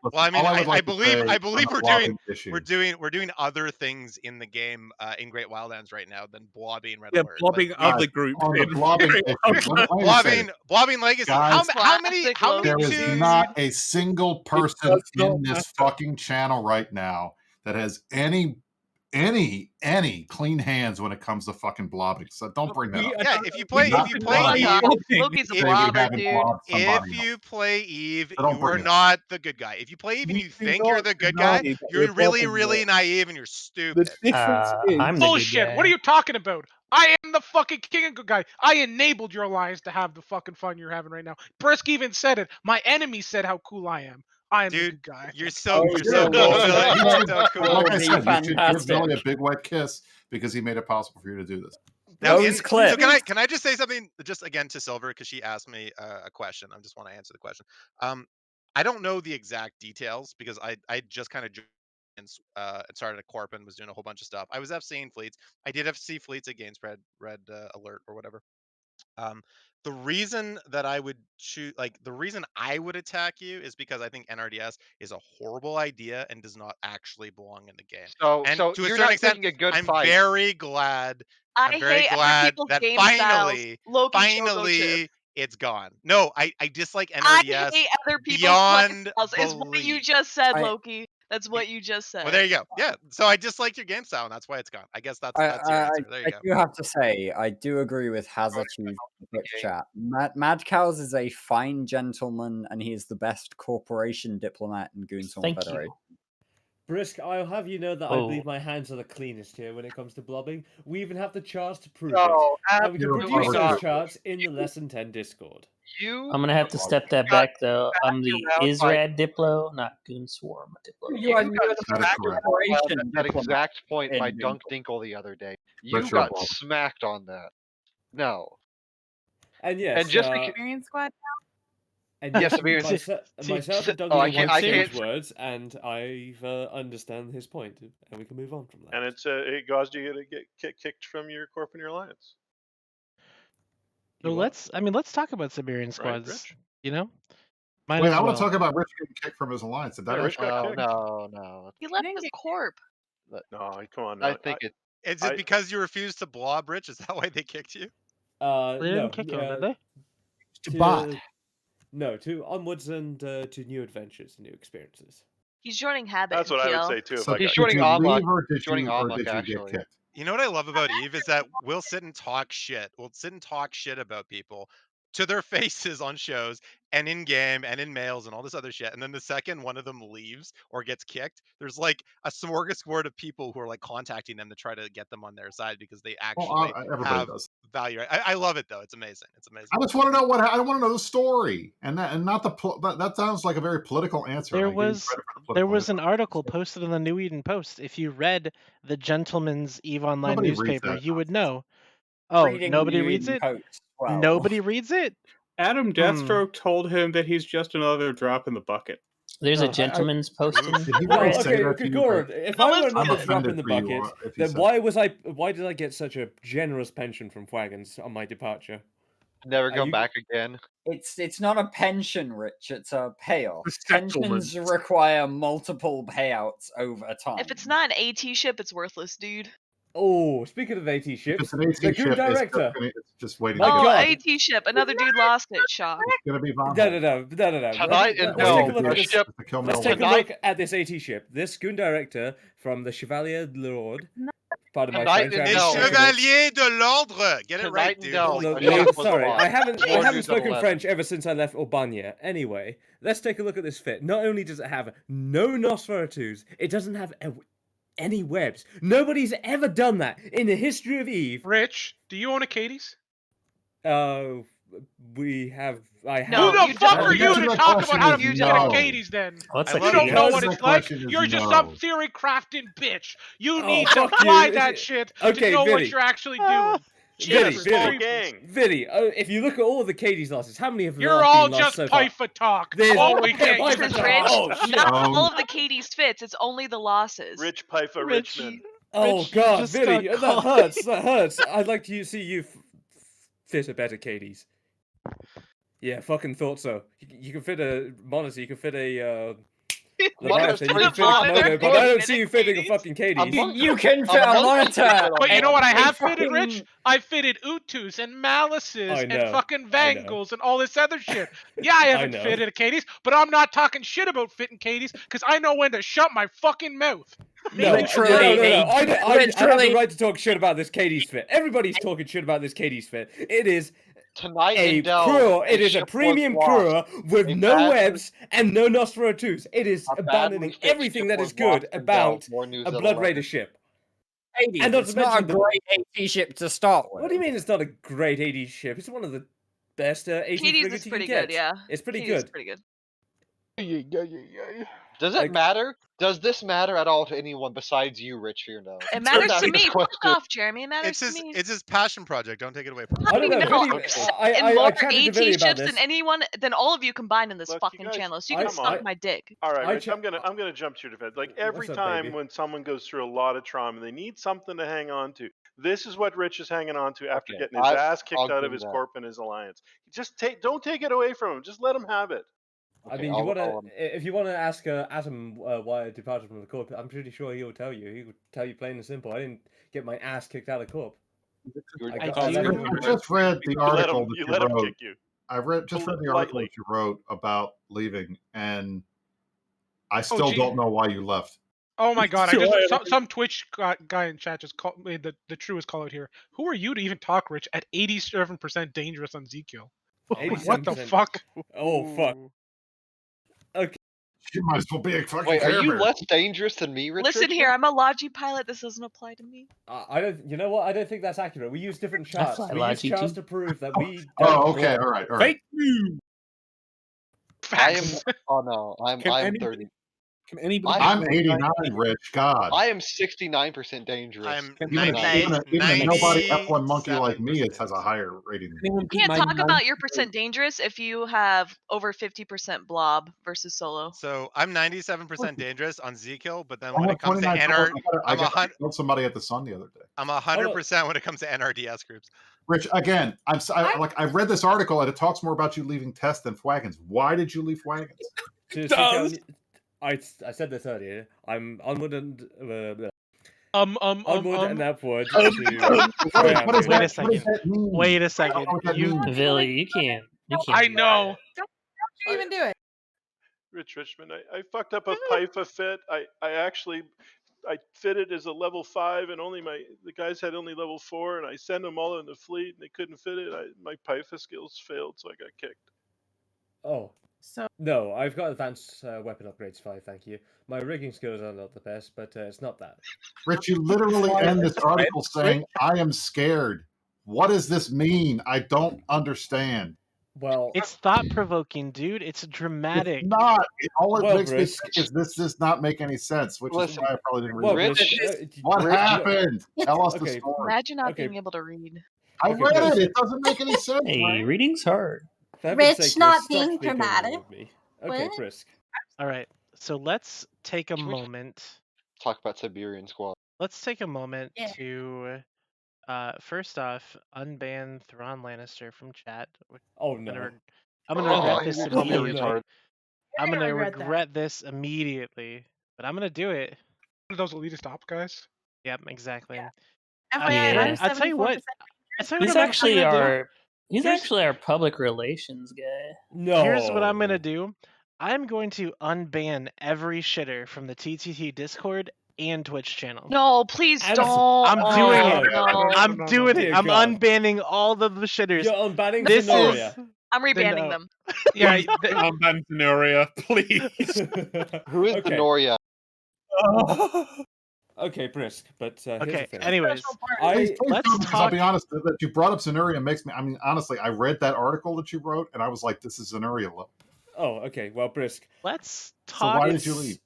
well, I mean, all I would like I to believe say on the blobbing issue. we're doing other things in the game in Great Wildlands right now than blobbing Red Yeah, Alert. blobbing Like, other groups. On the in blobbing Great issue, let me say this. blobbing Legacy. Guys, How many there is tunes? not a single person does not in this matter. fucking channel right now that has any clean hands when it comes to fucking blobbing. So don't bring that up. Yeah, if you play Not Eve, Loki's a say we blobber, haven't dude. blobbed somebody if else. you play Eve, So don't you are bring it up. not the good guy. If you play Eve and We you do think you're not the good deny guy, that you're we're really, bobbing really more. naive and you're The stupid. difference is I'm the good Bullshit. guy. What are you talking about? I am the fucking king and good guy. I enabled your alliance to have the fucking fun you're having right now. Brisk even said it. My enemy said how cool I am. I am the Dude, good guy. you're so You so should- cool, you Billy. should- You're so cool. Like I said, you should give fantastic. Billy a big wet kiss because he made it possible for you to do this. Now, Those clips. so can I just say something just again to Silver because she asked me a question. I just want to answer the question. I don't know the exact details because I just kind of and started a corp and was doing a whole bunch of stuff. I was FCing fleets. I did FC fleets against Red Alert or whatever. The reason that I would choose, the reason I would attack you is because I think NRDS is a horrible idea and does not actually belong in the game. So To a you're certain not extent, picking a good I'm fight. very glad. I I'm very hate other glad people's that game styles. Loki, Choco Chip. finally, it's gone. No, I dislike I NRDS hate other people's beyond styles. Is what you belief. just said, Loki. That's what you just said. Well, there you go. Yeah. So I disliked your game style, and that's why it's gone. I guess that's your answer. There you I go. do have to say, I do agree with Hazard in the chat. Mad Cows is a fine gentleman, and he is the best corporation diplomat in Goonstorm Thank Federation. Brisk, I'll have you know that I Oh. believe my hands are the cleanest here when it comes to blobbing. We even have the charts to prove No, it. And we can absolutely produce not. those charts in the Lesson 10 Discord. I'm gonna have to step that back though. I'm the Israd Diplo, not Goonswarm Diplo. You are got near the smacked corporation on that diplomat exact point by in Dunk Goonswarm. Dinkle the other day. You But you're got wrong. smacked on that. No. And yes, And just Experience Squad and Yes, yes, Amir. myself and Doug Oh, I I can't- I exchange can't- words, and I've understand his point, and we can move on from that. And it's it caused you to get kicked from your corp and your alliance. So let's talk about Siberian squads. Rich? You know, might Wait, as I want well. to talk about Rich getting kicked from his alliance. Did that Yeah, Rich actually? got kicked. No. He left his corp. No, come on. I No. think it. Is it because you refused to blob, Rich? Is that why they kicked you? They No, didn't kick him, did they? To bot. No, to onwards and to new adventures, new experiences. He's joining Habit. That's what I would say too. So He's did joining you Amok. leave or did Joining you or Amok, did you get actually. kicked? You know what I love about Eve is that we'll sit and talk shit. We'll sit and talk shit about people to their faces on shows and in game and in mails and all this other shit. And then the second one of them leaves or gets kicked, there's like a smorgasbord of people who are like contacting them to try to get them on their side because they actually Everybody have does. value. I love it though. It's amazing. It's amazing. I just want to know what I want to know the story, and not the. That sounds like a very political answer. There and I give you was credit for the there political was answer. an article posted in the New Eden Post. If you read the Gentleman's Eve Online Nobody reads newspaper, that you would know. Oh, Reading nobody New reads Eden it? Post. Wow. Nobody reads it? Adam Deathstroke told him that he's just another drop in the bucket. There's a Gentleman's Post in Did he really say Okay, that to you? Gord, if I were I'm another drop offended in the for you, bucket, if he then said why did I get such a generous pension from Wagons on my departure? Never Are go you- back again. It's not a pension, Rich. It's a payoff. A settlement. Pensions require multiple payouts over time. If it's not an AT ship, it's worthless, dude. Oh, speaking of AT If ships, it's an AT the Goon ship, Director. it's just waiting. My Oh, God. AT ship. Another dude lost it. Shock. It's gonna be Von No. Tonight Let's in take Hell, a look at a this. ship. Let's take a look at this AT ship. This Goon Director from the Chevalier Lord. Pardon my Tonight French. in I Hell. haven't spoken it. Chevalier de l'Ordre. Get it right, dude. Sorry, I haven't Warriors of spoken 11. French ever since I left Albania. Anyway, let's take a look at this fit. Not only does it have no Nosferatus, it doesn't have any webs. Nobody's ever done that in the history of Eve. Rich, do you own a Katie's? We have. I have. Who the fuck are you to talk about how to is fit no. a Katie's then? What's You a don't Katie's? know The what answer to it's that like. question is You're just no. some theory crafting bitch. You Oh, need to fuck apply you. that shit Okay, to know what Vinny. you're actually doing. Jesus Vinny, Christ. Vinny, if you look at all the Katie's losses, how many of them You're have all been lost just so far? Pifa talk. There's Oh, we okay, can't Pifa use Because talk. Rich, Oh, shit. not all of the Katie's fits. It's only the losses. Rich Pifa Richmond. Oh Rich, you God, just Vinny, got that caught. hurts. That hurts. I'd like to see you fit a better Katie's. Yeah, fucking thought so. You can fit a monitor. You can fit a Leviathan. You can fit a kimono, but I don't see you fitting a fucking Katie's. You can fit a monitor. But you know what I have Fucking- fitted, Rich? I fitted Utus and Malices I and know, fucking I know. Vangles and all this other shit. Yeah, I haven't know. fitted a Katie's, but I'm not talking shit about fitting Katie's because I know when to shut my fucking mouth. No, Literally, no. I have literally. the right to talk shit about this Katie's fit. Everybody's talking shit about this Katie's fit. It is Tonight a in Dell, cruel. It is a ship was premium lost. cruel with A no badly- webs and no Nosferatus. It is A abandoning badly fit everything ship that was is good lost in Dell. about More news a at Blood 11. Raider ship. Hades, And not it's to not a mention the- great AT ship to start with. What do you mean it's not a great 80s ship? It's one of the best 80s Katie's frigates is you pretty can get. good, yeah. It's pretty Katie's is good. pretty good. Does it matter? Does this matter at all to anyone besides you, Rich Fearno? It matters Let's to ask me. this Fuck question. off, Jeremy. It matters It's to me. his passion project. Don't take it away from him. I don't know. No, Vinny, and I more chatted to Vinny AT about ships this. than anyone than all of you combined in this Look, you fucking guys- channel. So you can come suck on. my dick. All right, I Rich, cha- I'm gonna jump to your defense. Like every What's up, time baby? when someone goes through a lot of trauma, they need something to hang on to. This is what Rich is hanging on to after Okay, getting his ass kicked I'll out of give his that. corp and his alliance. Don't take it away from him. Just let him have it. I Okay, mean, I'll- if you want to ask Adam why I departed from the corp, I'm pretty sure he'll tell you. He would tell you plain and simple. I didn't get my ass kicked out of corp. I got- I left him I with- just read the You let article him- that you you let him wrote. kick you. I read the article Politely. that you wrote about leaving, and I still gee. don't know why you left. Oh my god! Sure. Some Twitch guy in chat just made the truest call out here. Who are you to even talk, Rich? At 87% dangerous on Ezekiel. What the 87%. fuck? Oh fuck. Okay. You might as well be a fucking Wait, are you Care Bear. less dangerous than me, Rich? Listen here, I'm a Logi pilot. This doesn't apply to me. I don't. You know what? I don't think that's accurate. We use different charts. fly We use Logi charts too. to prove that we. Oh, don't okay, fly. all right, all right. Fake news. I am. Facts. Oh no, I'm Can 30. Can anybody? I'm 89, Rich. God. I am 69% dangerous. I'm Even, 90, even nobody F1 monkey like me 97%. has a higher rating. than Anyone You beat can't my talk nine- about your percent dangerous if you have over 50% blob versus solo. So I'm 97% dangerous on Z-Kill, but then I when have it comes to 29 NR, I I'm killed somebody at the Sun the other day. I'm 100% when it comes to NRDS groups. Rich, again, I read this article and it talks more about you leaving Test than Fwagons. Why did you leave Fwagons? I said this earlier. I'm onward and Onward and upward. What is Wait that? a second. Wait a second. what that You, means. Billy, you can't. I know. you even do it? Rich Richmond, I fucked up a PIFA fit. I fitted as a level 5, and the guys had only level 4, and I sent them all in the fleet, and they couldn't fit it. My PIFA skills failed, so I got kicked. Oh. So no, I've got advanced weapon upgrades 5, thank you. My rigging skills are not the best, but it's not that. Rich, you literally end this article saying, "I am scared." What does this mean? I don't understand. Well, it's thought-provoking, dude. It's dramatic. It's not. All it Well, makes me Brisk. think is this does not make any sense, which is why I probably didn't read Well, it. Brisk, What Rich- happened? Tell us the Okay. story. Imagine not Okay. being able to read. I Okay, read Brisk. it. It doesn't make any sense. Hey, right? reading's hard. For heaven's Rich sake, not Brisk, stop being speaking dramatic. with me. Okay, What? Brisk. All right, so let's take a moment. Talk about Siberian Squad. Let's take a moment Yeah. to, first off, unban Thrawn Lannister from chat. Oh no. I'm gonna regret this you call me a immediately. retard. I'm gonna regret regret this immediately, but I'm gonna do it. One of those elitist op guys. Yep, exactly. FYI, Yeah. I'm I'll tell you what. 74% I'll tell you He's what I'm actually actually gonna do. our he's Here's- actually our public relations guy. No. Here's what I'm gonna do. I'm going to unban every shitter from the TTT Discord and Twitch channel. No, please And- don't. I'm doing Oh, it. No. I'm doing it. Dear I'm God. unbanning all of the shitters. You're unbanning This Zenoria. is I'm rebanning no. them. Yeah, Ban Zenoria, please. Who is Okay. Benoria? Okay, Brisk, but here's Okay, the thing. anyways, Please let's don't, because I'll talk. be honest, that you brought up Zenuria makes me, I mean, honestly, I read that article that you wrote, and I was like, this is Zenuria. Oh, okay. Well, Brisk. Let's So talk. why did you leave?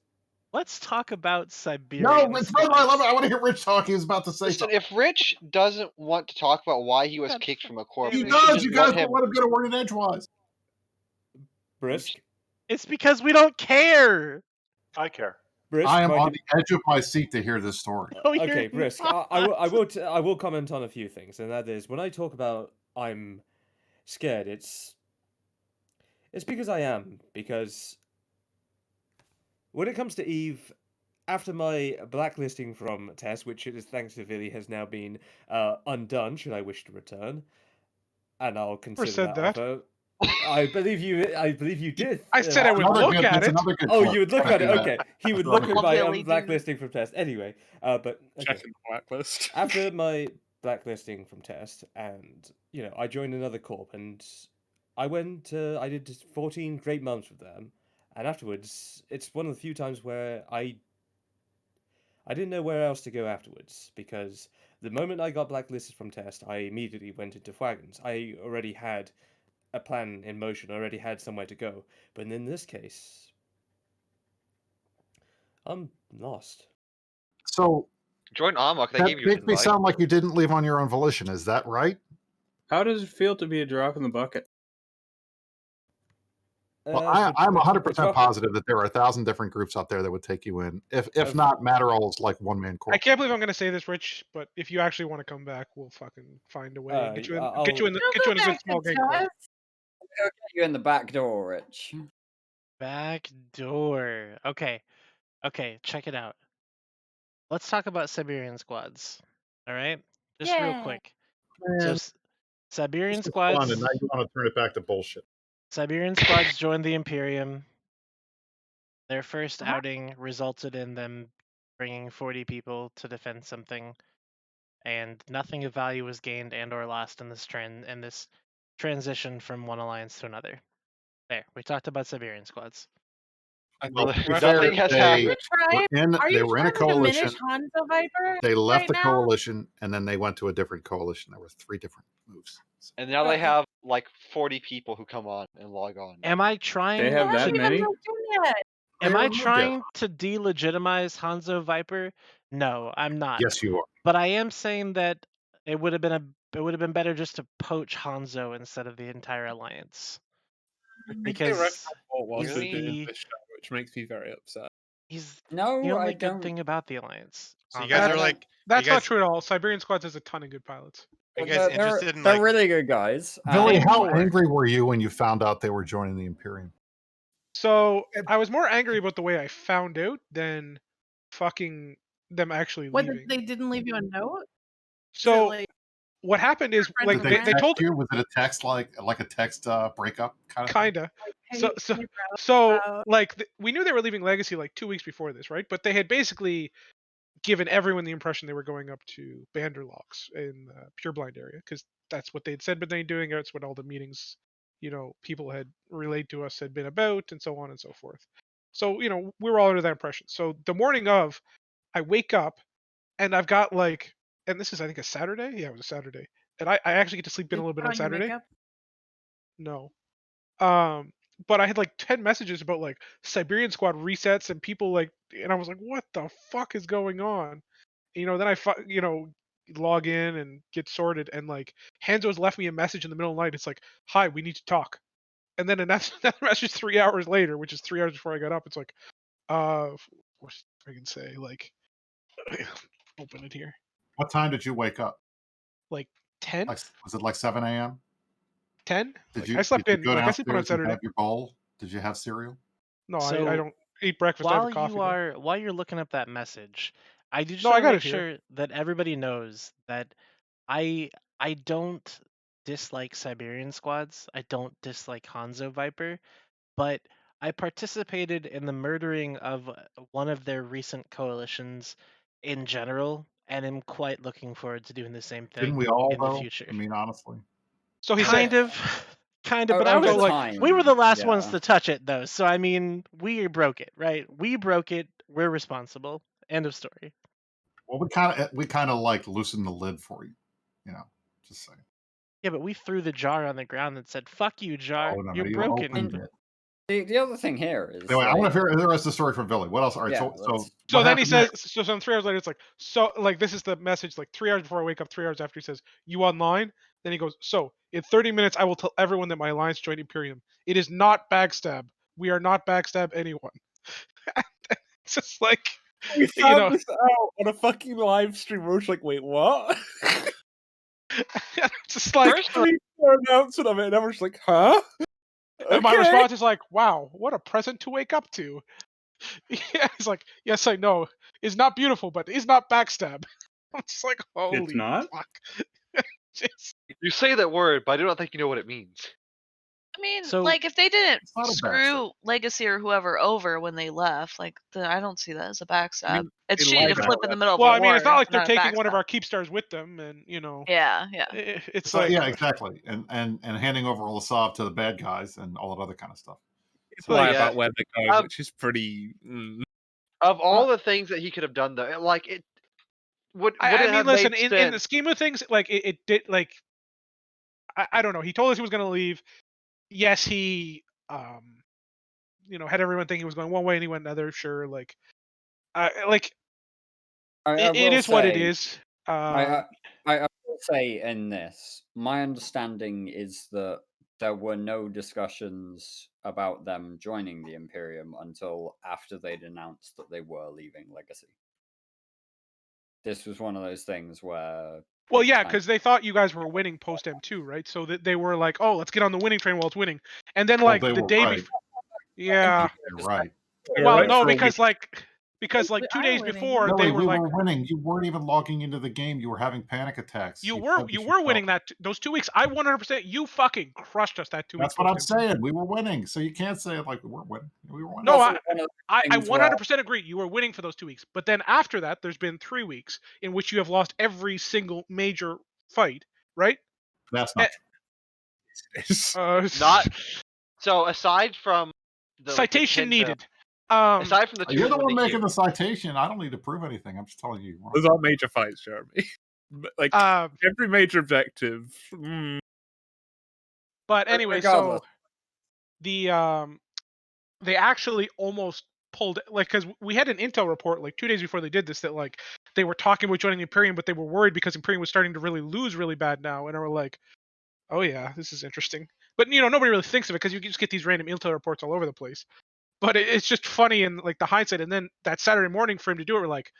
Let's talk about Siberian. No, it's not. I love it. I want to hear Rich talk. He was about to say Listen, something. if Rich doesn't want to talk about why he was kicked from a corp, He we should does. just You guys let him. don't want him to go to Word Edgewise. Brisk. It's because we don't care. I care. Brisk. I am mind on the edge of my seat to hear this story. Okay, Brisk. I will comment on a few things, and that is when I talk about I'm scared. It's because I am, because when it comes to Eve, after my blacklisting from TES, which it is thanks to Villy has now been undone, should I wish to return, and I'll consider said that that. offer. I believe you did. I said I would look at it. Oh, you would look at it. Okay, he would look at my Villy, dude. blacklisting from test. Anyway, but okay. Checking the blacklist. After my blacklisting from test, and I joined another corp, and I did 14 great months with them, and afterwards, it's one of the few times where I didn't know where else to go afterwards, because the moment I got blacklisted from test, I immediately went into Wagons. I already had a plan in motion, already had somewhere to go. But in this case, I'm lost. So Join Amok. They that gave you an makes me invite. sound like you didn't leave on your own volition. Is that right? How does it feel to be a drop in the bucket? Well, I'm 100% positive that there are 1,000 different groups out there that would take you in. If not, Matterall's like one man corp. I can't believe I'm going to say this, Rich, but if you actually want to come back, we'll fucking find a way. And get you in a good small gang. I'll get you in the back door, Rich. Back door. Okay, check it out. Let's talk about Siberian squads. All right, just real quick. Man, So Siberian this was squads. fun, and now you want to turn it back to bullshit. Siberian squads joined the Imperium. Their first outing resulted in them bringing 40 people to defend something, and nothing of value was gained and/or lost in this transition from one alliance to another. There, we talked about Siberian squads. Well, Nothing has happened. They were in a coalition. Hanzo Viper They left right the now? coalition, and then they went to a different coalition. There were 3 different moves. And now they have like 40 people who come on and log on. Am I trying? They have that many? Am I haven't moved yet. trying to delegitimize Hanzo Viper? No, I'm not. Yes, you are. But I am saying that it would have been better just to poach Hanzo instead of the entire alliance. Because Which makes me very upset. he's No, the only I good don't. thing about the alliance. So you guys are like, That's you guys, not true at all. Siberian Squads has a ton of good pilots. Are you guys interested in They're like? really good guys. Billy, how And- angry were you when you found out they were joining the Imperium? So I was more angry about the way I found out than fucking them actually Whether leaving. they didn't leave you a note? So like what happened is like Did they told you, was it a text like a text breakup kind of kinda. Hey, So like we knew they were leaving Legacy like 2 weeks before this, right? But they had basically given everyone the impression they were going up to Banderlocks in the Pureblind area because that's what they'd said, but they doing. That's what all the meetings, people had relayed to us had been about, and so on and so forth. So we were all under that impression. So the morning of, I wake up and I've got like, and this is I think a Saturday. Yeah, it was a Saturday, and I actually get to sleep in a little bit on Saturday. No. But I had like 10 messages about like Siberian Squad resets and people like, and I was like, what the fuck is going on? Then I, log in and get sorted, and like Hanzo's left me a message in the middle of the night. It's like, hi, we need to talk. And then another message 3 hours later, which is 3 hours before I got up. It's like, what I can say? Like, open it here. What time did you wake up? Like 10. Like, was it like 7 a.m.? 10. Did I slept in. go Like I sleep in on downstairs and Saturday. have your bowl? Did you have cereal? No, So I don't eat breakfast. I have a coffee. While you're looking up that message, I do just No, I want to got make it here. sure that everybody knows that I don't dislike Siberian Squads. I don't dislike Hanzo Viper, but I participated in the murdering of one of their recent coalitions in general, and am quite looking forward to doing the same thing Didn't we all, in the though? future. I mean, honestly. So he Kind said, of, but I was over like, time, we were the last ones yeah. to touch it, though. So I mean, we broke it, right? We broke it. We're responsible. End of story. Well, we kind of like loosened the lid for you, just saying. Yeah, but we threw the jar on the ground and said, "Fuck you, jar. Oh, no, You're you broken." opened it. The other thing here is Anyway, I want to hear the rest of the story from Billy. What else? All right, Yeah, So what then he happened says, so some 3 hours later, it's like, so like this is the message, like 3 hours before I wake up, 3 hours after he says, you online? Then he goes, so in 30 minutes, I will tell everyone that my alliance joined Imperium. It is not backstab. We are not backstab anyone. It's just like, we found this out on a fucking live stream. We're just like, wait, what? just like the announcement of it, and everyone's like, huh? And my Okay. response is like, wow, what a present to wake up to. Yeah, he's like, yes, I know. It's not beautiful, but it's not backstab. I'm just like, holy not? fuck. You say that word, but I do not think you know what it means. I mean, So- like if they didn't not a screw Legacy or whoever over when they left, like I don't see that as a backstab. I mean, it's they shitty to lied flip about in the it. middle of Well, a I mean, war. it's not like they're not a taking one of backstab. our keep stars with them, and Yeah. It's like, yeah, exactly, and handing over Olasov to the bad guys and all that other kind of stuff. It's lie about where they're going, which is pretty. Of all the things that he could have done, though, like it would I it mean, have listen, made in the sense? scheme of things, like it did, like I don't know. He told us he was going to leave. Yes, he had everyone thinking he was going one way and he went another. Sure, like it will is what it say, is. I will say in this, my understanding is that there were no discussions about them joining the Imperium until after they'd announced that they were leaving Legacy. This was one of those things where... Well, yeah, because they thought you guys were winning post M2, right? So that they were like, "Oh, let's get on the winning train while it's winning," and then like they the were day right. before, yeah, You're right. Well, no, because like 2 days before Billy, they were we like, were winning. You weren't even logging into the game. You were having panic attacks. you said were winning those 2 weeks. I 100%. You fucking crushed us that 2 weeks. That's what I'm saying. We were winning, so you can't say it like we weren't winning. We were winning. No, I 100% agree. You were winning for those 2 weeks, but then after that, there's been 3 weeks in which you have lost every single major fight, right? That's not Not so. Aside from the citation the 10 needed. Aside from the two You're the with one making you. the citation. I don't need to prove anything. I'm just telling you. Those are major fights, Jeremy. Like every major objective. But anyway, Regardless. so they actually almost pulled, like, because we had an intel report like 2 days before they did this that like they were talking about joining the Imperium, but they were worried because Imperium was starting to really lose really bad now, and they were like, oh yeah, this is interesting. But nobody really thinks of it because you just get these random intel reports all over the place. But it's just funny in like the hindsight. And then that Saturday morning for him to do it, we're like,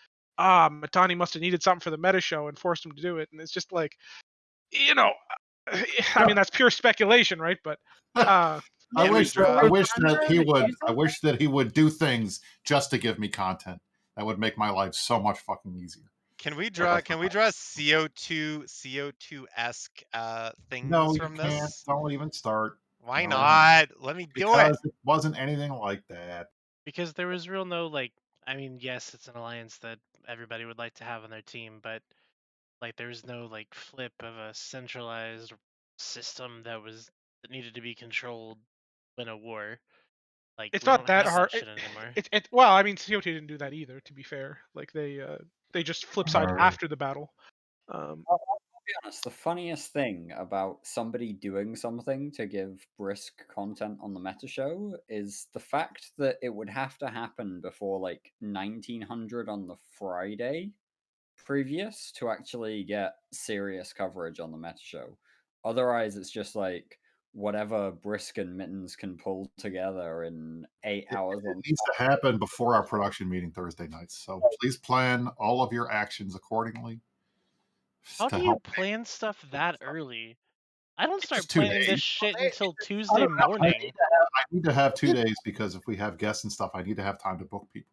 Matani must have needed something for the meta show and forced him to do it. And it's just like, I mean, that's pure speculation, right? But I wish that he would do things just to give me content. That would make my life so much fucking easier. Can we draw CO2 esque things No, you from can't. this? Don't even start. Why No. not? Let me do Because it. it wasn't anything like that. Because there was real no I mean, yes, it's an alliance that everybody would like to have on their team, but there was no flip of a centralized system that needed to be controlled in a war. It's we not don't that have hard. that shit anymore. Well, I mean, CO2 didn't do that either. To be fair, they just flip sides after the battle. I'll be honest, the funniest thing about somebody doing something to give brisk content on the meta show is the fact that it would have to happen before 1900 on the Friday previous to actually get serious coverage on the meta show. Otherwise, it's just whatever Brisk and Mittens can pull together in 8 hours. It needs to happen before our production meeting Thursday nights. So please plan all of your actions accordingly. How do you plan stuff that early? I don't start Just 2 planning this days. shit until Tuesday morning. I need to have 2 days because if we have guests and stuff, I need to have time to book people.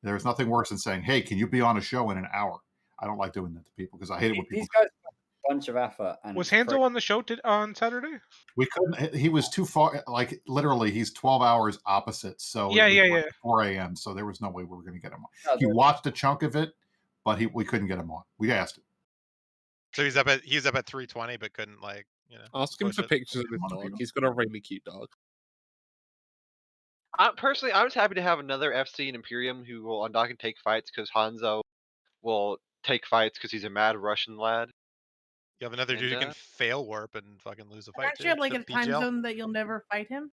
There's nothing worse than saying, "Hey, can you be on a show in an hour?" I don't like doing that to people because I hate it when people. These guys put a bunch of effort. And was Hanzo on the show on Saturday? We couldn't. He was too far. Literally, he's 12 hours opposite. So yeah, it was 4 a.m. So there was no way we were going to get him on. No, he watched a chunk of it, but we couldn't get him on. We asked him. So he's up at 320, but couldn't ask him for pictures of his dog. He's got a really cute dog. Personally, I was happy to have another FC in Imperium who will undock and take fights because Hanzo will take fights because he's a mad Russian lad. You have another dude who can fail warp and fucking lose a fight Actually, have too. a time zone that you'll never fight him.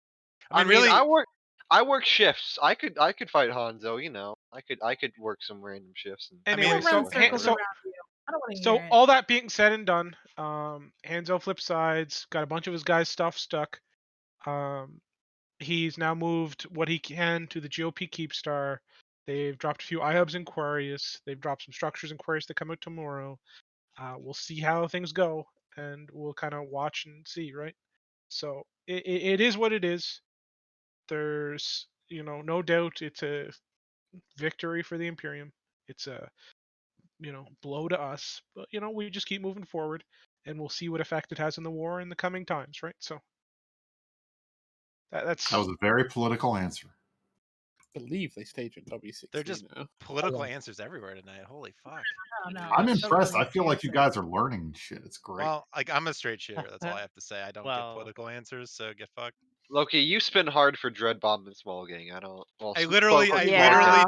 I mean, really, I work shifts. I could fight Hanzo. I could work some random shifts. Anyway, so all that being said and done, Hanzo flip sides, got a bunch of his guys' stuff stuck. He's now moved what he can to the GOP Keepstar. They've dropped a few iHubs in Quarius. They've dropped some structures in Quarius that come out tomorrow. We'll see how things go, and we'll kind of watch and see, right? So it is what it is. There's no doubt it's a victory for the Imperium. It's a blow to us, but we just keep moving forward, and we'll see what effect it has in the war in the coming times, right? So that was a very political answer. I believe they stage in W16. They're just now. political answers everywhere tonight. Holy fuck! I'm impressed. I feel like you guys are learning shit. It's great. Well, I'm a straight shooter. That's all I have to say. I don't get political answers, so get fucked. Loki, you spin hard for Dread Bomb and Small Gang. I don't. Well, I literally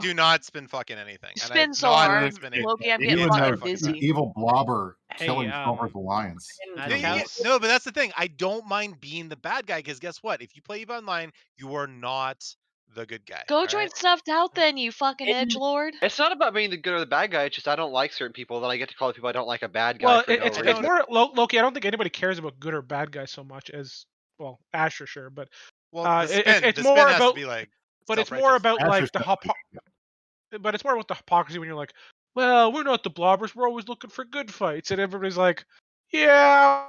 do not spin fucking anything. You spin so hard, Loki. I'm getting fucking dizzy. Evil blobber killing Silver's Alliance. No, but that's the thing. I don't mind being the bad guy because guess what? If you play EVE Online, you are not the good guy. Go join Snuffed Out then, you fucking edgelord. It's not about being the good or the bad guy. It's just I don't like certain people. Then I get to call the people I don't like a bad guy. Well, for it's more Loki. I don't think anybody cares about good or bad guys so much as Asher, sure, but it's more about but it's more about but it's more about the hypocrisy when you're like, well, we're not the blobbers. We're always looking for good fights, and everybody's like, yeah,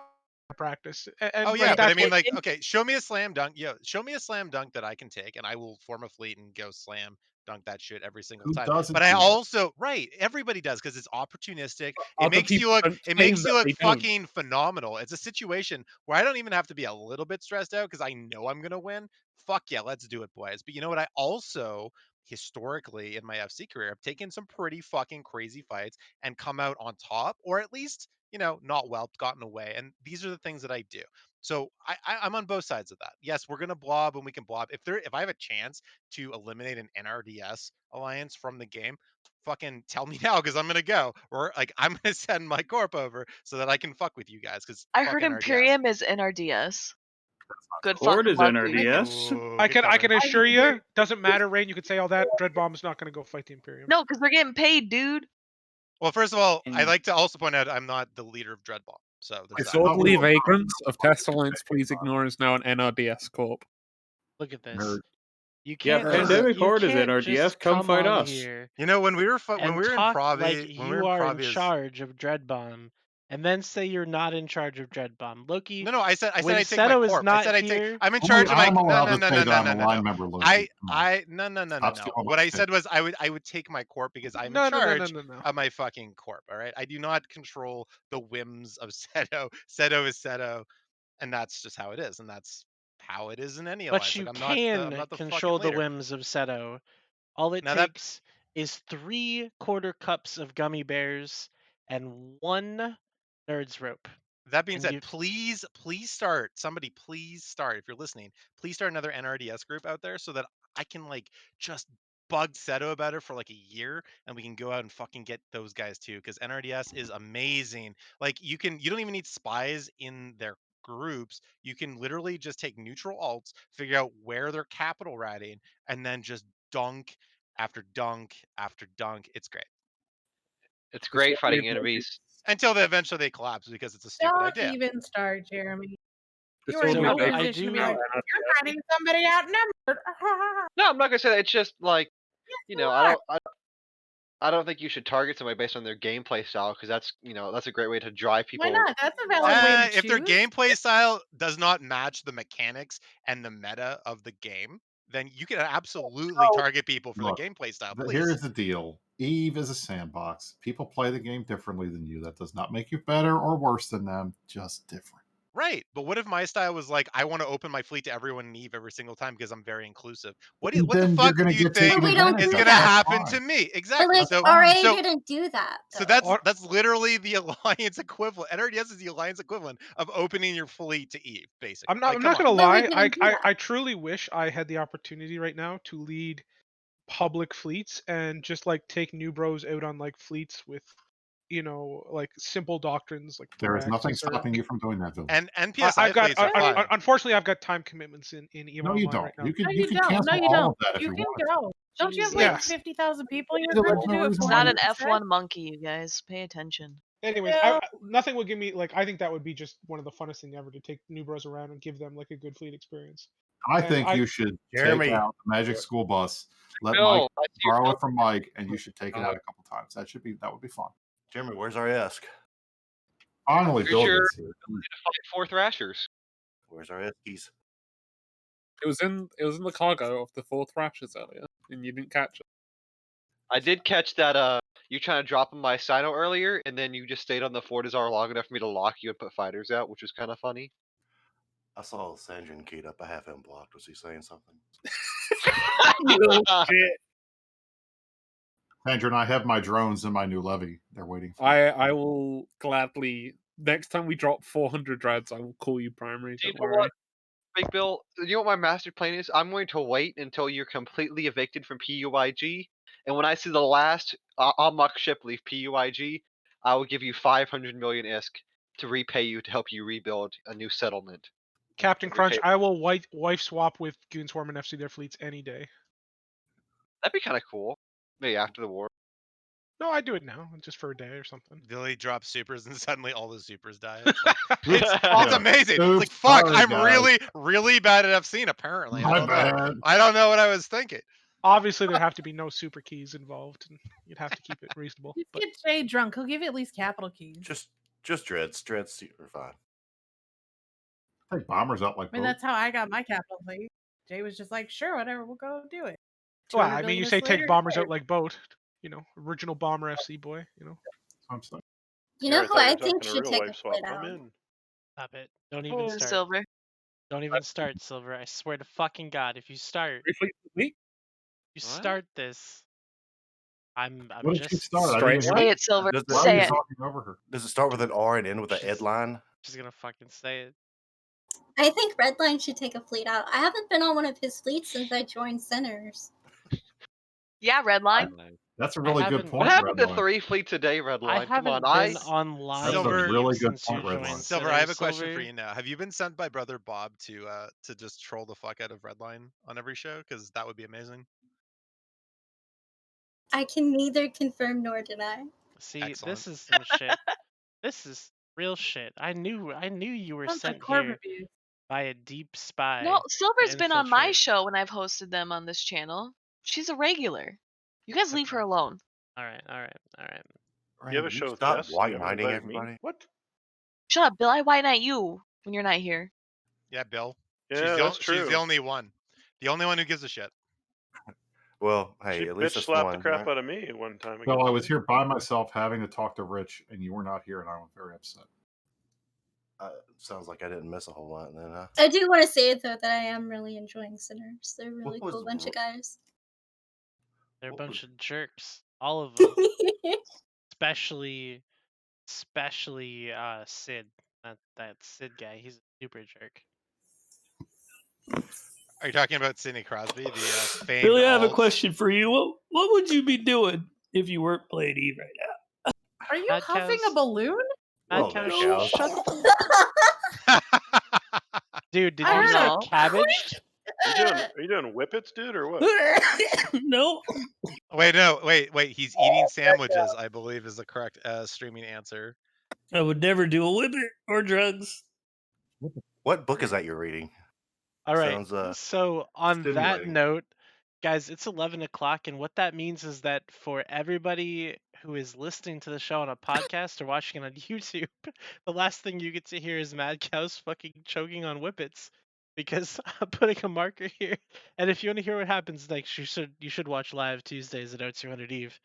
practice. And but I mean, okay, show me a slam dunk. Show me a slam dunk that I can take, and I will form a fleet and go slam dunk that shit every single time. But I also, everybody does because it's opportunistic. It makes you look fucking phenomenal. It's a situation where I don't even have to be a little bit stressed out because I know I'm gonna win. Fuck yeah, let's do it, boys. But you know what? I also historically in my FC career, I've taken some pretty fucking crazy fights and come out on top, or at least not whelped, gotten away. And these are the things that I do. So I'm on both sides of that. Yes, we're gonna blob when we can blob. If I have a chance to eliminate an NRDS alliance from the game, fucking tell me now because I'm gonna go. Or I'm gonna send my corp over so that I can fuck with you guys. Because I heard Imperium is NRDS. Good Horde fucking is luck, NRDS. dude. I can assure you, doesn't matter, Rain. You can say all that. Dread Bomb is not going to go fight the Imperium. No, because they're getting paid, dude. Well, first of all, I'd like to also point out I'm not the leader of Dread Bomb. So Disorderly Vagrants of Test Alliance, please ignore is now an NRDS corp. Look at this. You can't. Yeah, Pandemic Horde is NRDS. Come fight us. Here when we were in talk Provi, like you are in charge of Dread Bomb and then say you're not in charge of Dread Bomb. Loki. No, I said when I take my Seto is corp. not I said here. I'm in charge of my. I'm allowed No. to say that I'm a line member, Loki. No. What I said was I would take my corp because I'm in charge of my fucking corp. All right. I do not control the whims of Seto. Seto is Seto, and that's just how it is, and that's how it is in any alliance. But you I'm can not the control fucking the leader. whims of Seto. All it Now takes is 3 quarter cups of gummy bears and 1 nerd's rope. That being And said, you- please start. Somebody, please start. If you're listening, please start another NRDS group out there so that I can just bug Seto about it for a year, and we can go out and fucking get those guys too. Because NRDS is amazing. You don't even need spies in their groups. You can literally just take neutral alts, figure out where they're capital ratting, and then just dunk after dunk after dunk. It's great. It's great fighting enemies. Until eventually they collapse because it's a stupid Don't idea. even start, Jeremy. You Just are in so no I position to be do- like, you're fighting somebody outnumbered. No, I'm not gonna say that. It's just like, I don't think you should target somebody based on their gameplay style because that's a great way to drive people. Why not? That's a valid way to If their choose. gameplay style does not match the mechanics and the meta of the game, then you can absolutely target people for Look, the gameplay style. Please. Here's the deal. EVE is a sandbox. People play the game differently than you. That does not make you better or worse than them, just different. Right, but what if my style was I want to open my fleet to everyone in EVE every single time because I'm very inclusive? What the Then fuck you're do going to you get think taken we don't advantage is do of. going to That's happen fine. to me? But Exactly. RA didn't do that. So though. that's literally the alliance equivalent. NRDS is the alliance equivalent of opening your fleet to EVE, basically. I'm not come gonna on. lie. didn't do that. I truly wish I had the opportunity right now to lead public fleets and just take new bros out on fleets with simple doctrines like There is nothing Piraxis or stopping you from doing that, Village. And NPSI fleets are fine. Unfortunately, I've got time commitments in EVE No, you Online don't. right now. You can No, you you can don't. cancel No, you all don't. of that if You you can want. go. Don't you have Yes. 50,000 people in your There's group to no do it reason for? It's why not you an F1 monkey, you guys. Pay attention. Anyways, nothing would give me I think that would be just one of the funnest thing ever to take new bros around and give them a good fleet experience. I And think you should Jeremy. take out the Magic School Bus, let Bill, Mike I see your borrow it phone. from Mike, and you should take it out a couple times. That would be fun. Jeremy, where's our ESC? Finally, Here's Bill your gets here. ability to fight 4 Thrashers. Where's our ESCs? It was in the cargo of the 4 Thrashers earlier, and you didn't catch it. I did catch that you trying to drop in my Sino earlier, and then you just stayed on the Fortizar long enough for me to lock you and put fighters out, which was kind of funny. I saw Sandrin keyed up. I have him blocked. Was he saying something? Shit. Andrew and I have my drones in my new levy. They're waiting for I will gladly, next time we drop 400 dreads, I will call you primary. Do you Don't know worry. what, Big Bill? You know what my master plan is? I'm going to wait until you're completely evicted from PUIG, and when I see the last Amok ship leave PUIG, I will give you 500 million ISK to repay you to help you rebuild a new settlement. Captain Crunch, I will wife swap with Goonswarm and FC their fleets any day. That'd be kind of cool. Maybe after the war. No, I do it now, just for a day or something. Billy drops supers and suddenly all the supers die. It's amazing. It's Oops, like, fuck, sorry, I'm guys. really, really bad at FC apparently. My bad. I don't know what I was thinking. Obviously, there have to be no super keys involved, and you'd have to keep it reasonable. Just But get Jay drunk. He'll give you at least capital keys. Just dreads. Dreads are fine. Take bombers out like I mean, that's how I got my capital fleet. Jay was just like, sure, whatever, we'll go do it. well, 200 I mean, you billion say ISK take later, bombers sure. out like boat. Original bomber FC boy. I'm sorry. You know I who thought you I were talking think a should real take a wife swap. flight I'm out? in. Stop it. Don't even start. Silver. Don't even start, Silver. I swear to fucking God, if you start, start this, I'm What did she just start? I didn't even Say hear. it, Silver. Does Why are Say you it. talking over her? Does it start with an R and end with an ed line? just gonna fucking say it. I think Redline should take a fleet out. I haven't been on one of his fleets since I joined Sinners. Yeah, Redline. That's a really good haven't- point. What happened to Redline. 3 fleets a day, Redline? I Come haven't on, been online That's a Silver, with really you good since you point, Redline. joined Silver, I have a Sinners, question for Silver. you now. Have you been sent by Brother Bob to just troll the fuck out of Redline on every show? Because that would be amazing. I can neither confirm nor deny. See, Excellent. this is some shit. This is real shit. I knew you were Sounds like sent corp here abuse. by a deep spy. No, to Silver's been on my infiltrate. show when I've hosted them on this channel. She's a regular. You guys leave her alone. All right. You have a show with Stop guests? white You haven't knighting invited me? everybody. What? Shut up, Bill. I white knight you when you're not here. Yeah, Bill. Yeah, that's true. She's the only one. The only one who gives a shit. Well, hey, She at least bitch it's slapped one. the crap Right? out of me one time. Well, I against was her. here by myself having to talk to Rich, and you were not here, and I was very upset. Sounds like I didn't miss a whole lot then, huh? I do want to say though that I am really enjoying Sinners. They're a really was cool bunch of guys. They're a bunch of jerks, all of them. especially Sid. That Sid guy. He's a super jerk. Are you talking about Sidney Crosby, the famed Billy, I have a alt? question for you. What would you be doing if you weren't playing Eve right now? Are you Mad huffing cows? a balloon? Mad Mad cows, cows. shut Dude, did I you heard say a cabbaged? Are you doing whippets, dude, or what? No. Wait, no, wait. He's eating sandwiches, I believe, is the correct streaming answer. I would never do a whippet or drugs. What book is that you're reading? All right. Sounds So on that stimulating. note, guys, it's 11 o'clock, and what that means is that for everybody who is listening to the show on a podcast or watching it on YouTube, the last thing you get to hear is Mad Cow's fucking choking on whippets, because I'm putting a marker here. And if you want to hear what happens next, you should watch live Tuesdays at 0200 Eve.